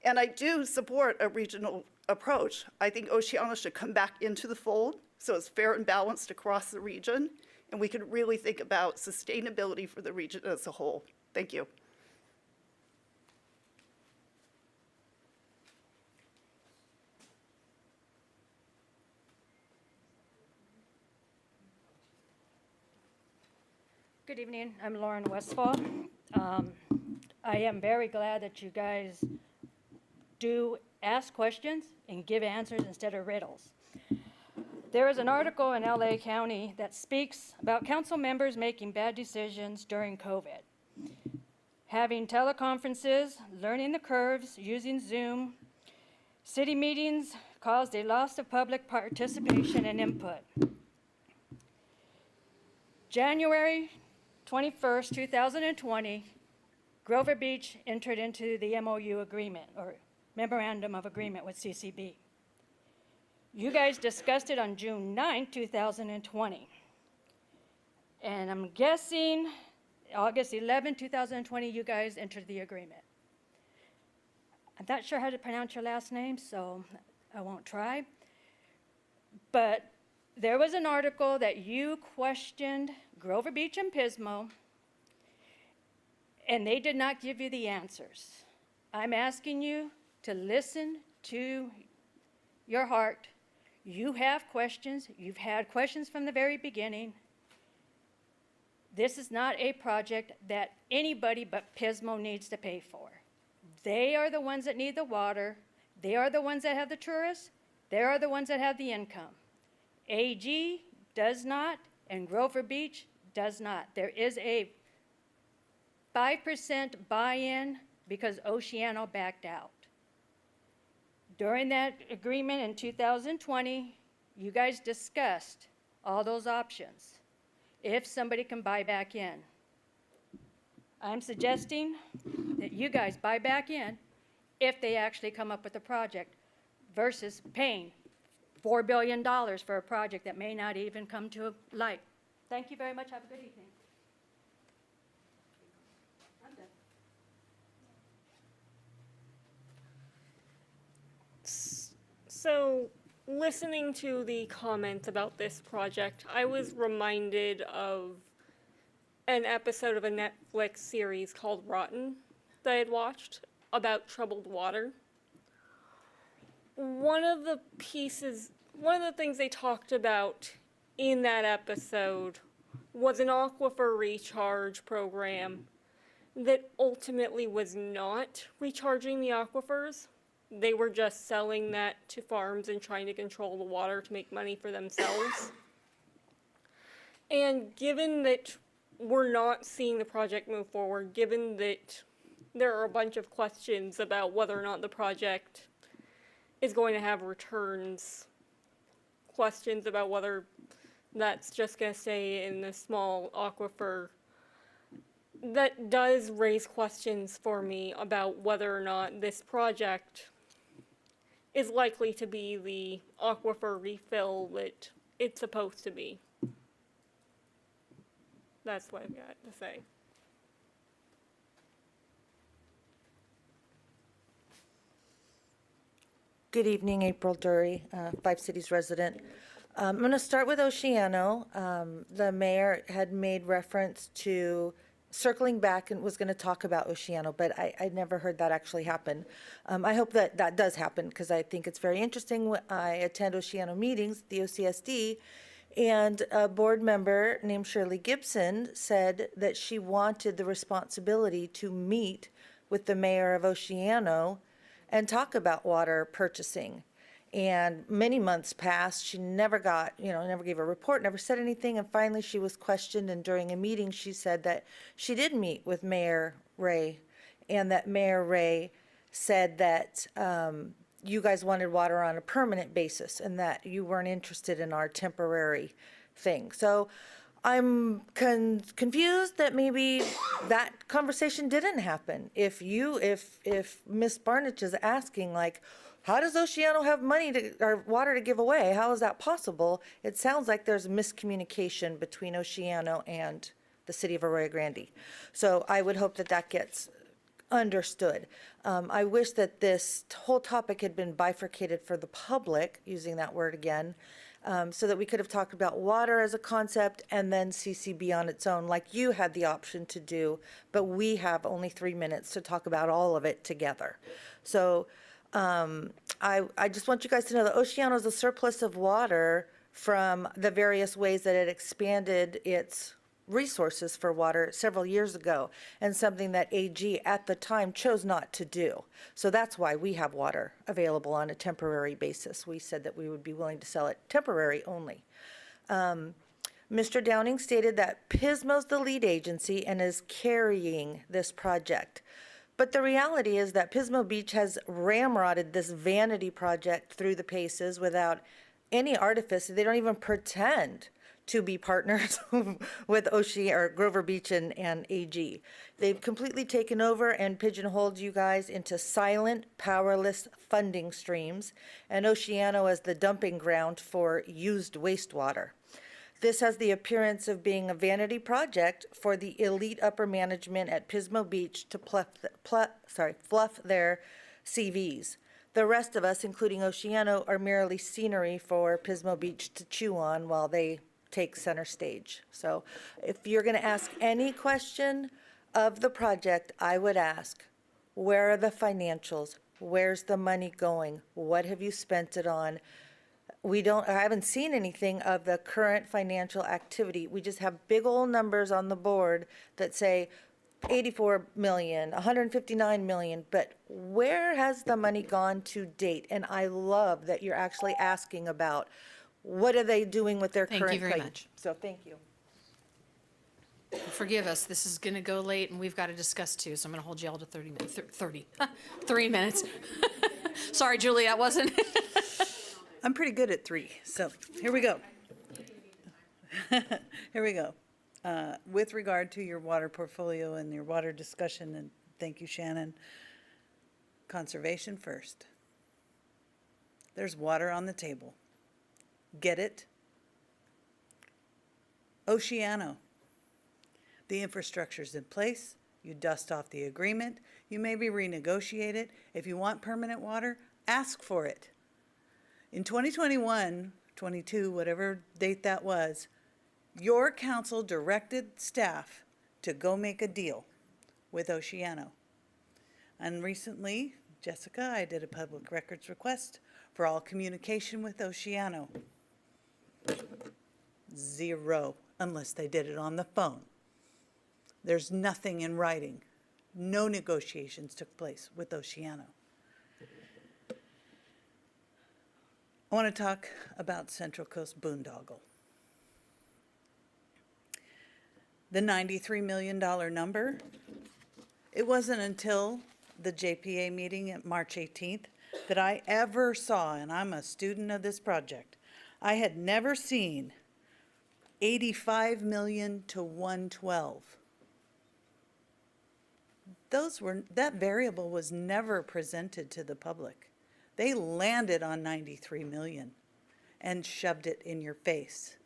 And I do support a regional approach. I think Oceano should come back into the fold so it's fair and balanced across the region. And we can really think about sustainability for the region as a whole. Thank you. Good evening, I'm Lauren Westfall. I am very glad that you guys do ask questions and give answers instead of riddles. There is an article in LA County that speaks about council members making bad decisions during COVID. Having teleconferences, learning the curves, using Zoom. City meetings caused a loss of public participation and input. January 21st, 2020, Grover Beach entered into the MOU agreement, or Memorandum of Agreement with CCB. You guys discussed it on June 9, 2020. And I'm guessing August 11, 2020, you guys entered the agreement. I'm not sure how to pronounce your last name, so I won't try. But there was an article that you questioned Grover Beach and Pismo, and they did not give you the answers. I'm asking you to listen to your heart. You have questions. You've had questions from the very beginning. This is not a project that anybody but Pismo needs to pay for. They are the ones that need the water. They are the ones that have the tourists. They are the ones that have the income. AG does not, and Grover Beach does not. There is a 5% buy-in because Oceano backed out. During that agreement in 2020, you guys discussed all those options if somebody can buy back in. I'm suggesting that you guys buy back in if they actually come up with a project versus paying $4 billion for a project that may not even come to light. Thank you very much. Have a good evening. I'm done. So, listening to the comments about this project, I was reminded of an episode of a Netflix series called Rotten that I had watched about troubled water. One of the things they talked about in that episode was an aquifer recharge program that ultimately was not recharging the aquifers. They were just selling that to farms and trying to control the water to make money for themselves. And given that we're not seeing the project move forward, given that there are a bunch of questions about whether or not the project is going to have returns, questions about whether that's just going to stay in the small aquifer, that does raise questions for me about whether or not this project is likely to be the aquifer refill that it's supposed to be. That's what I've got to say. Good evening, April Dury, Five Cities resident. I'm going to start with Oceano. The mayor had made reference to circling back and was going to talk about Oceano, but I never heard that actually happen. I hope that that does happen because I think it's very interesting. I attend Oceano meetings, the OCSD, and a board member named Shirley Gibson said that she wanted the responsibility to meet with the mayor of Oceano and talk about water purchasing. And many months passed, she never got, never gave a report, never said anything, and finally she was questioned, and during a meeting she said that she did meet with Mayor Ray, and that Mayor Ray said that you guys wanted water on a permanent basis and that you weren't interested in our temporary thing. So I'm confused that maybe that conversation didn't happen. If Ms. Barneich is asking, like, how does Oceano have money or water to give away? How is that possible? It sounds like there's miscommunication between Oceano and the city of Arroyo Grande. So I would hope that that gets understood. I wish that this whole topic had been bifurcated for the public, using that word again, so that we could have talked about water as a concept and then CCB on its own, like you had the option to do, but we have only 3 minutes to talk about all of it together. So I just want you guys to know that Oceano is a surplus of water from the various ways that it expanded its resources for water several years ago, and something that AG at the time chose not to do. So that's why we have water available on a temporary basis. We said that we would be willing to sell it temporary only. Mr. Downing stated that Pismo's the lead agency and is carrying this project. But the reality is that Pismo Beach has ramrodded this vanity project through the paces without any artifice. They don't even pretend to be partners with Grover Beach and AG. They've completely taken over and pigeonholed you guys into silent, powerless funding streams, and Oceano as the dumping ground for used wastewater. This has the appearance of being a vanity project for the elite upper management at Pismo Beach to fluff their CVs. The rest of us, including Oceano, are merely scenery for Pismo Beach to chew on while they take center stage. So if you're going to ask any question of the project, I would ask, where are the financials? Where's the money going? What have you spent it on? I haven't seen anything of the current financial activity. We just have big old numbers on the board that say 84 million, 159 million, but where has the money gone to date? And I love that you're actually asking about what are they doing with their Thank current you very plate. much. So thank you. Forgive us, this is gonna go late and we've got to discuss too, so I'm gonna hold you all to 30 minutes, 3 minutes. Sorry, Julie, that wasn't. I'm pretty good at 3, so here we go. Here we go. With regard to your water portfolio and your water discussion, and thank you, Shannon, conservation first. There's water on the table. Get it? Oceano. The infrastructure's in place. You dust off the agreement. You maybe renegotiate it. If you want permanent water, ask for it. In 2021, 22, whatever date that was, your council directed staff to go make a deal with Oceano. And recently, Jessica, I did a public records request for all communication with Oceano. 0, unless they did it on the phone. There's nothing in writing. No negotiations took place with Oceano. I want to talk about Central Coast Boondoggle. The $93 million number, it wasn't until the JPA meeting at March 18th that I ever saw, and I'm a student of this project, I had never seen 85 million to 112. That variable was never presented to the public. They landed on 93 million and shoved it in your face.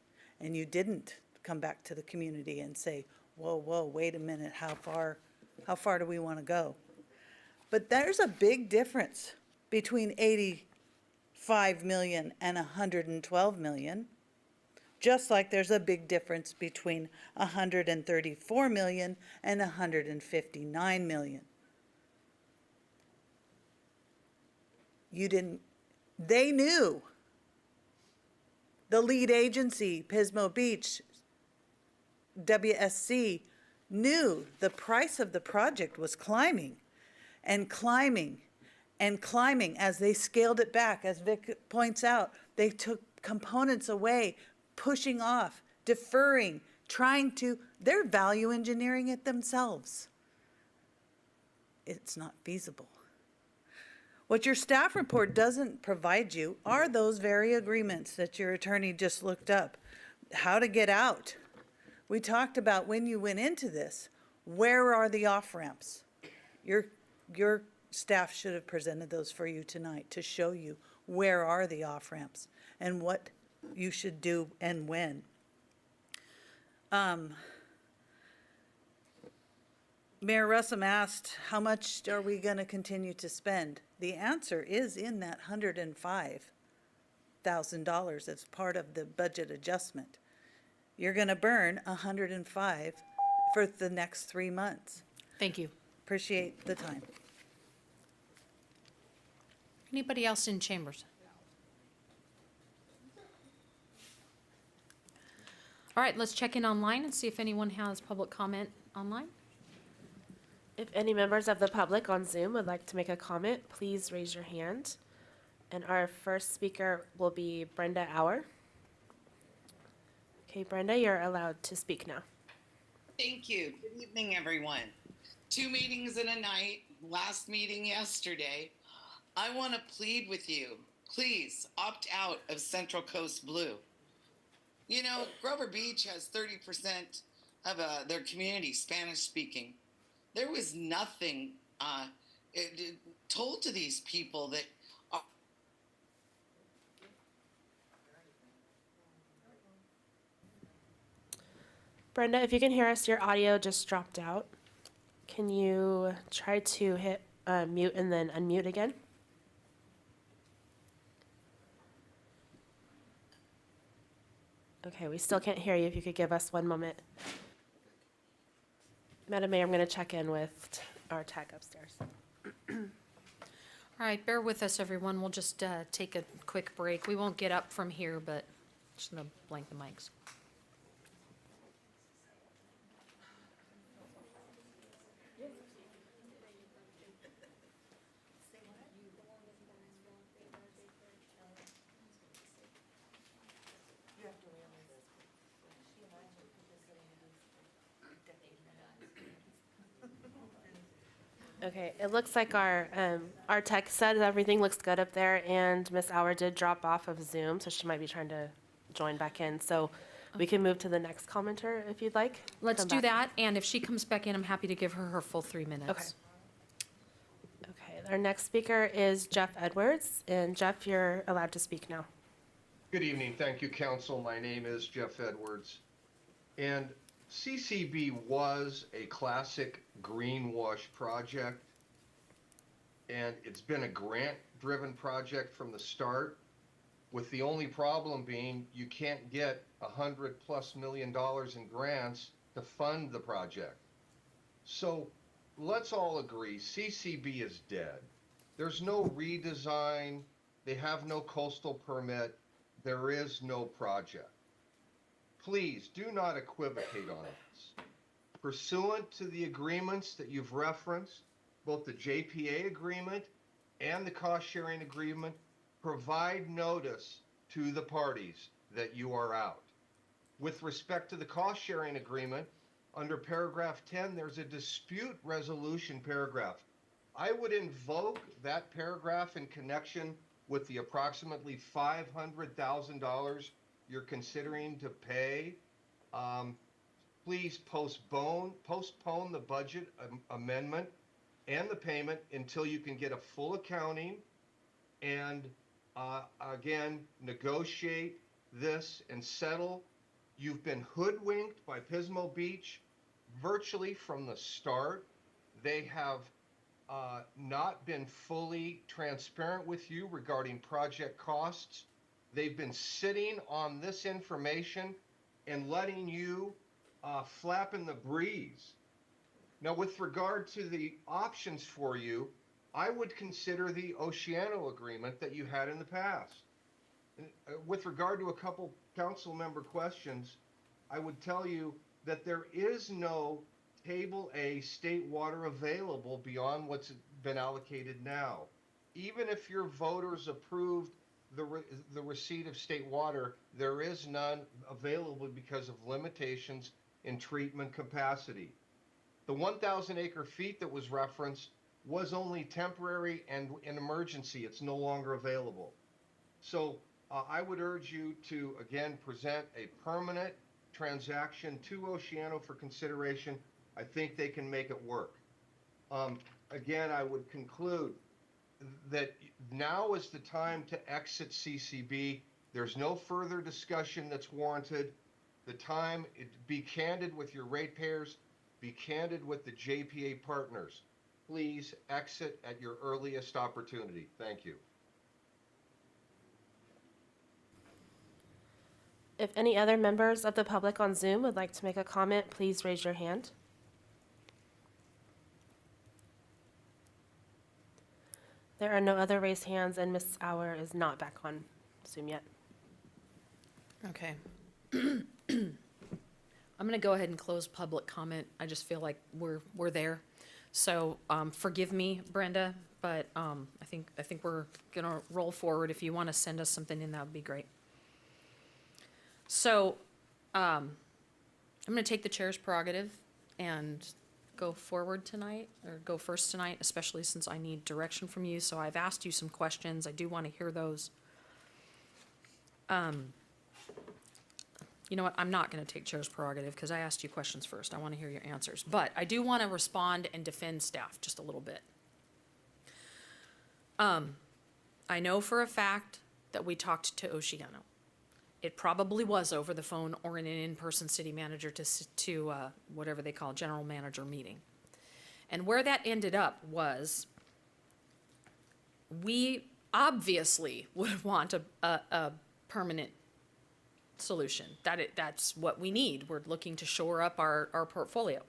And you didn't come back to the community and say, whoa, wait a minute, how far do we want to go? But there's a big difference between 85 million and 112 million, just like there's a big difference between 134 million and 159 million. They knew. The lead agency, Pismo Beach, WSC, knew the price of the project was climbing and climbing and climbing as they scaled it back. As Vic points out, they took components away, pushing off, deferring, they're value engineering it themselves. It's not feasible. What your staff report doesn't provide you are those very agreements that your attorney just looked up. How to get out. We talked about when you went into this, where are the off-ramps? Your staff should have presented those for you tonight to show you where are the off-ramps and what you should do and when. Mayor Russum asked, how much are we going to continue to spend? The answer is in that $105,000 as part of the budget adjustment. You're going to burn $105,000 for the next 3 months. Thank you. Appreciate the time. Anybody else in chambers? All right, let's check in online and see if anyone has public comment online. If any members of the public on Zoom would like to make a comment, please raise your hand. And our first speaker will be Brenda Auer. Okay, Brenda, you're allowed to speak now. Thank you. Good evening, everyone. 2 meetings in a night, last meeting yesterday. I want to plead with you, please opt out of Central Coast Blue. You know, Grover Beach has 30% of their community Spanish speaking. There was nothing told to these people that Brenda, if you can hear us, your audio just dropped out. Can you try to hit mute and then unmute again? Okay, we still can't hear you. If you could give us 1 moment. Madam Mayor, I'm going to check in with our tech upstairs. All right, bear with us, everyone. We'll just take a quick break. We won't get up from here, but just gonna blank the mics. Okay, it looks like our tech said everything looks good up there, and Miss Auer did drop off of Zoom, so she might be trying to join back in. So we can move to the next commenter if you'd like. Let's Come do back. that, and if she comes back in, I'm happy to give her her full 3 minutes. Okay. Okay, our next speaker is Jeff Edwards, and Jeff, you're allowed to speak now. Good evening. Thank you, Council. My name is Jeff Edwards. And CCB was a classic greenwash project, and it's been a grant-driven project from the start, with the only problem being you can't get $100+ million in grants to fund the project. So let's all agree, CCB is dead. There's no redesign, they have no coastal permit, there is no project. Please do not equivocate on us. Pursuant to the agreements that you've referenced, both the JPA agreement and the cost sharing agreement, provide notice to the parties that you are out. With respect to the cost sharing agreement, under paragraph 10, there's a dispute resolution paragraph. I would invoke that paragraph in connection with the approximately $500,000 you're considering to pay. Please postpone the budget amendment and the payment until you can get a full accounting and again, negotiate this and settle. You've been hoodwinked by Pismo Beach virtually from the start. They have not been fully transparent with you regarding project costs. They've been sitting on this information and letting you flap in the breeze. Now, with regard to the options for you, I would consider the Oceano agreement that you had in the past. With regard to a couple council member questions, I would tell you that there is no Table A state water available beyond what's been allocated now. Even if your voters approved the receipt of state water, there is none available because of limitations in treatment capacity. The 1,000 acre feet that was referenced was only temporary and an emergency. It's no longer available. So I would urge you to, again, present a permanent transaction to Oceano for consideration. I think they can make it work. Again, I would conclude that now is the time to exit CCB. There's no further discussion that's warranted. The time, be candid with your ratepayers, be candid with the JPA partners. Please exit at your earliest opportunity. Thank you. If any other members of the public on Zoom would like to make a comment, please raise your hand. There are no other raised hands, and Ms. Auer is not back on Zoom yet. Okay. I'm going to go ahead and close public comment. I just feel like we're there. So forgive me, Brenda, but I think we're going to roll forward. If you want to send us something in, that would be great. So I'm going to take the chair's prerogative and go forward tonight, or go first tonight, especially since I need direction from you. So I've asked you some questions. I do want to hear those. You know what? I'm not going to take chair's prerogative because I asked you questions first. I want to hear your answers. But I do want to respond and defend staff just a little bit. I know for a fact that we talked to Oceano. It probably was over the phone or in an in-person city manager to whatever they call general manager meeting. And where that ended up was we obviously would want a permanent solution. That's what we need. We're looking to shore up our portfolio.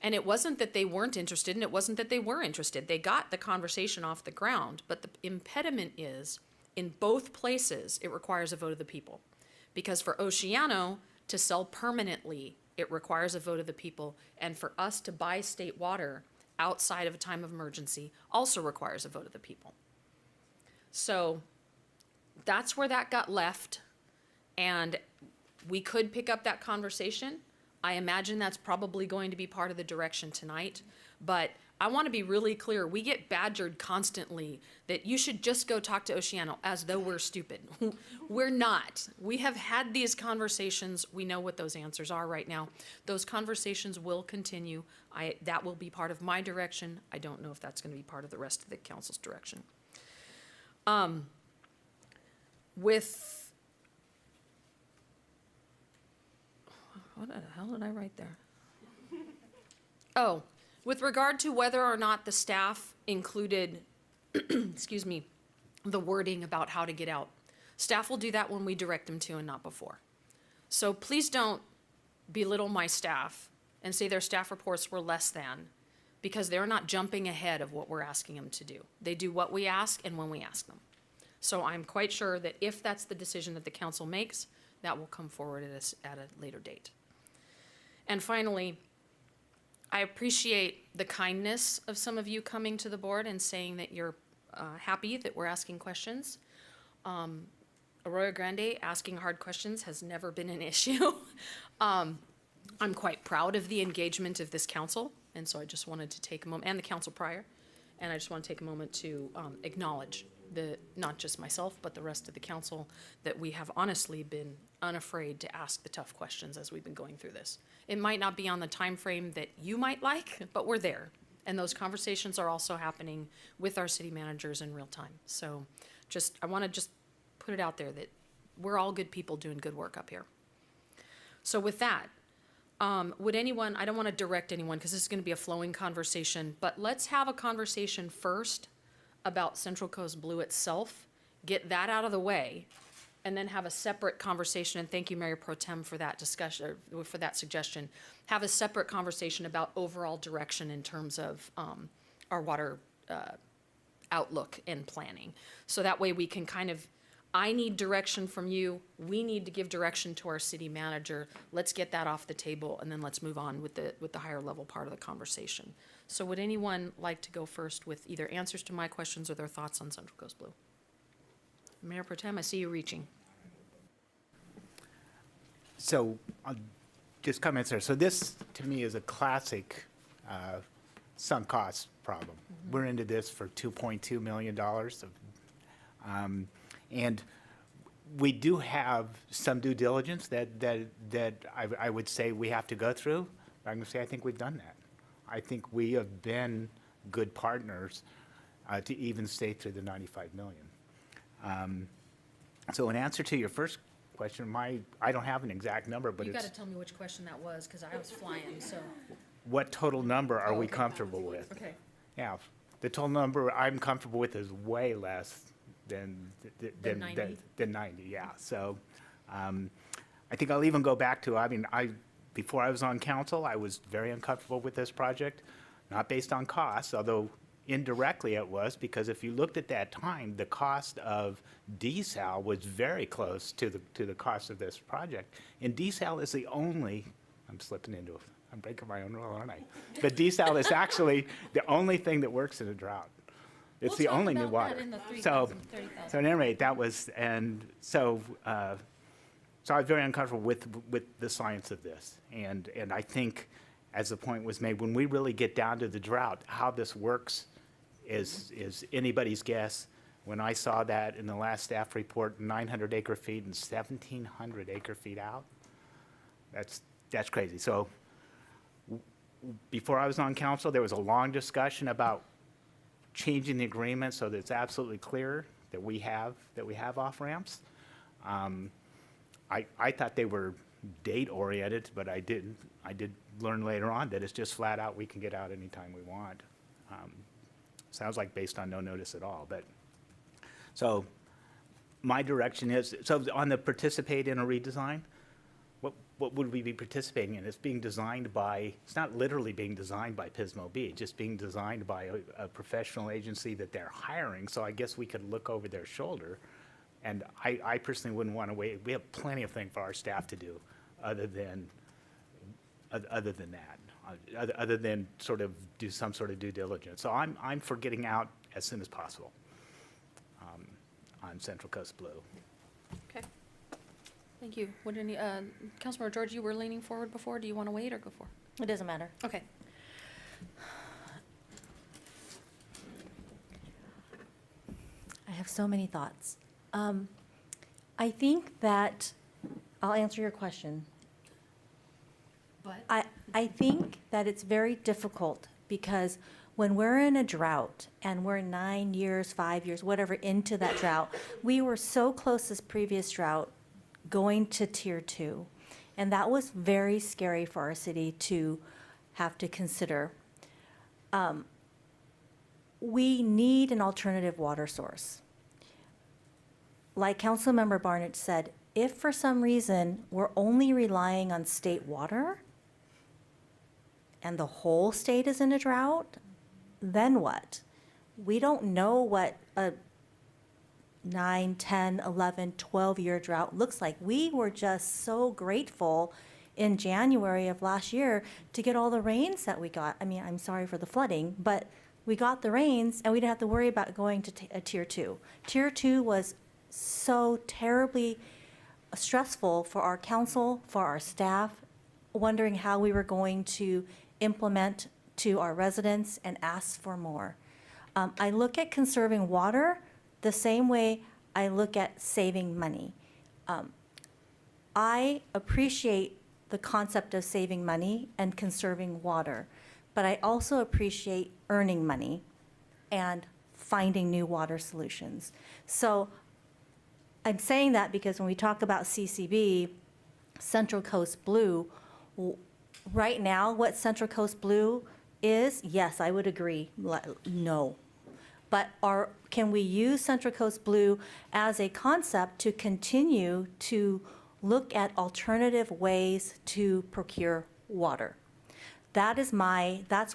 And it wasn't that they weren't interested, and it wasn't that they were interested. They got the conversation off the ground, but the impediment is, in both places, it requires a vote of the people. Because for Oceano to sell permanently, it requires a vote of the people, and for us to buy state water outside of a time of emergency also requires a vote of the people. So that's where that got left, and we could pick up that conversation. I imagine that's probably going to be part of the direction tonight, but I want to be really clear. We get badgered constantly that you should just go talk to Oceano, as though we're stupid. We're not. We have had these conversations. We know what those answers are right now. Those conversations will continue. That will be part of my direction. I don't know if that's going to be part of the rest of the council's direction. What the hell did I write there? Oh, with regard to whether or not the staff included, excuse me, the wording about how to get out. Staff will do that when we direct them to and not before. So please don't belittle my staff and say their staff reports were less than, because they're not jumping ahead of what we're asking them to do. They do what we ask and when we ask them. So I'm quite sure that if that's the decision that the council makes, that will come forward at a later date. And finally, I appreciate the kindness of some of you coming to the board and saying that you're happy that we're asking questions. Arroyo Grande asking hard questions has never been an issue. I'm quite proud of the engagement of this council, and so I just wanted to take a moment, and the council prior, and I just want to take a moment to acknowledge not just myself, but the rest of the council, that we have honestly been unafraid to ask the tough questions as we've been going through this. It might not be on the time frame that you might like, but we're there. And those conversations are also happening with our city managers in real time. So I want to just put it out there that we're all good people doing good work up here. So with that, would anyone, I don't want to direct anyone because this is going to be a flowing conversation, but let's have a conversation first about Central Coast Blue itself, get that out of the way, and then have a separate conversation, and thank you, Mayor Pro Tem, for that discussion, or for that suggestion, have a separate conversation about overall direction in terms of our water outlook and planning. So that way we can kind of, I need direction from you, we need to give direction to our city manager, let's get that off the table, and then let's move on with the higher level part of the conversation. So would anyone like to go first with either answers to my questions or their thoughts on Central Coast Blue? Mayor Pro Tem, I see you reaching. So, just comments there. So this, to me, is a classic sunk cost problem. Mm-hmm. We're into this for $2.2 million. And we do have some due diligence that I would say we have to go through. I'm going to say I think we've done that. I think we have been good partners to even stay through the $95 million. So in answer to your first question, I don't have an exact number, but You it's got to tell me which question that was, because I was flying, so. what total number are we comfortable with? Okay. Yeah, the total number I'm comfortable with is way less than 90? Than 90, yeah. So I think I'll even go back to, before I was on council, I was very uncomfortable with this project, not based on cost, although indirectly it was, because if you looked at that time, the cost of desal was very close to the cost of this project. And desal is the only, I'm breaking my own rule, aren't I? But desal is actually the only thing that works in a drought. It's the only new water. So at any rate, that was, and so I was very uncomfortable with the science of this. And I think, as the point was made, when we really get down to the drought, how this works is anybody's guess. When I saw that in the last staff report, 900 acre feet and 1,700 acre feet out, that's crazy. So before I was on council, there was a long discussion about changing the agreement so that it's absolutely clear that we have off ramps. I thought they were date oriented, but I did learn later on that it's just flat out we can get out anytime we want. Sounds like based on no notice at all, but so my direction is, so on the participate in a redesign, what would we be participating in? It's being designed by, it's not literally being designed by Pismo Beach, it's being designed by a professional agency that they're hiring, so I guess we could look over their shoulder. And I personally wouldn't want to wait. We have plenty of things for our staff to do other than that, other than sort of do some sort of due diligence. So I'm for getting out as soon as possible on Central Coast Blue. Okay. Thank you. Would any, Councilmember George, you were leaning forward before. Do you want to wait or go for? It doesn't matter. Okay. I have so many thoughts. I think that, I'll answer your question. But I think that it's very difficult because when we're in a drought and we're 9 years, 5 years, whatever, into that drought, we were so close this previous drought going to tier 2. And that was very scary for our city to have to consider. We need an alternative water source. Like Councilmember Barneich said, if for some reason we're only relying on state water and the whole state is in a drought, then what? We don't know what a 9, 10, 11, 12-year drought looks like. We were just so grateful in January of last year to get all the rains that we got. I mean, I'm sorry for the flooding, but we got the rains and we didn't have to worry about going to a tier 2. Tier 2 was so terribly stressful for our council, for our staff, wondering how we were going to implement to our residents and ask for more. I look at conserving water the same way I look at saving money. I appreciate the concept of saving money and conserving water, but I also appreciate earning money and finding new water solutions. So I'm saying that because when we talk about CCB, Central Coast Blue, right now what Central Coast Blue is, yes, I would agree, no. But can we use Central Coast Blue as a concept to continue to look at alternative ways to procure water? That's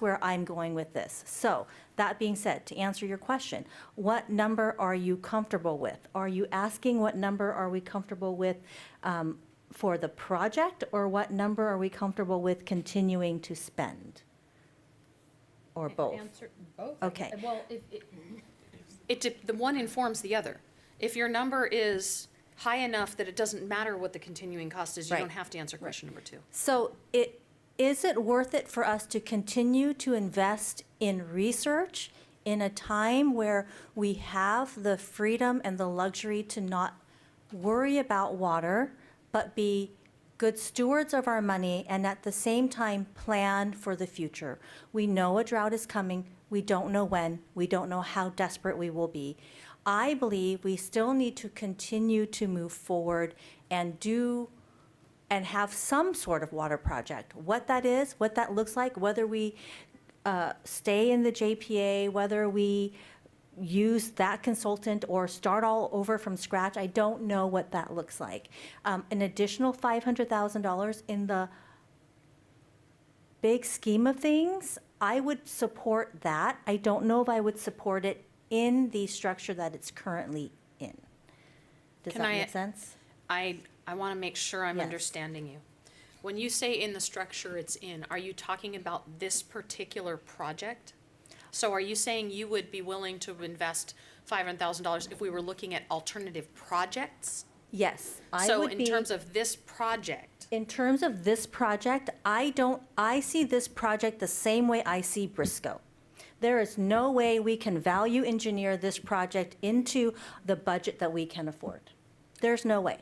where I'm going with this. So that being said, to answer your question, what number are you comfortable with? Are you asking what number are we comfortable with for the project, or what number are we comfortable with continuing to spend? Or both? Answer both. Okay. Well, the one informs the other. If your number is high enough that it doesn't matter what the continuing cost is, you Right. don't have to answer question number 2. So is it worth it for us to continue to invest in research in a time where we have the freedom and the luxury to not worry about water, but be good stewards of our money and at the same time plan for the future? We know a drought is coming. We don't know when. We don't know how desperate we will be. I believe we still need to continue to move forward and have some sort of water project. What that is, what that looks like, whether we stay in the JPA, whether we use that consultant or start all over from scratch, I don't know what that looks like. An additional $500,000 in the big scheme of things, I would support that. I don't know if I would support it in the structure that it's currently in. Does Can that I- make sense? I want to make sure I'm Yes. understanding you. When you say in the structure it's in, are you talking about this particular project? So are you saying you would be willing to invest $500,000 if we were looking at alternative projects? Yes, I So would in be. terms of this project, In terms of this project, I see this project the same way I see Briscoe. There is no way we can value engineer this project into the budget that we can afford. There's no way.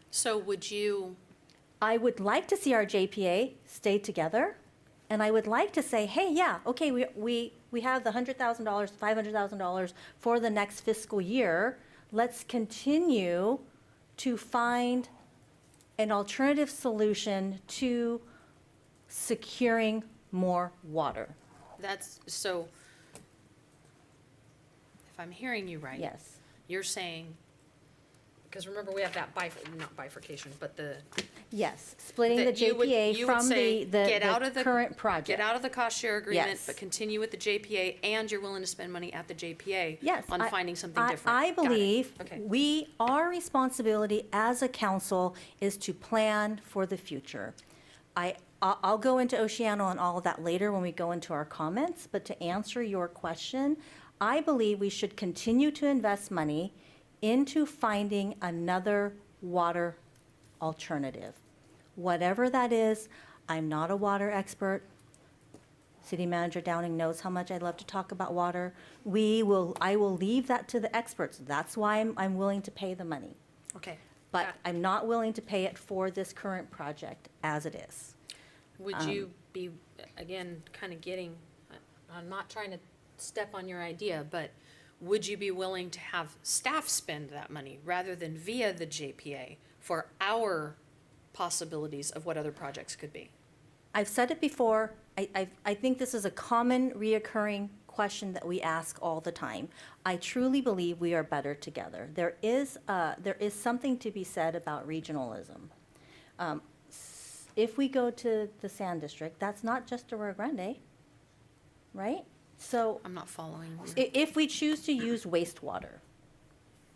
so would you, I would like to see our JPA stay together, and I would like to say, hey, yeah, okay, we have the $100,000, $500,000 for the next fiscal year. Let's continue to find an alternative solution to securing more water. that's, so, if I'm hearing you right. Yes. You're saying, because remember, we have that not bifurcation, but the. Yes, splitting the that you would- JPA you would from say, get out the of the current project. Get out of the cost share agreement, Yes. but continue with the JPA, and you're willing to spend money at the JPA. Yes. On I- finding something I- different. I Got it. believe Okay. our responsibility as a council is to plan for the future. I'll go into Oceano and all of that later when we go into our comments, but to answer your question, I believe we should continue to invest money into finding another water alternative. Whatever that is, I'm not a water expert. City Manager Downing knows how much I love to talk about water. I will leave that to the experts. That's why I'm willing to pay the money. Okay. But I'm not willing to pay it for this current project as it is. Would you be, again, kind of getting, I'm not trying to step on your idea, but would you be willing to have staff spend that money rather than via the JPA for our possibilities of what other projects could be? I've said it before, I think this is a common reoccurring question that we ask all the time. I truly believe we are better together. There is something to be said about regionalism. If we go to the Sand District, that's not just Rio Grande, right? So. I'm not following. If we choose to use wastewater,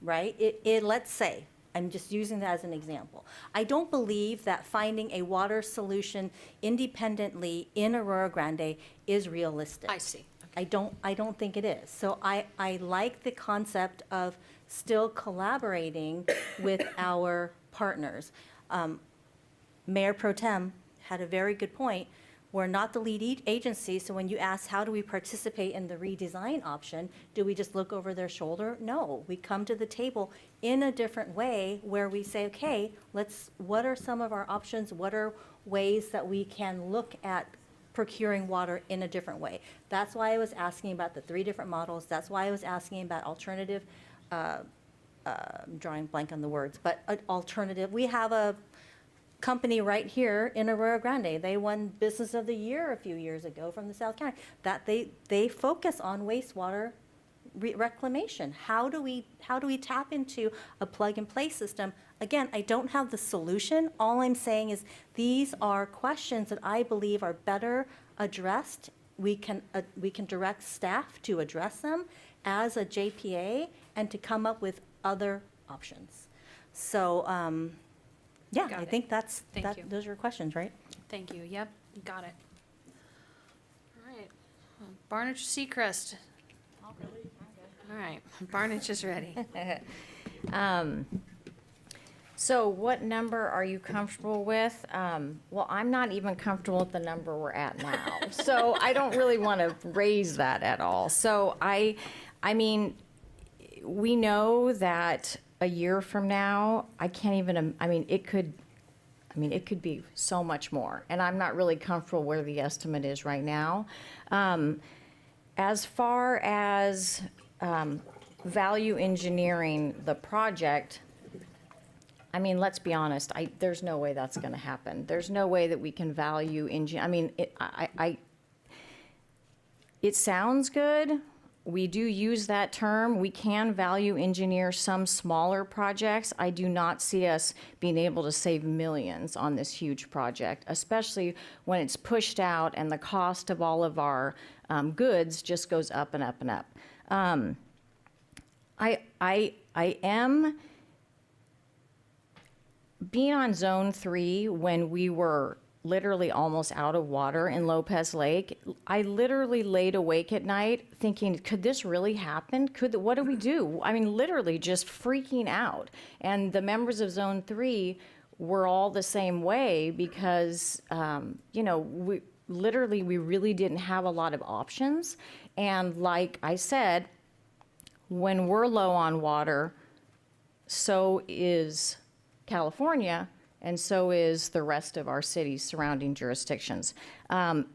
right, let's say, I'm just using that as an example. I don't believe that finding a water solution independently in Rio Grande is realistic. I see. I don't think it is. So I like the concept of still collaborating with our partners. Mayor Pro Tem had a very good point. We're not the lead agency, so when you ask how do we participate in the redesign option, do we just look over their shoulder? No, we come to the table in a different way where we say, okay, what are some of our options? What are ways that we can look at procuring water in a different way? That's why I was asking about the 3 different models. That's why I was asking about alternative, I'm drawing blank on the words, but alternative. We have a company right here in Rio Grande. They won Business of the Year a few years ago from the South County. That they focus on wastewater reclamation. How do we tap into a plug-and-play system? Again, I don't have the solution. All I'm saying is these are questions that I believe are better addressed. We can direct staff to address them as a JPA and to come up with other options. So, yeah, I think Thank you. those are questions, right? Thank you. Yep, got it. All right. Barneich Secrest. All right, Barneich is ready. So what number are you comfortable with? Well, I'm not even comfortable with the number we're at now. So I don't really want to raise that at all. So I mean, we know that a year from now, it could be so much more. And I'm not really comfortable where the estimate is right now. As far as value engineering the project, I mean, let's be honest, there's no way that's going to happen. There's no way that we can value it sounds good. we do use that term. We can value engineer some smaller projects. I do not see us being able to save millions on this huge project, especially when it's pushed out and the cost of all of our goods just goes up and up and up. I am being on zone 3 when we were literally almost out of water in Lopez Lake. I literally laid awake at night thinking, could this really happen? What do we do? I mean, literally just freaking out. And the members of zone 3 were all the same way because, we really didn't have a lot of options. And like I said, when we're low on water, so is California, and so is the rest of our cities surrounding jurisdictions.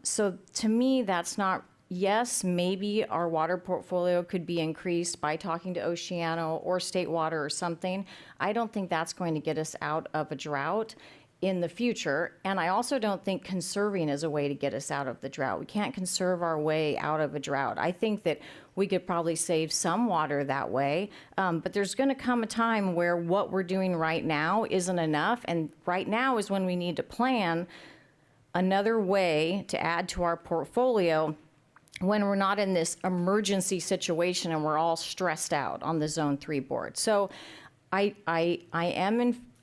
So to me, that's not, yes, maybe our water portfolio could be increased by talking to Oceano or State Water or something. I don't think that's going to get us out of a drought in the future. And I also don't think conserving is a way to get us out of the drought. We can't conserve our way out of a drought. I think that we could probably save some water that way, but there's going to come a time where what we're doing right now isn't enough, and right now is when we need to plan another way to add to our portfolio when we're not in this emergency situation and we're all stressed out on the Zone 3 board. So I'm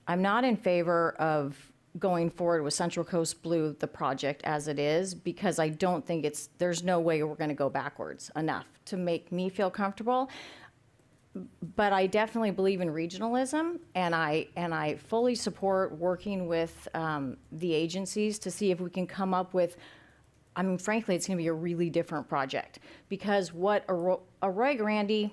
not in favor of going forward with Central Coast Blue, the project as it is, because I don't think there's no way we're going to go backwards enough to make me feel comfortable. But I definitely believe in regionalism, and I fully support working with the agencies to see if we can come up with, I mean, frankly, it's going to be a really different project, because what Arroyo Grande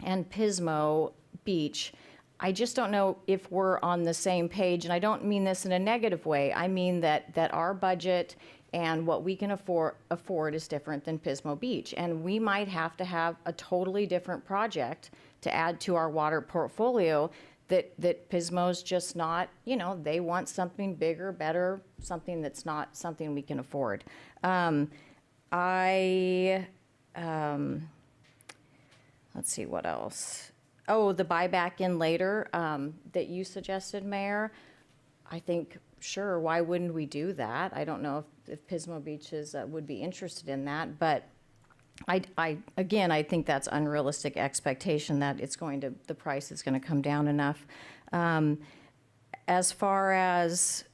and Pismo Beach, I just don't know if we're on the same page, and I don't mean this in a negative way. I mean that our budget and what we can afford is different than Pismo Beach, and we might have to have a totally different project to add to our water portfolio that Pismo's just not, they want something bigger, better, something that's not something we can afford. Let's see, what else? Oh, the buyback in later that you suggested, Mayor. I think, sure, why wouldn't we do that? I don't know if Pismo Beach would be interested in that, but again, I think that's unrealistic expectation that the price is going to come down enough. As far as,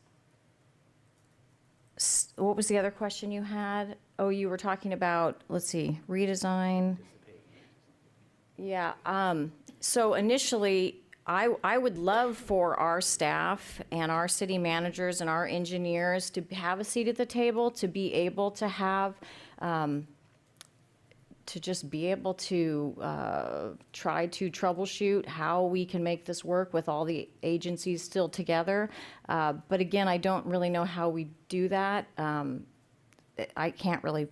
what was the other question you had? Oh, you were talking about, let's see, redesign. Yeah. So initially, I would love for our staff and our city managers and our engineers to have a seat at the table, to be able to have, to just be able to try to troubleshoot how we can make this work with all the agencies still together. But again, I don't really know how we do that. I can't really,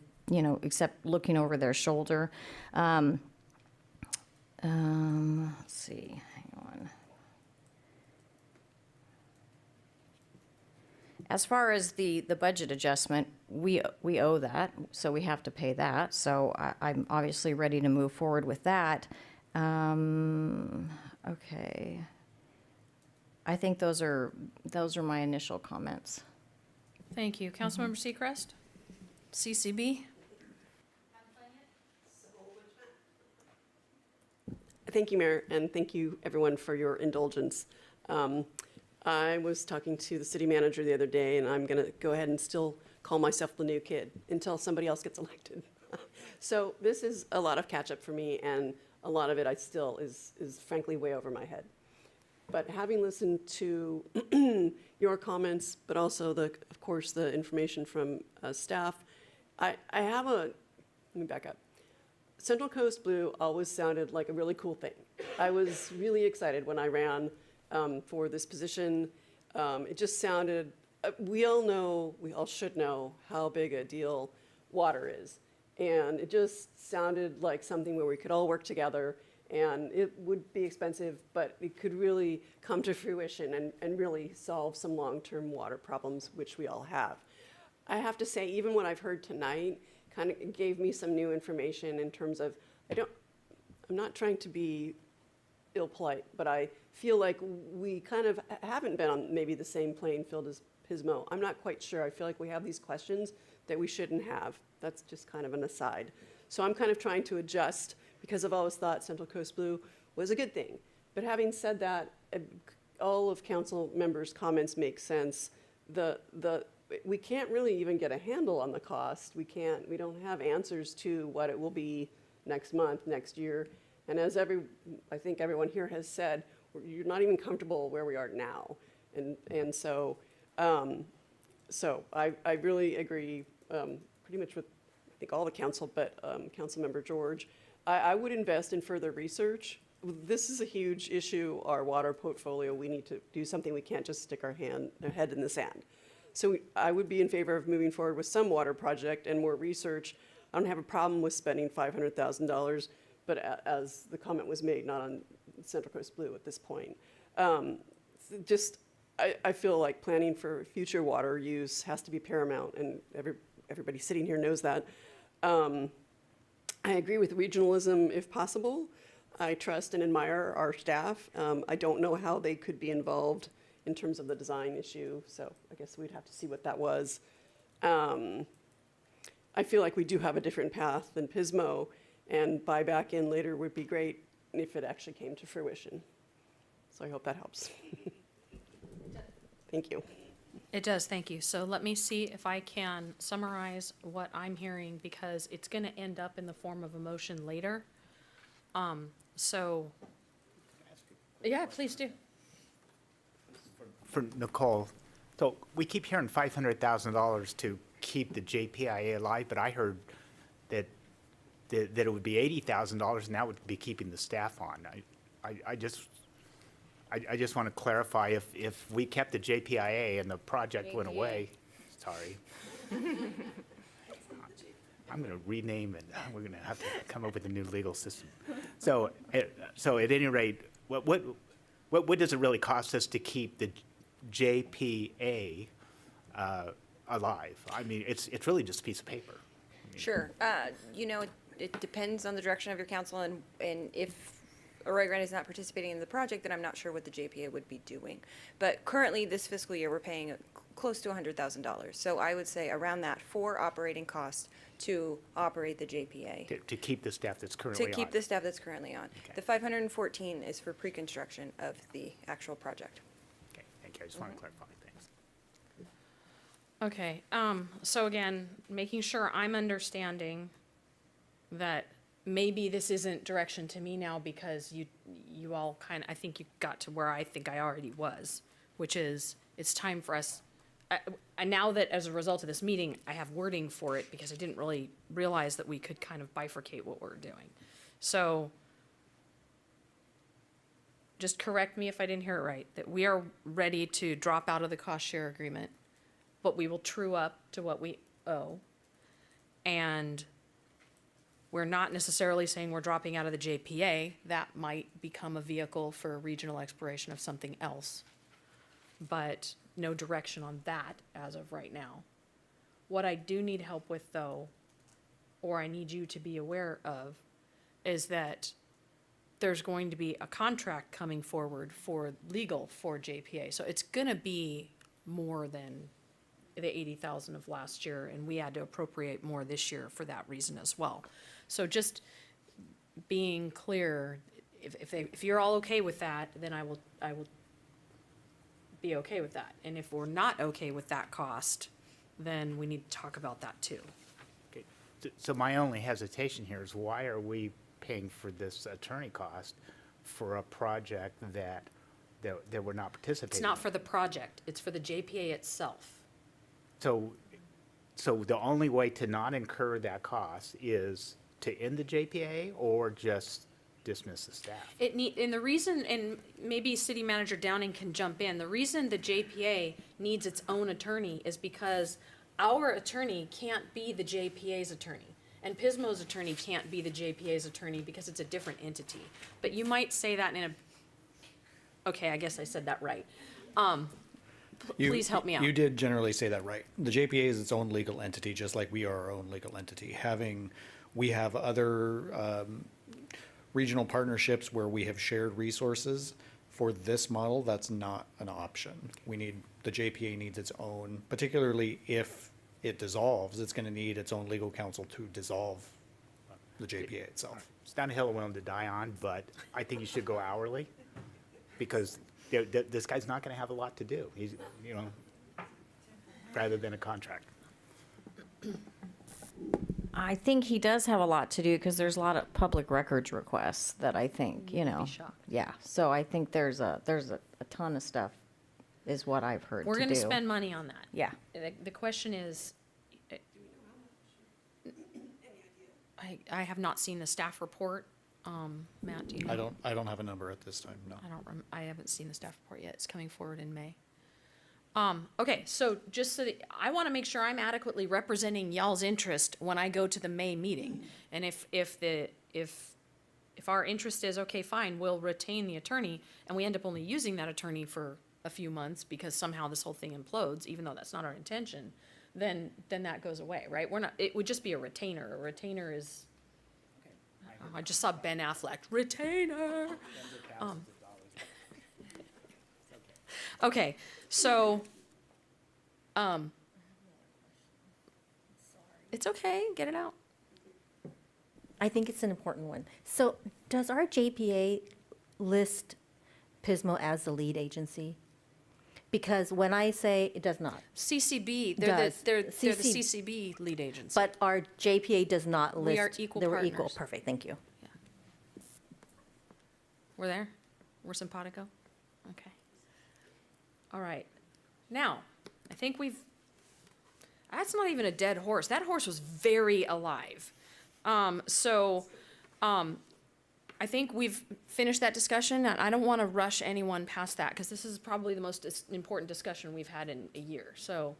except looking over their shoulder. Let's see, hang on. As far as the budget adjustment, we owe that, so we have to pay that. So I'm obviously ready to move forward with that. Okay. I think those are my initial comments. Thank you. Councilmember Secrest? CCB? Thank you, Mayor, and thank you, everyone, for your indulgence. I was talking to the city manager the other day, and I'm going to go ahead and still call myself the new kid until somebody else gets elected. So this is a lot of catch-up for me, and a lot of it I still is frankly way over my head. But having listened to your comments, but also, of course, the information from staff, I have let me back up. Central Coast Blue always sounded like a really cool thing. I was really excited when I ran for this position. It just sounded, we all should know how big a deal water is. And it just sounded like something where we could all work together, and it would be expensive, but it could really come to fruition and really solve some long-term water problems, which we all have. I have to say, even what I've heard tonight kind of gave me some new information in terms of I'm not trying to be ill polite, but I feel like we kind of haven't been on maybe the same playing field as Pismo. I'm not quite sure. I feel like we have these questions that we shouldn't have. That's just kind of an aside. So I'm kind of trying to adjust because I've always thought Central Coast Blue was a good thing. But having said that, all of council members' comments make sense. We can't really even get a handle on the cost. We don't have answers to what it will be next month, next year. And as I think everyone here has said, you're not even comfortable where we are now. And so I really agree pretty much with, I think, all the council, but Councilmember George. I would invest in further research. This is a huge issue, our water portfolio. We need to do something. We can't just stick our head in the sand. So I would be in favor of moving forward with some water project and more research. I don't have a problem with spending $500,000, but as the comment was made, not on Central Coast Blue at this point. I feel like planning for future water use has to be paramount, and everybody sitting here knows that. I agree with regionalism if possible. I trust and admire our staff. I don't know how they could be involved in terms of the design issue, so I guess we'd have to see what that was. I feel like we do have a different path than Pismo, and buy back in later would be great if it actually came to fruition. So I hope that helps. Thank you. It does, thank you. So let me see if I can summarize what I'm hearing, because it's going to end up in the form of a motion later. Yeah, please do. For Nicole, so we keep hearing $500,000 to keep the JPIA alive, but I heard that it would be $80,000 and that would be keeping the staff on. I just want to clarify, if we kept the JPIA and the project went away, sorry. I'm going to rename it. We're going to have to come up with a new legal system. So at any rate, what does it really cost us to keep the JPA alive? I mean, it's really just a piece of paper. Sure. It depends on the direction of your council, and if Arroyo Grande is not participating in the project, then I'm not sure what the JPA would be doing. But currently, this fiscal year, we're paying close to $100,000. So I would say around that for operating costs to operate the JPA. To keep the staff that's currently on. To keep the staff that's currently on. Okay. The 514 is for pre-construction of the actual project. Okay, thank you. I just want to clarify things. Okay, so again, making sure I'm understanding that maybe this isn't direction to me now, because you all kind of, I think you got to where I think I already was, which is it's time for us. And now that as a result of this meeting, I have wording for it, because I didn't really realize that we could kind of bifurcate what we're doing. So just correct me if I didn't hear it right, that we are ready to drop out of the cost share agreement, but we will true up to what we owe. And we're not necessarily saying we're dropping out of the JPA. That might become a vehicle for regional exploration of something else. But no direction on that as of right now. What I do need help with, though, or I need you to be aware of, is that there's going to be a contract coming forward for legal for JPA. So it's going to be more than the $80,000 of last year, and we had to appropriate more this year for that reason as well. So just being clear, if you're all okay with that, then I will be okay with that. And if we're not okay with that cost, then we need to talk about that too. Okay. So my only hesitation here is, why are we paying for this attorney cost for a project that we're not participating in? It's not for the project, it's for the JPA itself. So the only way to not incur that cost is to end the JPA or just dismiss the staff? And the reason, and maybe City Manager Downing can jump in, the reason the JPA needs its own attorney is because our attorney can't be the JPA's attorney. And Pismo's attorney can't be the JPA's attorney because it's a different entity. But you might say that in a, okay, I guess I said that right. Please help me out. You did generally say that right. The JPA is its own legal entity, just like we are our own legal entity. We have other regional partnerships where we have shared resources. For this model, that's not an option. The JPA needs its own, particularly if it dissolves, it's going to need its own legal counsel to dissolve the JPA itself. It's not a hill I'm willing to die on, but I think you should go hourly because this guy's not going to have a lot to do. He's, rather than a contract. I think he does have a lot to do because there's a lot of public records requests that I think, yeah. So I think there's a ton of stuff is what I've heard We're to going to do. spend money on that. Yeah. The question is, I have not seen the staff report. Matt, do you know? I don't have a number at this time, no. I haven't seen the staff report yet. It's coming forward in May. Okay, so just so that, I want to make sure I'm adequately representing y'all's interest when I go to the May meeting. And if our interest is, okay, fine, we'll retain the attorney, and we end up only using that attorney for a few months because somehow this whole thing implodes, even though that's not our intention, then that goes away, right? It would just be a retainer. A retainer is, I just saw Ben Affleck, retainer. Okay, so, it's okay, get it out. I think it's an important one. So does our JPA list Pismo as the lead agency? Because when I say, it does not. CCB, Does. they're the CC CCB lead agency. But our JPA does not list. We are equal They were equal, partners. perfect, thank you. We're there? We're simpatico? Okay. All right. Now, I think that's not even a dead horse. That horse was very alive. I think we've finished that discussion, and I don't want to rush anyone past that, because this is probably the most important discussion we've had in a year, so.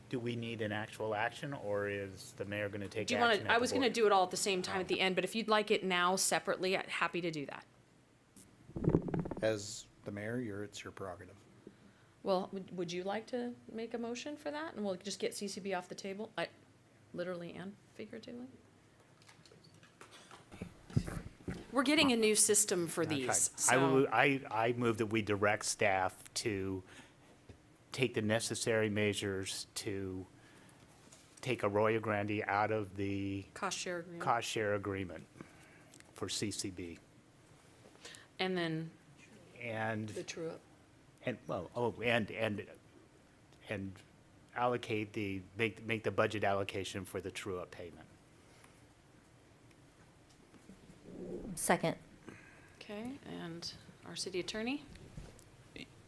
Do we need an actual action, or is the mayor going to take Do you action want at to, the I was going to board? do it all at the same time at the end, but if you'd like it now separately, I'm happy to do that. As the mayor, it's your prerogative. Well, would you like to make a motion for that, and we'll just get CCB off the table, literally and figuratively? We're getting a new system for these, so. I move that we direct staff to take the necessary measures to take Arroyo Grande out of the Cost share agreement. cost share agreement for CCB. And then And, the true up. and allocate make the budget allocation for the true up payment. Second. Okay, and our city attorney?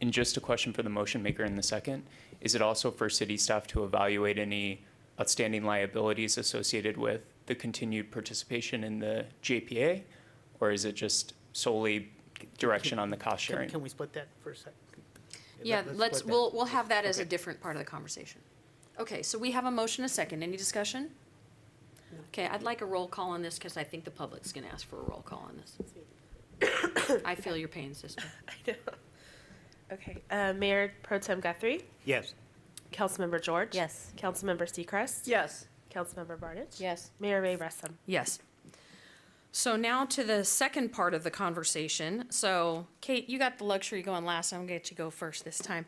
And just a question for the motion maker in the second. Is it also for city staff to evaluate any outstanding liabilities associated with the continued participation in the JPA? Or is it just solely direction on the cost sharing? Can we split that for a second? Yeah, split that. we'll have that as a Okay. different part of the conversation. Okay, so we have a motion, a second. Any discussion? Okay, I'd like a roll call on this because I think the public's going to ask for a roll call on this. I feel your pain, sister. I know. Okay, Mayor Pro Tem Guthrie, Yes. Councilmember George. Yes. Councilmember Secrest. Yes. Councilmember Barneich. Yes. Mayor Ray Ressam. Yes. So now to the second part of the conversation. So Kate, you got the luxury going last. I'm going to get you go first this time.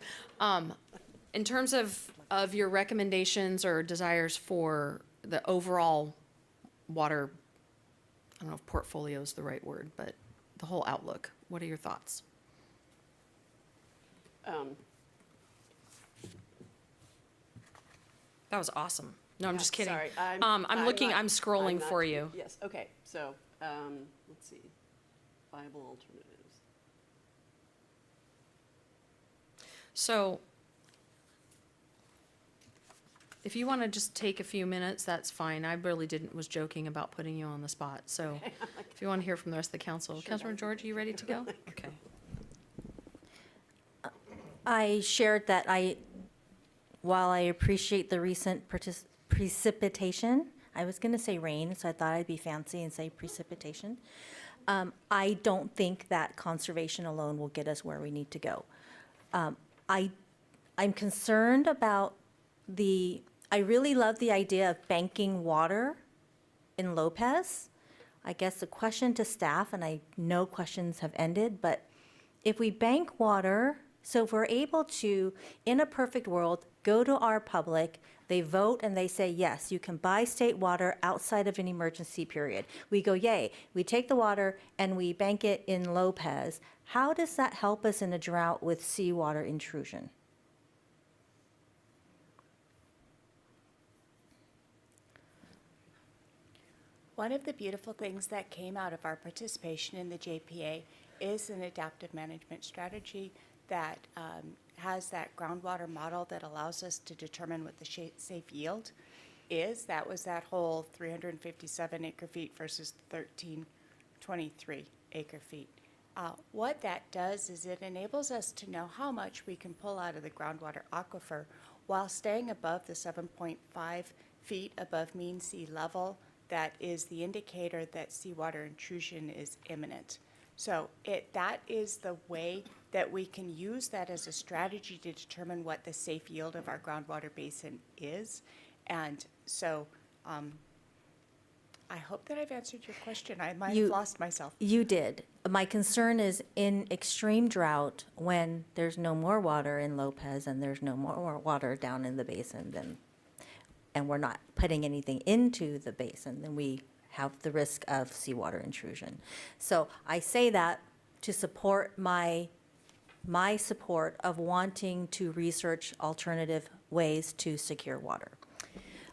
In terms of your recommendations or desires for the overall water, I don't know if portfolio is the right word, but the whole outlook, what are your thoughts? That was awesome. No, I'm just kidding. Sorry, I'm looking, not- I'm scrolling not- for you. Yes, okay, so, let's see, viable alternatives. So if you want to just take a few minutes, that's fine. I really was joking about putting you on the spot. So if you want to hear from the rest of the council. Councilor George, are you ready to go? Okay. I shared that while I appreciate the recent precipitation, I was going to say rain, so I thought I'd be fancy and say precipitation. I don't think that conservation alone will get us where we need to go. I'm concerned about I really love the idea of banking water in Lopez. I guess the question to staff, and I know questions have ended, but if we bank water, so if we're able to, in a perfect world, go to our public, they vote and they say, yes, you can buy state water outside of an emergency period. We go, yay. We take the water and we bank it in Lopez. How does that help us in a drought with seawater intrusion? One of the beautiful things that came out of our participation in the JPA is an adaptive management strategy that has that groundwater model that allows us to determine what the safe yield is. That was that whole 357 acre feet versus 1323 acre feet. What that does is it enables us to know how much we can pull out of the groundwater aquifer while staying above the 7.5 feet above mean sea level. That is the indicator that seawater intrusion is imminent. So that is the way that we can use that as a strategy to determine what the safe yield of our groundwater basin is. And so I hope that I've answered your question. I might have lost myself. You did. My concern is in extreme drought, when there's no more water in Lopez and there's no more water down in the basin, then, and we're not putting anything into the basin, then we have the risk of seawater intrusion. So I say that to support my support of wanting to research alternative ways to secure water.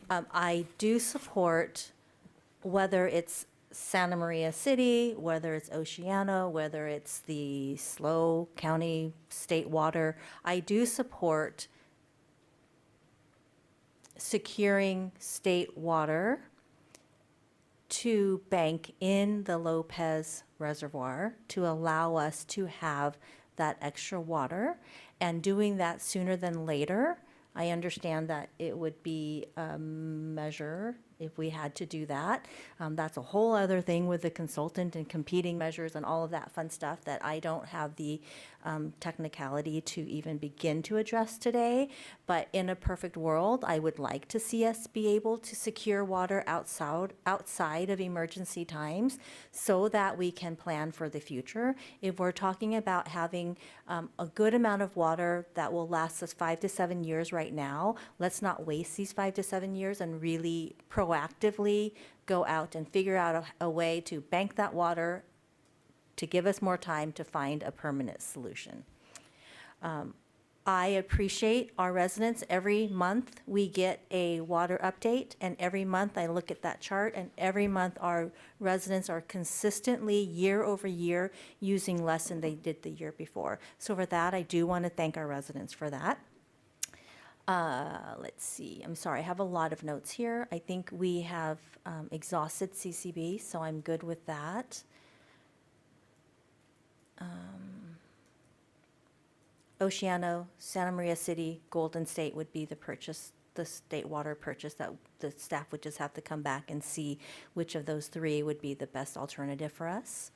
I do support, whether it's Santa Maria City, whether it's Oceano, whether it's the SLO County State Water, I do support securing state water to bank in the Lopez Reservoir to allow us to have that extra water, and doing that sooner than later. I understand that it would be a measure if we had to do that. That's a whole other thing with the consultant and competing measures and all of that fun stuff that I don't have the technicality to even begin to address today. But in a perfect world, I would like to see us be able to secure water outside of emergency times so that we can plan for the future. If we're talking about having a good amount of water that will last us 5 to 7 years right now, let's not waste these 5 to 7 years and really proactively go out and figure out a way to bank that water to give us more time to find a permanent solution. I appreciate our residents. Every month we get a water update, and every month I look at that chart, and every month our residents are consistently, year over year, using less than they did the year before. So for that, I do want to thank our residents for that. Let's see, I'm sorry, I have a lot of notes here. I think we have exhausted CCB, so I'm good with that. Oceano, Santa Maria City, Golden State would be the state water purchase that the staff would just have to come back and see which of those three would be the best alternative for us.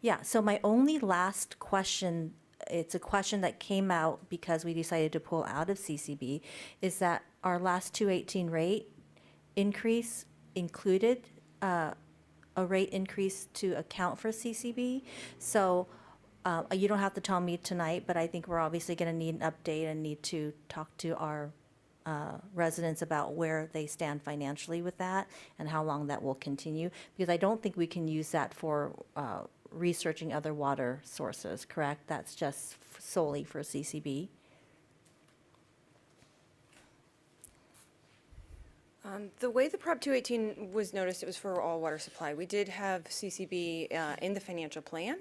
Yeah, so my only last question, it's a question that came out because we decided to pull out of CCB, is that our last 218 rate increase included a rate increase to account for CCB. So you don't have to tell me tonight, but I think we're obviously going to need an update and need to talk to our residents about where they stand financially with that and how long that will continue, because I don't think we can use that for researching other water sources, correct? That's just solely for CCB. The way the Prop 218 was noticed, it was for all water supply. We did have CCB in the financial plan,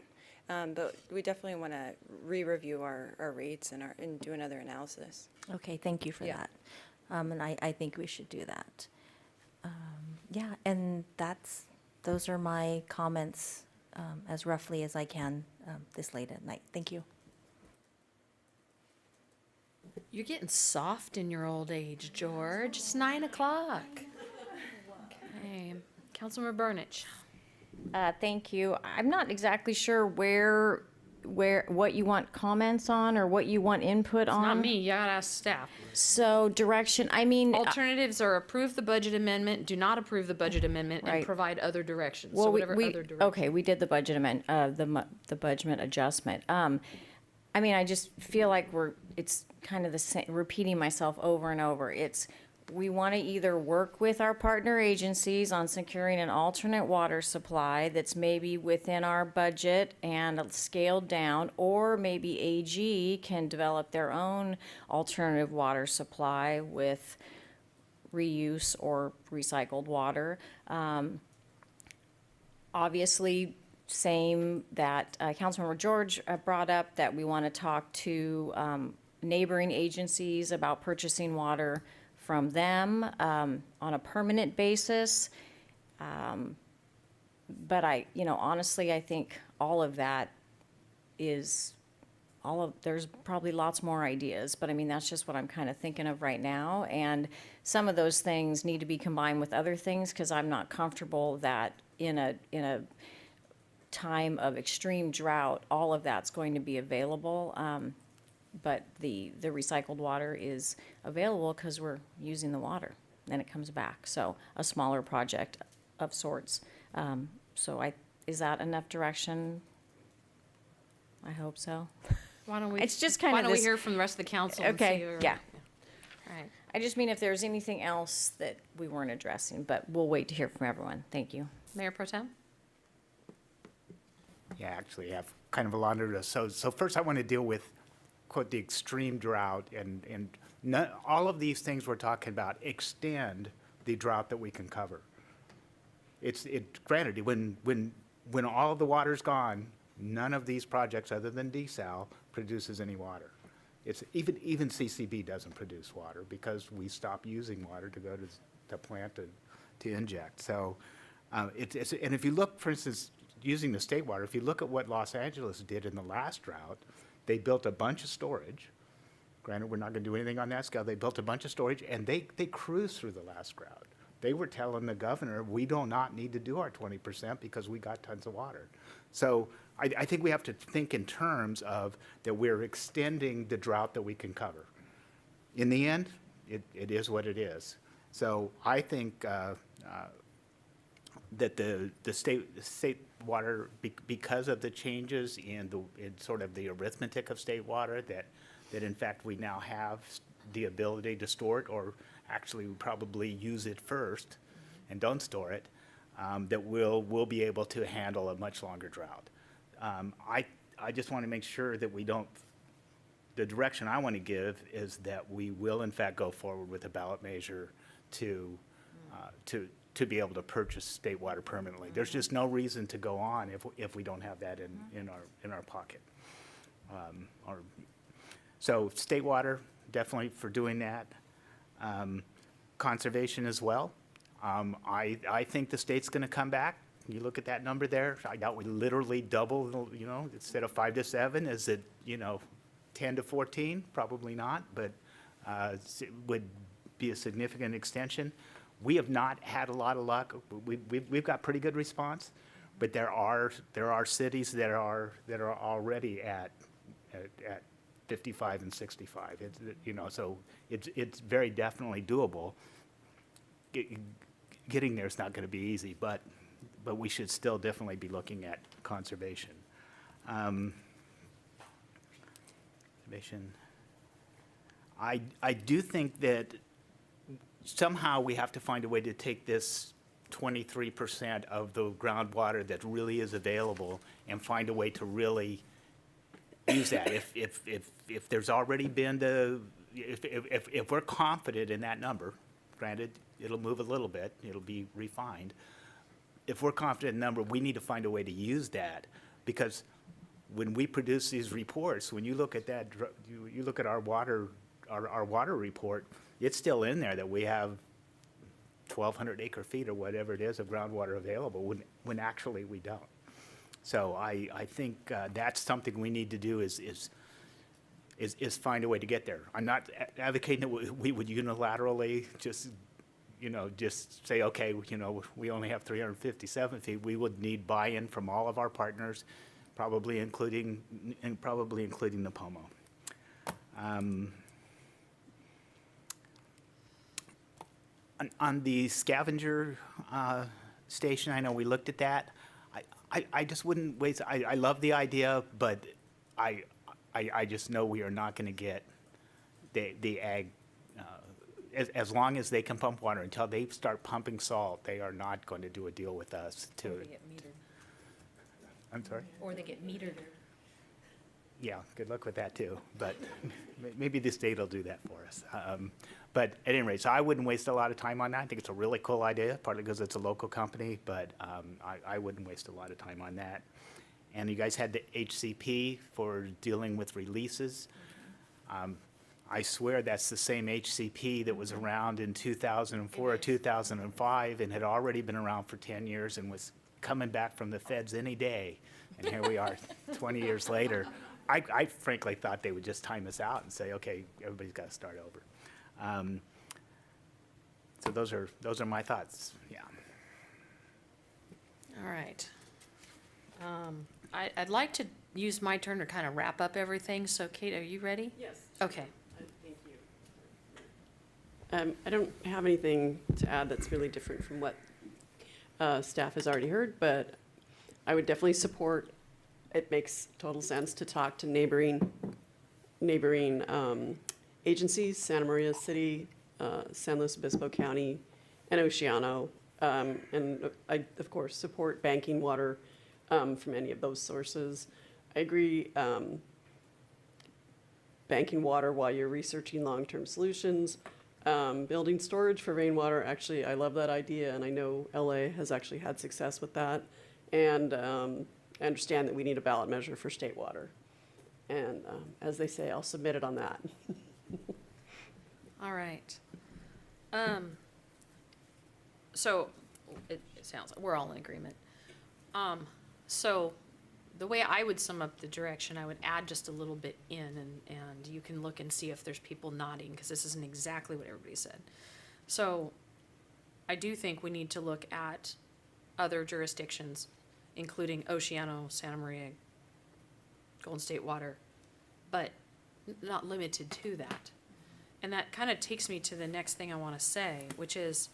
but we definitely want to re-review our rates and do another analysis. Okay, thank you for that. And I think we should do that. Yeah, and those are my comments as roughly as I can this late at night. Thank you. You're getting soft in your old age, George. It's 9 o'clock. Okay, Councilmember Barneich. Thank you. I'm not exactly sure where what you want comments on or what you want input It's on? not me, you gotta ask staff. So direction, I mean. Alternatives are approve the budget amendment, do not approve the budget amendment, and Right. provide other directions. So Well, whatever other direction. okay, we did the budget amend, the budget adjustment. I mean, I just feel like it's kind of the same, repeating myself over and over. We want to either work with our partner agencies on securing an alternate water supply that's maybe within our budget and scaled down, or maybe AG can develop their own alternative water supply with reuse or recycled water. Obviously, same that Councilmember George brought up, that we want to talk to neighboring agencies about purchasing water from them on a permanent basis. But honestly, I think all of that is, there's probably lots more ideas, but I mean, that's just what I'm kind of thinking of right now. And some of those things need to be combined with other things, because I'm not comfortable that in a time of extreme drought, all of that's going to be available. But the recycled water is available because we're using the water and it comes back. So a smaller project of sorts. Is that enough direction? I hope so. Why don't we? It's just kind Why of don't we this- hear from the rest of the council and see? Okay, or- yeah. All right. I just mean if there's anything else that we weren't addressing, but we'll wait to hear from everyone. Thank you. Mayor Pro Tem? Yeah, actually, I have kind of a lot of this. So first I want to deal with, quote, the extreme drought, and all of these things we're talking about extend the drought that we can cover. Granted, when all of the water's gone, none of these projects other than desal produces any water. It's even CCB doesn't produce water because we stop using water to go to the plant to inject. So and if you look, for instance, using the state water, if you look at what Los Angeles did in the last drought, they built a bunch of storage. Granted, we're not going to do anything on that scale. They built a bunch of storage, and they cruised through the last drought. They were telling the governor, we do not need to do our 20% because we got tons of water. So I think we have to think in terms of that we're extending the drought that we can cover. In the end, it is what it is. So I think that the state water, because of the changes in sort of the arithmetic of state water, that in fact we now have the ability to store it, or actually we probably use it first and don't store it, that we'll be able to handle a much longer drought. I just want to make sure that we don't, the direction I want to give is that we will in fact go forward with a ballot measure to be able to purchase state water permanently. There's just no reason to go on if we don't have that in our pocket. So state water, definitely for doing that. Conservation as well. I think the state's going to come back. You look at that number there. I doubt we literally double. Instead of 5 to 7, is it 10 to 14? Probably not, but it would be a significant extension. We have not had a lot of luck. We've got pretty good response, but there are cities that are already at 55 and 65. So it's very definitely doable. Getting there is not going to be easy, but we should still definitely be looking at conservation. I do think that somehow we have to find a way to take this 23% of the groundwater that really is available and find a way to really use that. If there's already been if we're confident in that number, granted, it'll move a little bit, it'll be refined. If we're confident in the number, we need to find a way to use that, because when we produce these reports, when you look at that, you look at our water report, it's still in there that we have 1,200 acre feet or whatever it is of groundwater available, when actually we don't. So I think that's something we need to do is find a way to get there. I'm not advocating that we would unilaterally just say, okay, we only have 357 feet. We would need buy-in from all of our partners, probably including the Pomo. On the scavenger station, I know we looked at that. I just wouldn't waste, I love the idea, but I just know we are not going to get the ag, as long as they can pump water, until they start pumping salt, they are not going to do a deal with us to. Or they get metered. I'm sorry? Or they get metered. Yeah, good luck with that too, but maybe the state will do that for us. But at any rate, so I wouldn't waste a lot of time on that. I think it's a really cool idea, partly because it's a local company, but I wouldn't waste a lot of time on that. And you guys had the HCP for dealing with releases. I swear that's the same HCP that was around in 2004 or 2005 and had already been around for 10 years and was coming back from the feds any day. And here we are 20 years later. I frankly thought they would just time us out and say, okay, everybody's got to start over. So those are my thoughts. Yeah. All right. I'd like to use my turn to kind of wrap up everything. So Kate, are you ready? Yes. Okay. Thank you. I don't have anything to add that's really different from what staff has already heard, but I would definitely support. It makes total sense to talk to neighboring agencies, Santa Maria City, San Luis Obispo County, and Oceano. And I, of course, support banking water from any of those sources. I agree, banking water while you're researching long-term solutions. Building storage for rainwater, actually, I love that idea, and I know LA has actually had success with that. And I understand that we need a ballot measure for state water. And as they say, I'll submit it on that. All right. So it sounds like we're all in agreement. So the way I would sum up the direction, I would add just a little bit in, and you can look and see if there's people nodding, because this isn't exactly what everybody said. So I do think we need to look at other jurisdictions, including Oceano, Santa Maria, Golden State Water, but not limited to that. And that kind of takes me to the next thing I want to say, which is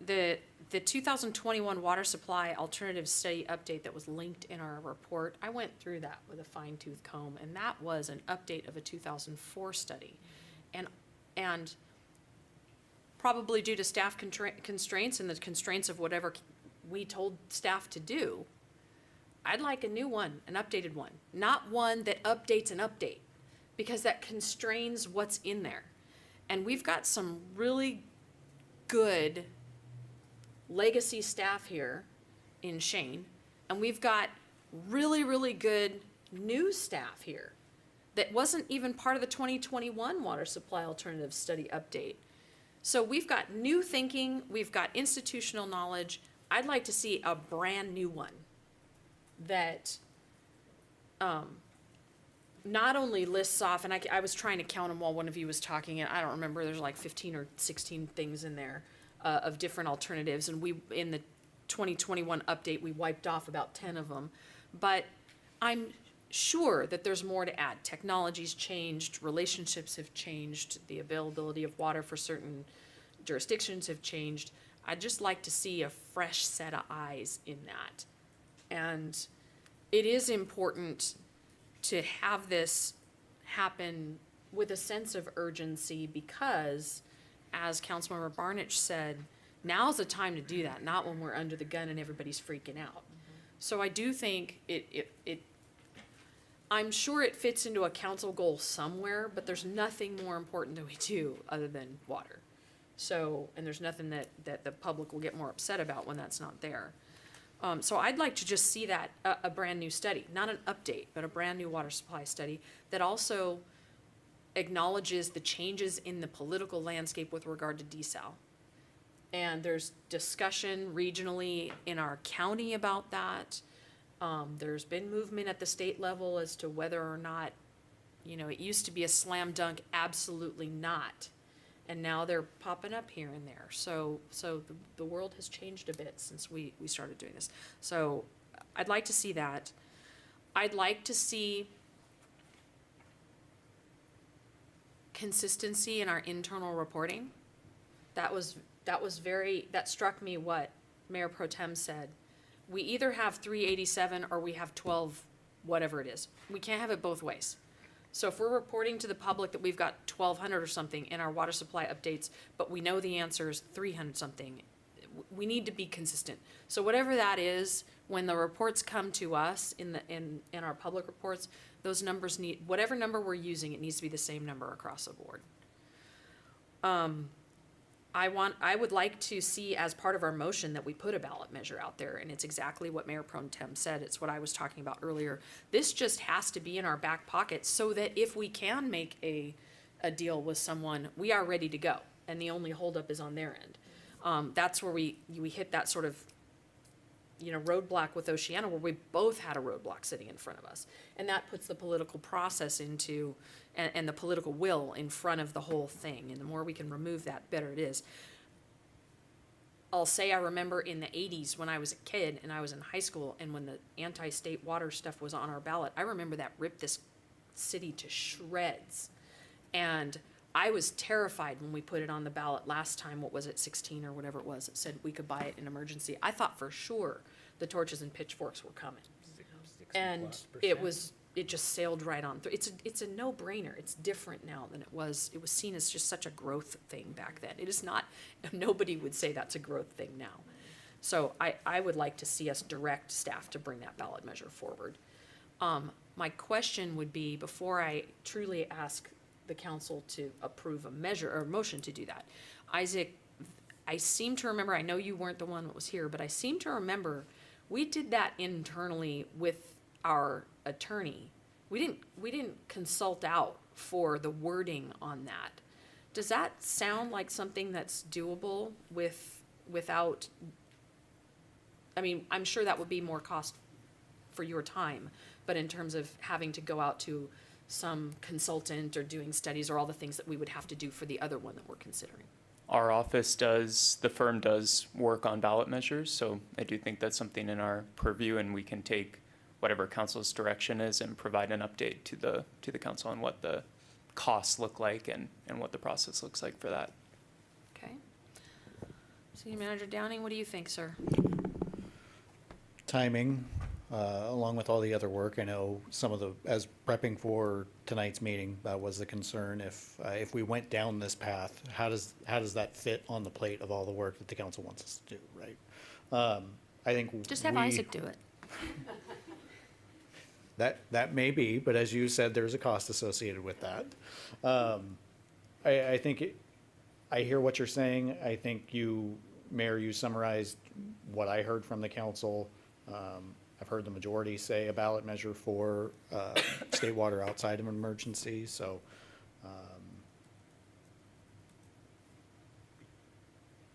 the 2021 Water Supply Alternative Study Update that was linked in our report. I went through that with a fine-tooth comb, and that was an update of a 2004 study. And probably due to staff constraints and the constraints of whatever we told staff to do, I'd like a new one, an updated one, not one that updates an update, because that constrains what's in there. And we've got some really good legacy staff here in Shane, and we've got really, really good new staff here that wasn't even part of the 2021 Water Supply Alternative Study Update. So we've got new thinking, we've got institutional knowledge. I'd like to see a brand new one that not only lists off, and I was trying to count them while one of you was talking, and I don't remember, there's like 15 or 16 things in there of different alternatives, and we, in the 2021 update, we wiped off about 10 of them. But I'm sure that there's more to add. Technology's changed, relationships have changed, the availability of water for certain jurisdictions have changed. I'd just like to see a fresh set of eyes in that. And it is important to have this happen with a sense of urgency, because, as Councilmember Barneich said, now's the time to do that, not when we're under the gun and everybody's freaking out. So I do think I'm sure it fits into a council goal somewhere, but there's nothing more important that we do other than water. So, and there's nothing that the public will get more upset about when that's not there. So I'd like to just see that, a brand new study, not an update, but a brand new water supply study that also acknowledges the changes in the political landscape with regard to desal. And there's discussion regionally in our county about that. There's been movement at the state level as to whether or not, it used to be a slam dunk, absolutely not. And now they're popping up here and there. So the world has changed a bit since we started doing this. So I'd like to see that. I'd like to see consistency in our internal reporting. That struck me what Mayor Pro Tem said. We either have 387 or we have 12, whatever it is. We can't have it both ways. So if we're reporting to the public that we've got 1,200 or something in our water supply updates, but we know the answer is 300 something, we need to be consistent. So whatever that is, when the reports come to us in our public reports, those numbers need, whatever number we're using, it needs to be the same number across the board. I would like to see as part of our motion that we put a ballot measure out there, and it's exactly what Mayor Pro Tem said. It's what I was talking about earlier. This just has to be in our back pocket so that if we can make a deal with someone, we are ready to go, and the only holdup is on their end. That's where we hit that sort of, roadblock with Oceana, where we both had a roadblock sitting in front of us. And that puts the political process into, and the political will in front of the whole thing. And the more we can remove that, better it is. I'll say I remember in the 80s when I was a kid and I was in high school, and when the anti-state water stuff was on our ballot, I remember that ripped this city to shreds. And I was terrified when we put it on the ballot last time, what was it, 16 or whatever it was, it said we could buy it in emergency. I thought for sure the torches and pitchforks were coming. And it just sailed right on through. It's a no-brainer. It's different now than it was. It was seen as just such a growth thing back then. It is not, nobody would say that's a growth thing now. So I would like to see us direct staff to bring that ballot measure forward. My question would be, before I truly ask the council to approve a measure or motion to do that. Isaac, I seem to remember, I know you weren't the one that was here, but I seem to remember we did that internally with our attorney. We didn't consult out for the wording on that. Does that sound like something that's doable without, I mean, I'm sure that would be more cost for your time, but in terms of having to go out to some consultant or doing studies or all the things that we would have to do for the other one that we're considering. Our office the firm does work on ballot measures, so I do think that's something in our purview, and we can take whatever council's direction is and provide an update to the council on what the costs look like and what the process looks like for that. Okay. City Manager Downing, what do you think, sir? Timing, along with all the other work, I know as prepping for tonight's meeting, that was the concern. If we went down this path, how does that fit on the plate of all the work that the council wants us to do, right? I think just have Isaac do it. That may be, but as you said, there's a cost associated with that. I think I hear what you're saying. I think Mayor, you summarized what I heard from the council. I've heard the majority say a ballot measure for state water outside of an emergency, so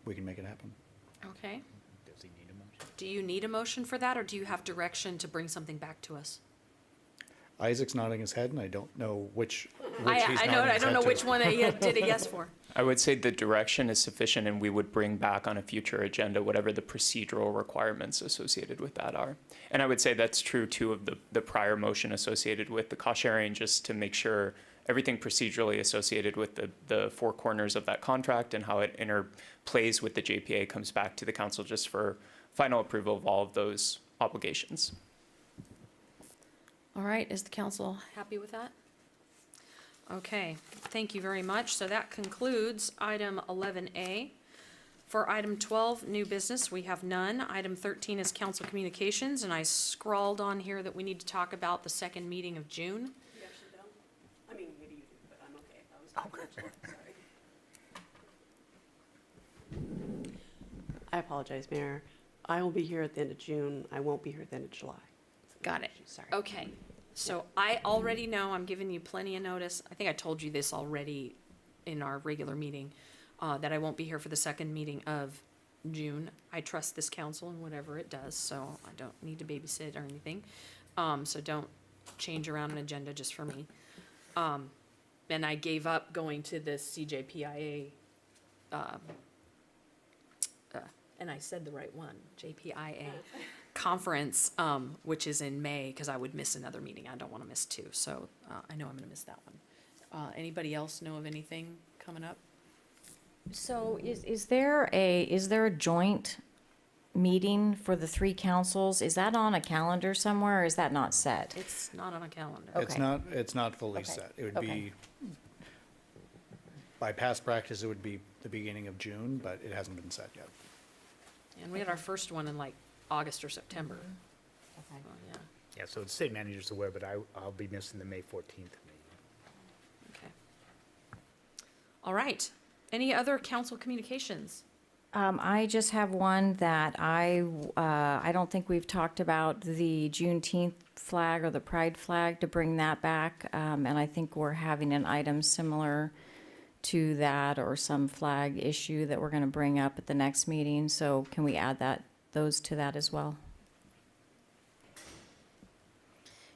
we can make it happen. Okay. Does he need a motion? Do you need a motion for that, or do you have direction to bring something back to us? Isaac's nodding his head, and I don't know which I don't know which one he did a yes for. I would say the direction is sufficient, and we would bring back on a future agenda whatever the procedural requirements associated with that are. And I would say that's true too of the prior motion associated with the cost sharing, just to make sure everything procedurally associated with the four corners of that contract and how it interplays with the JPA comes back to the council just for final approval of all of those obligations. All right, is the council happy with that? Okay, thank you very much. So that concludes item 11A. For item 12, new business, we have none. Item 13 is council communications, and I scrawled on here that we need to talk about the second meeting of June. You actually don't? I mean, maybe you do, but I'm okay. Sorry. I apologize, Mayor. I will be here at the end of June. I won't be here at the end of July. Got it. Sorry. Okay, so I already know, I'm giving you plenty of notice. I think I told you this already in our regular meeting, that I won't be here for the second meeting of June. I trust this council and whatever it does, so I don't need to babysit or anything. So don't change around an agenda just for me. And I gave up going to the CJPIA, and I said the right one, JPIA conference, which is in May, because I would miss another meeting. I don't want to miss two, so I know I'm going to miss that one. Anybody else know of anything coming up? So is there a joint meeting for the three councils? Is that on a calendar somewhere, or is that not set? It's not on a calendar. It's not fully Okay. set. It would Okay. be, by past practice, it would be the beginning of June, but it hasn't been set yet. And we had our first one in like August or September. Okay. Oh, yeah. Yeah, so the city manager's aware, but I'll be missing the May 14th meeting. Okay. All right. Any other council communications? I just have one that I don't think we've talked about the Juneteenth flag or the Pride flag, to bring that back. And I think we're having an item similar to that, or some flag issue that we're going to bring up at the next meeting. So can we add those to that as well?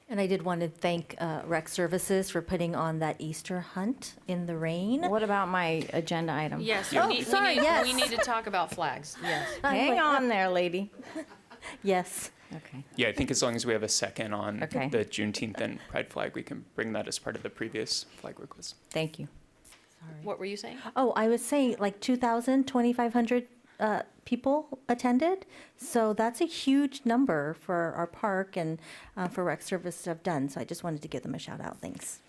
And I did want to thank Rec Services for putting on that Easter hunt in the rain. What about my agenda item? Yes, Oh, sorry, yes. we need to talk about flags. Yes. Hang on there, lady. Yes. Okay. Yeah, I think as long as we have a second on Okay. the Juneteenth and Pride flag, we can bring that as part of the previous flag request. Thank you. What were you saying? Oh, I was saying like 2,000, 2,500 people attended. So that's a huge number for our park and for Rec Service to have done. So I just wanted to give them a shout out. Thanks.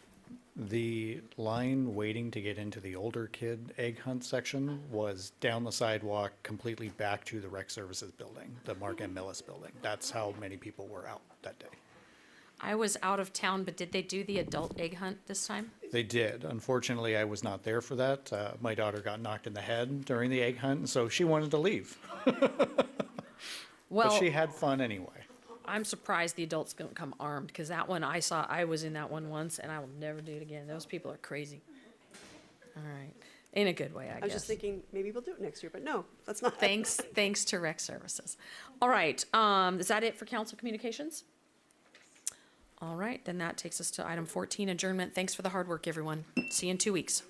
The line waiting to get into the older kid egg hunt section was down the sidewalk, completely back to the Rec Services building, the Mark M. Millis building. That's how many people were out that day. I was out of town, but did they do the adult egg hunt this time? They did. Unfortunately, I was not there for that. My daughter got knocked in the head during the egg hunt, and so she wanted to leave. Well, But she had fun anyway. I'm surprised the adults don't come armed, because that one I was in that one once, and I will never do it again. Those people are crazy. All right. In a good way, I guess. I was just thinking, maybe we'll do it next year, but no, that's not. Thanks to Rec Services. All right, is that it for council communications? All right, then that takes us to item 14, adjournment. Thanks for the hard work, everyone. See you in 2 weeks.